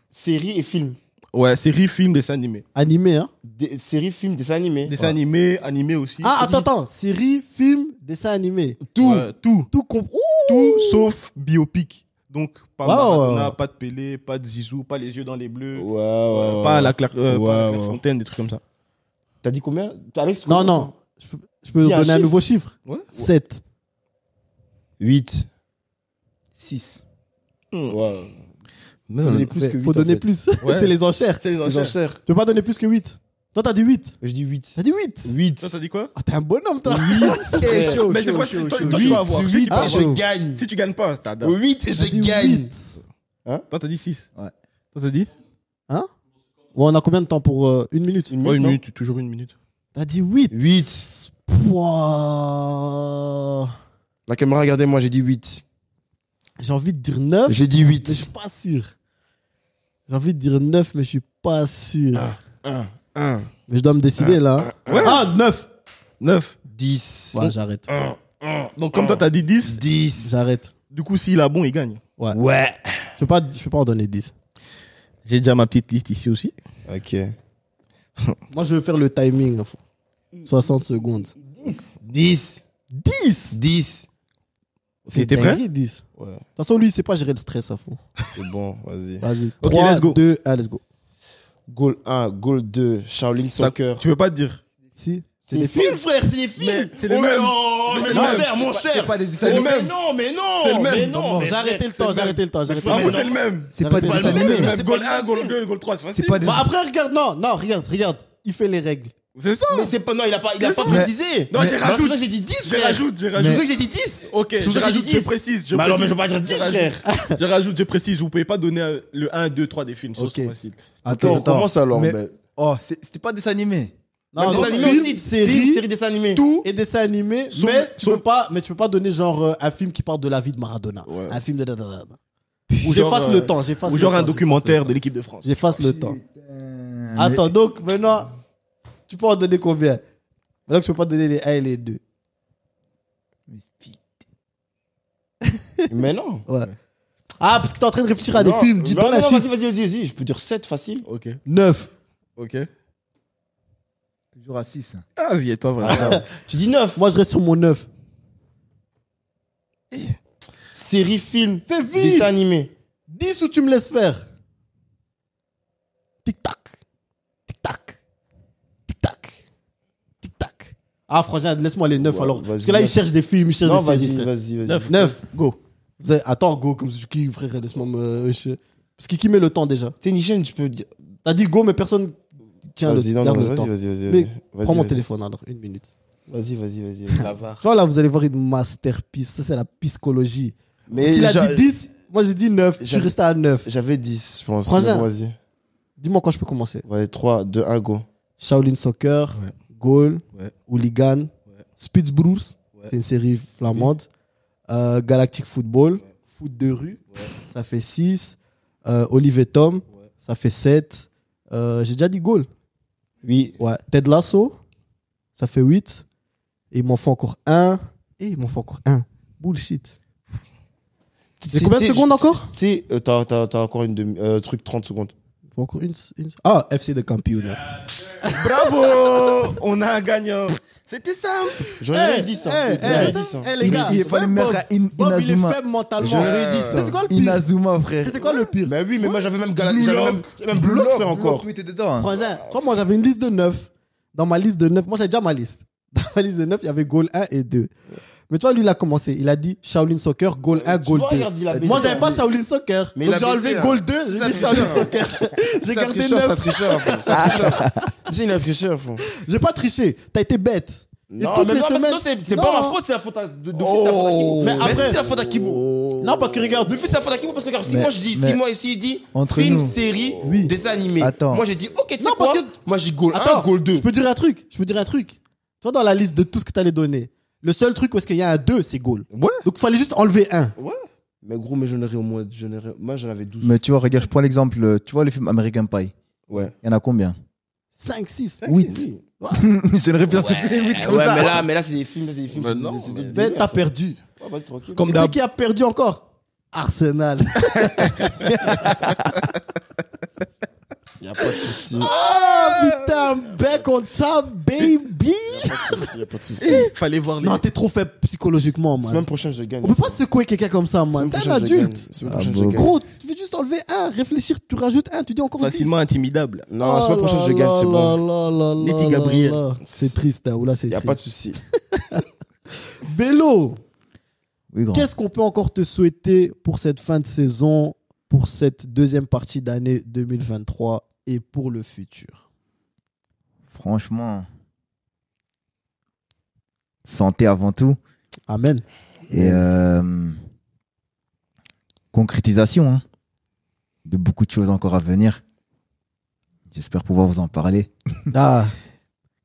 Séries et films. Ouais, séries, films, dessins animés. Animé, hein. Séries, films, dessins animés. Dessins animés, animés aussi. Ah, attends. Série, film, dessin animé. Tout. Ouais, tout. Tout compte. Tout sauf biopic. Donc, pas de Ouais, Maradona, ouais. pas de Pelé, pas de Zizou, pas les yeux dans les bleus, Ouais. pas la Claire, pas la Ouais. Clairefontaine, des trucs comme ça. T'as dit combien? Alex, Non, combien? non. Je peux Dis un donner un chiffre. nouveau chiffre. Ouais. 7. 8. 6. Ouais. Mais Faut donner plus que 8. Faut donner plus. Ouais. C'est les enchères. C'est les Les enchères. enchères. Tu peux pas donner plus que 8. Toi, t'as dit 8. Je dis 8. T'as dit 8. 8. Toi, t'as dit quoi? Ah, t'es un bonhomme, toi. Eh, chaud, Mais des fois, toi, tu vas avoir. Si tu peux avoir. je gagne. Si tu gagnes pas, t'as dame. 8 et T'as je dit gagne. 8. Toi, t'as dit 6. Ouais. Toi, t'as dit? Hein? Bon, on a combien de temps pour 1 minute? Ouais, une minute, toujours une minute. T'as dit 8. 8. Pouah. La caméra, regardez, moi, j'ai dit 8. J'ai envie de dire 9. J'ai dit Mais je 8. suis pas sûr. J'ai envie de dire 9, mais je suis pas sûr. 1. Mais je dois me décider là. Ouais. Ah, 9. 9. 10. Ouais, j'arrête. Donc, comme toi, t'as dit 10, 10. J'arrête. du coup, s'il a bon, il gagne. Ouais. Ouais. Je peux pas en donner 10. J'ai déjà ma petite liste ici aussi. Ok. Moi, je vais faire le timing. 60 secondes. 10. 10. 10. T'es prêt? 10. Ouais. De toute façon, lui, il sait pas gérer le stress à fond. C'est bon, vas-y. Vas-y. Ok, 3, let's go. 2, 1, let's go. Goal 1, goal 2, Shaolin Ça, Soccer. tu peux pas te dire. Si. C'est des films, frère, c'est des films. Mais c'est les Oh, mêmes. oh, Mais mais c'est mon le même. cher, mon cher. C'est pas des dessins Oh, animés. mais non, mais non. C'est le même. Mais non, Bon, mais j'ai arrêté le frère, temps, j'ai arrêté le temps. j'ai arrêté le Ah, temps. c'est le même. C'est pas des pas dessins le même. animés. C'est Même pas goal le 1, même. goal 2, goal 3, c'est facile. C'est pas des. Bah, après, regarde, non, regarde. Il fait les règles. C'est ça. Mais c'est pas, non, il a pas C'est ça. précisé. Non, j'ai rajoute. J'ai dit 10, Je frère. rajoute. C'est pour ça que j'ai dit 10. Ok, C'est pour je ça que j'ai rajoute, dit je 10. précise. Mais alors, mais je précise. vais pas dire 10, frère. Je rajoute, je précise. Vous pouvez pas donner le 1, 2, 3 des films. Ça, Ok. c'est facile. Attends, on commence alors. Mais- ben. Oh, c'était pas des dessins animés. Non, Des donc, animés film, aussi. série, Série dessin animé. tout et dessins animés. Sauf- Mais tu sauf- peux pas donner genre un film qui parle de la vie de Maradona. Ouais. Un film de. Ou J'efface genre, le temps. J'efface Ou le genre temps, un j'efface documentaire le de l'équipe de France. temps. J'efface le temps. Attends, donc maintenant, tu peux en donner combien? Maintenant, tu peux pas donner les 1 et les 2. Mais non. Ouais. Ah, parce que t'es en train de réfléchir à des Non, films. Dis non, donc un non, chiffre. vas-y. Je peux dire 7 facile. Ok. 9. Ok. Toujours à 6. Ah, vie, toi, vraiment. Tu dis 9. Moi, je reste sur mon 9. Série, film, Fais vite. dessin animé. 10 ou tu me laisses faire. Tic-tac. Tic-tac. Tic-tac. Tic-tac. Ah, franchement, laisse-moi les 9 Ouais, alors. vas-y, Parce que là, il neuf. cherche des films, il cherche Non, des séries. vas-y. 9. 9. Go. Attends, go, comme si tu kiffes, frère, laisse-moi me. Parce qu'il qui met le temps déjà. T'es une chaîne, tu peux dire. T'as dit go, mais personne tient Vas-y, non, garde non, le temps. vas-y. Mais prends mon vas-y. téléphone alors, 1 minute. Vas-y. La VAR. Tu vois, là, vous allez voir une masterpiece. Ça, c'est la psychologie. Parce Mais qu'il a dit 10, moi j'ai dit 9. Je suis resté à 9. J'avais 10, je pense. Frangin. Mais bon, vas-y. Dis-moi quand je peux commencer. Ouais, 3, 2, 1, go. Shaolin Soccer, Ouais. Goal, Ouais. Hooligan, Ouais. Spitzbroers, Ouais. c'est une série flamande, Galactic Football, Foot de rue, ça fait 6, Olive et Tom, ça fait 7, j'ai déjà dit Goal. Oui. Ouais. Ted Lasso, ça fait 8, et il m'en faut encore un, bullshit. C'est combien de secondes encore? Tu sais, t'as encore une truc 30 secondes. Il faut encore une. Ah, FC de Campione. Bravo! On a un gagnant. C'était simple. J'en ai 10, hein. J'en ai 10, hein. Les gars, Il fallait Bob, mettre Bob, il est Inazuma. faible mentalement. J'en ai 10, C'est quoi le pire? Inazuma, frère. C'est quoi le pire? Mais oui, mais moi j'avais même Blue Blue Lock fait encore. Oui, t'étais dedans. Hein. Frangin, toi, moi, j'avais une liste de 9. Dans ma liste de 9, moi, j'ai déjà ma liste. Dans ma liste de 9, il y avait goal 1 et 2. Mais tu vois, lui, il a commencé. Il a dit Shaolin Soccer, goal 1, goal 2. Moi, j'avais pas Shaolin Soccer. Mais Donc, il a j'ai enlevé baissé, goal 2, j'ai dit Shaolin Soccer. J'ai gardé 9. Ça tricheur, à fond. Ça tricheur. J'ai une tricheur, à fond. J'ai pas triché. T'as été bête. Non, toutes mais les non, semaines- c'est Non. pas ma faute, c'est la faute de Fils, c'est la faute d'Akimo. Mais après- c'est la faute d'Akimo. Non, parce que regarde, De Fils, c'est la faute d'Akimo parce que regarde, si Mais- moi je dis, mais- si moi ici il dit Entre film, nous. série, Oui. dessin animé. Attends. Moi j'ai dit, ok, tu sais Non, quoi? parce que- Moi j'ai goal 1, Attends, goal 2. je peux dire un truc. Tu vois, dans la liste de tout ce que t'allais donner, le seul truc où est-ce qu'il y a un 2, c'est goal. Ouais. Donc, il fallait juste enlever un. Ouais. Mais gros, mais j'en aurais au moins, moi j'en avais 12. Mais tu vois, regarde, je prends l'exemple. Tu vois le film American Pie. Ouais. Il y en a combien 5, 6. 8. Je ne répète plus 8 comme Ouais, ça. mais là c'est des films, Mais non, c'est mais- d'autres Mais délires, t'as ça. perdu. Ouais, vas-y, tranquille. Comme Tu sais d'hab. qui a perdu encore? Arsenal. Y a pas de souci. Ah, putain, back on top, baby. Y a pas de souci. Fallait voir les. Non, t'es trop faible psychologiquement, man. Semaine prochaine je gagne. On peut pas secouer quelqu'un comme ça, man. Semaine T'es un prochaine, je gagne. adulte. Semaine Ah prochaine bon. je gagne. Gros, tu veux juste enlever un, réfléchir, tu rajoutes un, tu dis encore 10. Facilement intimidable. Non, la semaine prochaine je gagne, c'est bon. Letty Gabriel. C'est triste, hein. Oula, c'est Y a pas de triste. souci. Bello, Oui, grand. qu'est-ce qu'on peut encore te souhaiter pour cette fin de saison, pour cette deuxième partie d'année 2023 et pour le futur? Franchement, santé avant tout. Amen. Et concrétisation hein, de beaucoup de choses encore à venir. J'espère pouvoir vous en parler. Ah,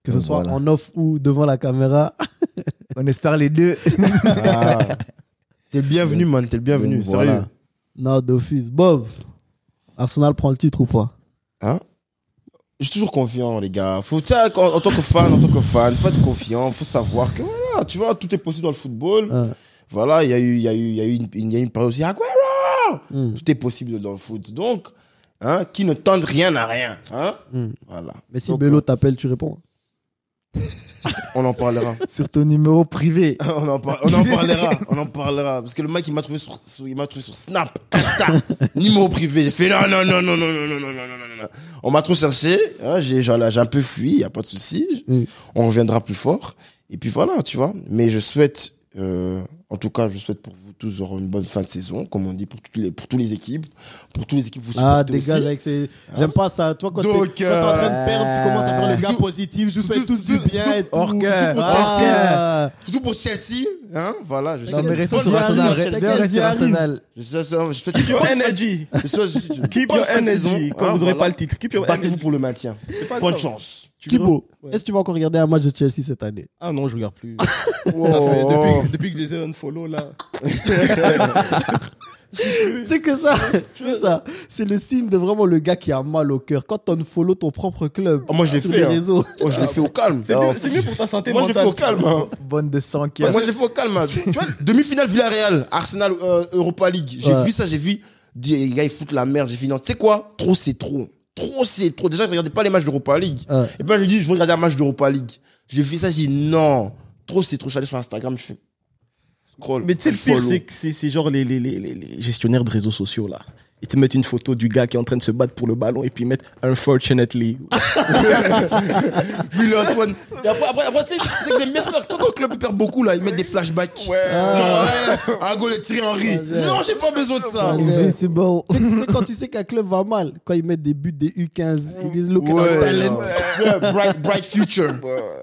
que ce Donc soit voilà. en off ou devant la caméra. On espère les deux. Ah. T'es le bienvenu, man. T'es le bienvenu. Donc, Sérieux. voilà. Non, d'office. Bob, Arsenal prend le titre ou pas? Hein? Je suis toujours confiant, les gars. Faut, tu sais, en tant que fan, faut être confiant. Faut savoir que, voilà, tu vois, tout est possible dans le football. Ah. Voilà, il y a eu une période aussi. Agüero! Hmm. Tout est possible dans le foot. Donc, hein, qui ne tente rien n'a rien. Hein? Hmm. Voilà. Mais si Donc, Bello t'appelle, tu réponds. on en parlera. Sur ton numéro privé. on en parlera. On en parlera. Parce que le mec, il m'a trouvé sur Snap, Insta, numéro privé. J'ai fait non. On m'a trop cherché. Hein, j'ai un peu fui, y a pas de souci. Mm. On reviendra plus fort. Et puis voilà, tu vois. Mais je souhaite, en tout cas, je souhaite pour vous tous avoir une bonne fin de saison, comme on dit, pour tous les équipes. Pour tous les équipes, vous Ah, supportez dégage aussi. avec ces. J'aime pas ça. Toi, quand t'es Donc, quand t'es en train de perdre, tu commences à faire le gars surtout- positif. Je vous fais surtout- tous du bien surtout- et tout. hors cœur. Ah. Surtout pour Chelsea. Hein, voilà, je Non, sais. mais restons Bonne sur journée, Arsenal. t'inquiète, Restons j'y sur arrive. Arsenal. Je souhaite Keep your energy. Keep Keep your energy. Quand vous aurez pas le titre, keep your Battez-vous energy. pour le maintien. pas Bonne grave. chance. Kibo, Ouais. est-ce que tu vas encore regarder un match de Chelsea cette année? Ah non, je regarde plus. Oh. Ça fait depuis que je les ai unfollow là. C'est que ça, c'est ça. C'est le signe de vraiment le gars qui a mal au cœur. Quand on follow ton propre club Ah, moi, je l'ai sur fait, les hein. réseaux. Oh, je l'ai fait au calme. C'est mieux pour ta santé Moi, je l'ai fait mentale. au calme. Hein. Bonne de sang qui a. Moi, je l'ai fait au calme. Hein. Tu vois, demi-finale Villarreal, Arsenal, Europa League. J'ai Ouais. vu ça, j'ai vu les gars, ils foutent la merde. J'ai dit non, tu sais quoi? Trop, c'est trop. Trop, c'est trop. Déjà, je regardais pas les matchs d'Europa League. Ouais. Et ben, j'ai dit, je veux regarder un match d'Europa League. J'ai vu ça, j'ai dit non. Trop, c'est trop. Je suis allé sur Instagram, je fais scroll. Mais tu sais, le pire, follow. c'est que c'est genre les gestionnaires de réseaux sociaux là. Ils te mettent une photo du gars qui est en train de se battre pour le ballon et puis ils mettent unfortunately. We lost one. Et après, tu sais, c'est que j'aime bien ça. Quand le club perd beaucoup, là, ils mettent des flashbacks. Ouais. Un goal est tiré Henry. Non, j'ai pas besoin de ça. Invincible. Tu sais, quand tu sais qu'un club va mal, quand ils mettent des buts des U15, ils disent look at our talent. Ouais, bright future.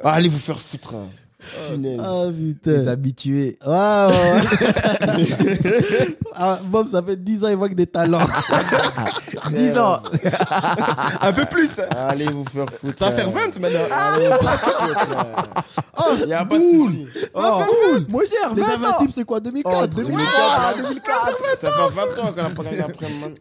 Ah, allez vous faire foutre. Punaise. Ah Les putain. habitués. Ouais. Ah, Bob, ça fait 10 ans, il voit que des talents. 10 ans. Un peu plus. Allez vous faire foutre. Ça va faire 20 maintenant. Allez vous faire foutre. Il n'y a pas de souci. Oh, moi j'ai Les 20 ans. Invincibles, c'est quoi 2004 2004. Ça fait 20 ans qu'on n'a pas gagné après-midi.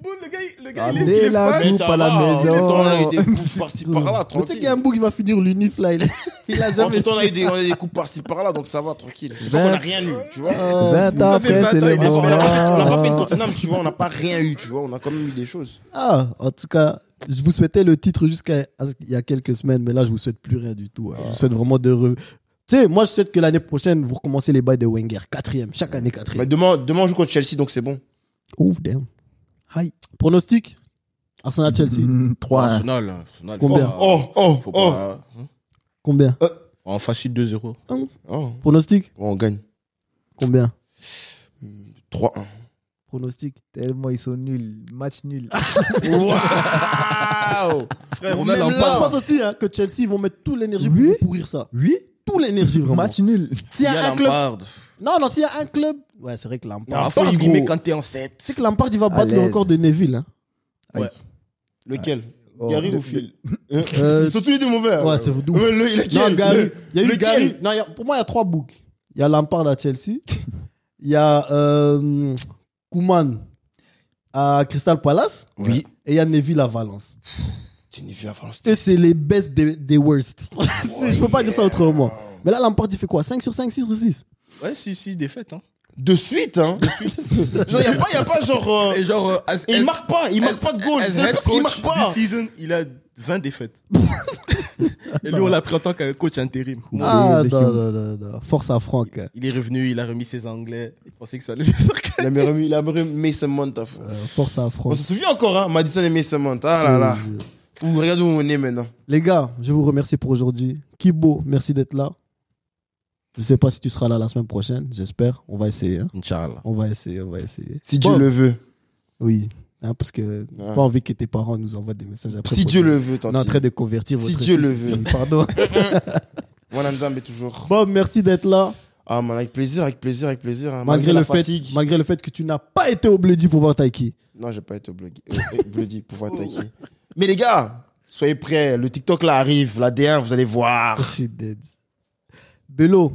Bon, le gars, il Amenez est la fan. coupe à la maison. On a eu des coups par-ci par-là, Mais tu sais tranquille. qu'il y a un bout qui va finir l'unif là. Il a En jamais. tout temps, on a eu des coups par-ci par-là, donc ça va, tranquille. C'est pas qu'on n'a rien eu, tu vois. 20 ans Ça fait après, 20 c'est ans, le il est On n'a pas fait une moment. Tottenham, tu vois, on n'a pas rien eu, tu vois. On a quand même eu des choses. Ah, en tout cas, je vous souhaitais le titre jusqu'à il y a quelques semaines, mais là, je vous souhaite plus rien du tout. Je vous souhaite vraiment de. Tu sais, moi, je souhaite que l'année prochaine, vous recommencez les bails de Wenger. 4e, chaque année 4e. Mais demain, on joue contre Chelsea, donc c'est bon. Ouf, damn. Hi. Pronostic Arsenal-Chelsea. 3-1. Arsenal. Combien Faut pas. Combien En facile 2-0. Oh, Pronostic on gagne. Combien 3-1. Pronostic Tellement ils sont nuls. Match nul. Waouh. Frère, on Même a là, je l'empare. pense aussi que Chelsea vont mettre toute l'énergie Oui. pour pourrir ça. Oui. Toute l'énergie, vraiment. Match nul. S'il y Il y a a un club. Lampard. Non, s'il y a un club. Ouais, c'est vrai que Lampard. Parfois, il met quand t'es en 7. Tu sais que Lampard, il va battre le l'aise. record de Neville. Hein. Ouais. Lequel Oh, Gary ou Phil Euh, Ils sont tous les deux mauvais. ouais, c'est vous. Ouais, Non, Gary. Il y a eu Lequel Gary. Non, pour moi, il y a 3 boucs. Il y a Lampard à Chelsea. Il y a Koeman à Crystal Palace. Oui. Et il y a Neville à Valence. Tenerife, la France. Et c'est les best des worst. Je peux pas dire ça autrement. Mais là, Lampard, il fait quoi 5 sur 5, 6 sur 6 Ouais, 6 défaites. Hein. De suite, hein. Genre, y a pas genre. Et genre, Et il marque pas de goal. As C'est head parce qu'il coach marque pas. this season, il a 20 défaites. Et lui, on l'a pris en tant qu'un coach intérim. Ah, les non. Force à Franck. Il est revenu, il a remis ses anglais. Il pensait que ça allait lui faire Il a remis Mason Mount à fond. Force à On Franck. se souvient encore, hein. Madison et Mason Mount. Ah là là. Ouh, regarde où on est maintenant. Les gars, je vous remercie pour aujourd'hui. Kibo, merci d'être là. Je sais pas si tu seras là la semaine prochaine. J'espère. On va essayer. Hein. Inch'Allah. On va essayer. Si Bon. Dieu le veut. Oui. Hein, parce que j'ai pas envie que tes parents nous envoient des messages après. Si pour Dieu dire, le veut, on est en train de convertir Si votre Dieu le fils. veut. Pardon. Voilà, Nzambe toujours. Bob, merci d'être là. Ah, man, avec plaisir. Hein. Malgré la le fait que tu n'as pas été au Bloody pour voir Taiki. Non, j'ai pas été au Bloody pour voir Taiki. Mais les gars, soyez prêts. Le TikTok là arrive. La D1, vous allez voir. Je suis dead. Bello,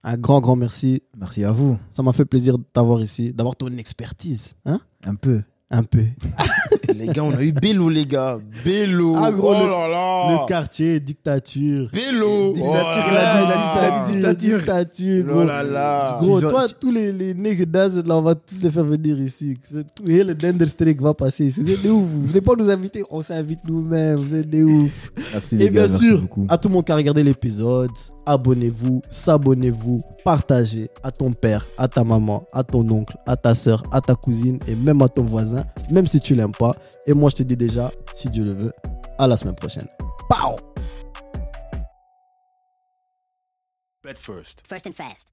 un grand merci. Merci à vous. Ça m'a fait plaisir de t'avoir ici, d'avoir ton expertise. Hein? Un peu. Un peu. Les gars, on a eu Bello, les gars. Bello. Ah, gros, oh là là. Le quartier, dictature. Bello. Dictature, Oh il a là dit là. dictature. Oh là là. Gros, toi, tous les nègres d'Az, là, on va tous les faire venir ici. Et le Denderstreak va passer ici. Vous êtes des ouf. Vous voulez pas nous inviter? On s'invite nous-mêmes. Vous êtes des ouf. Merci les Et bien gars, merci sûr, beaucoup. à tout le monde qui a regardé l'épisode, abonnez-vous, s'abonnez-vous, partagez à ton père, à ta maman, à ton oncle, à ta soeur, à ta cousine et même à ton voisin, même si tu l'aimes pas. Et moi, je te dis déjà, si Dieu le veut, à la semaine prochaine. Pow! Bet first. First and fast.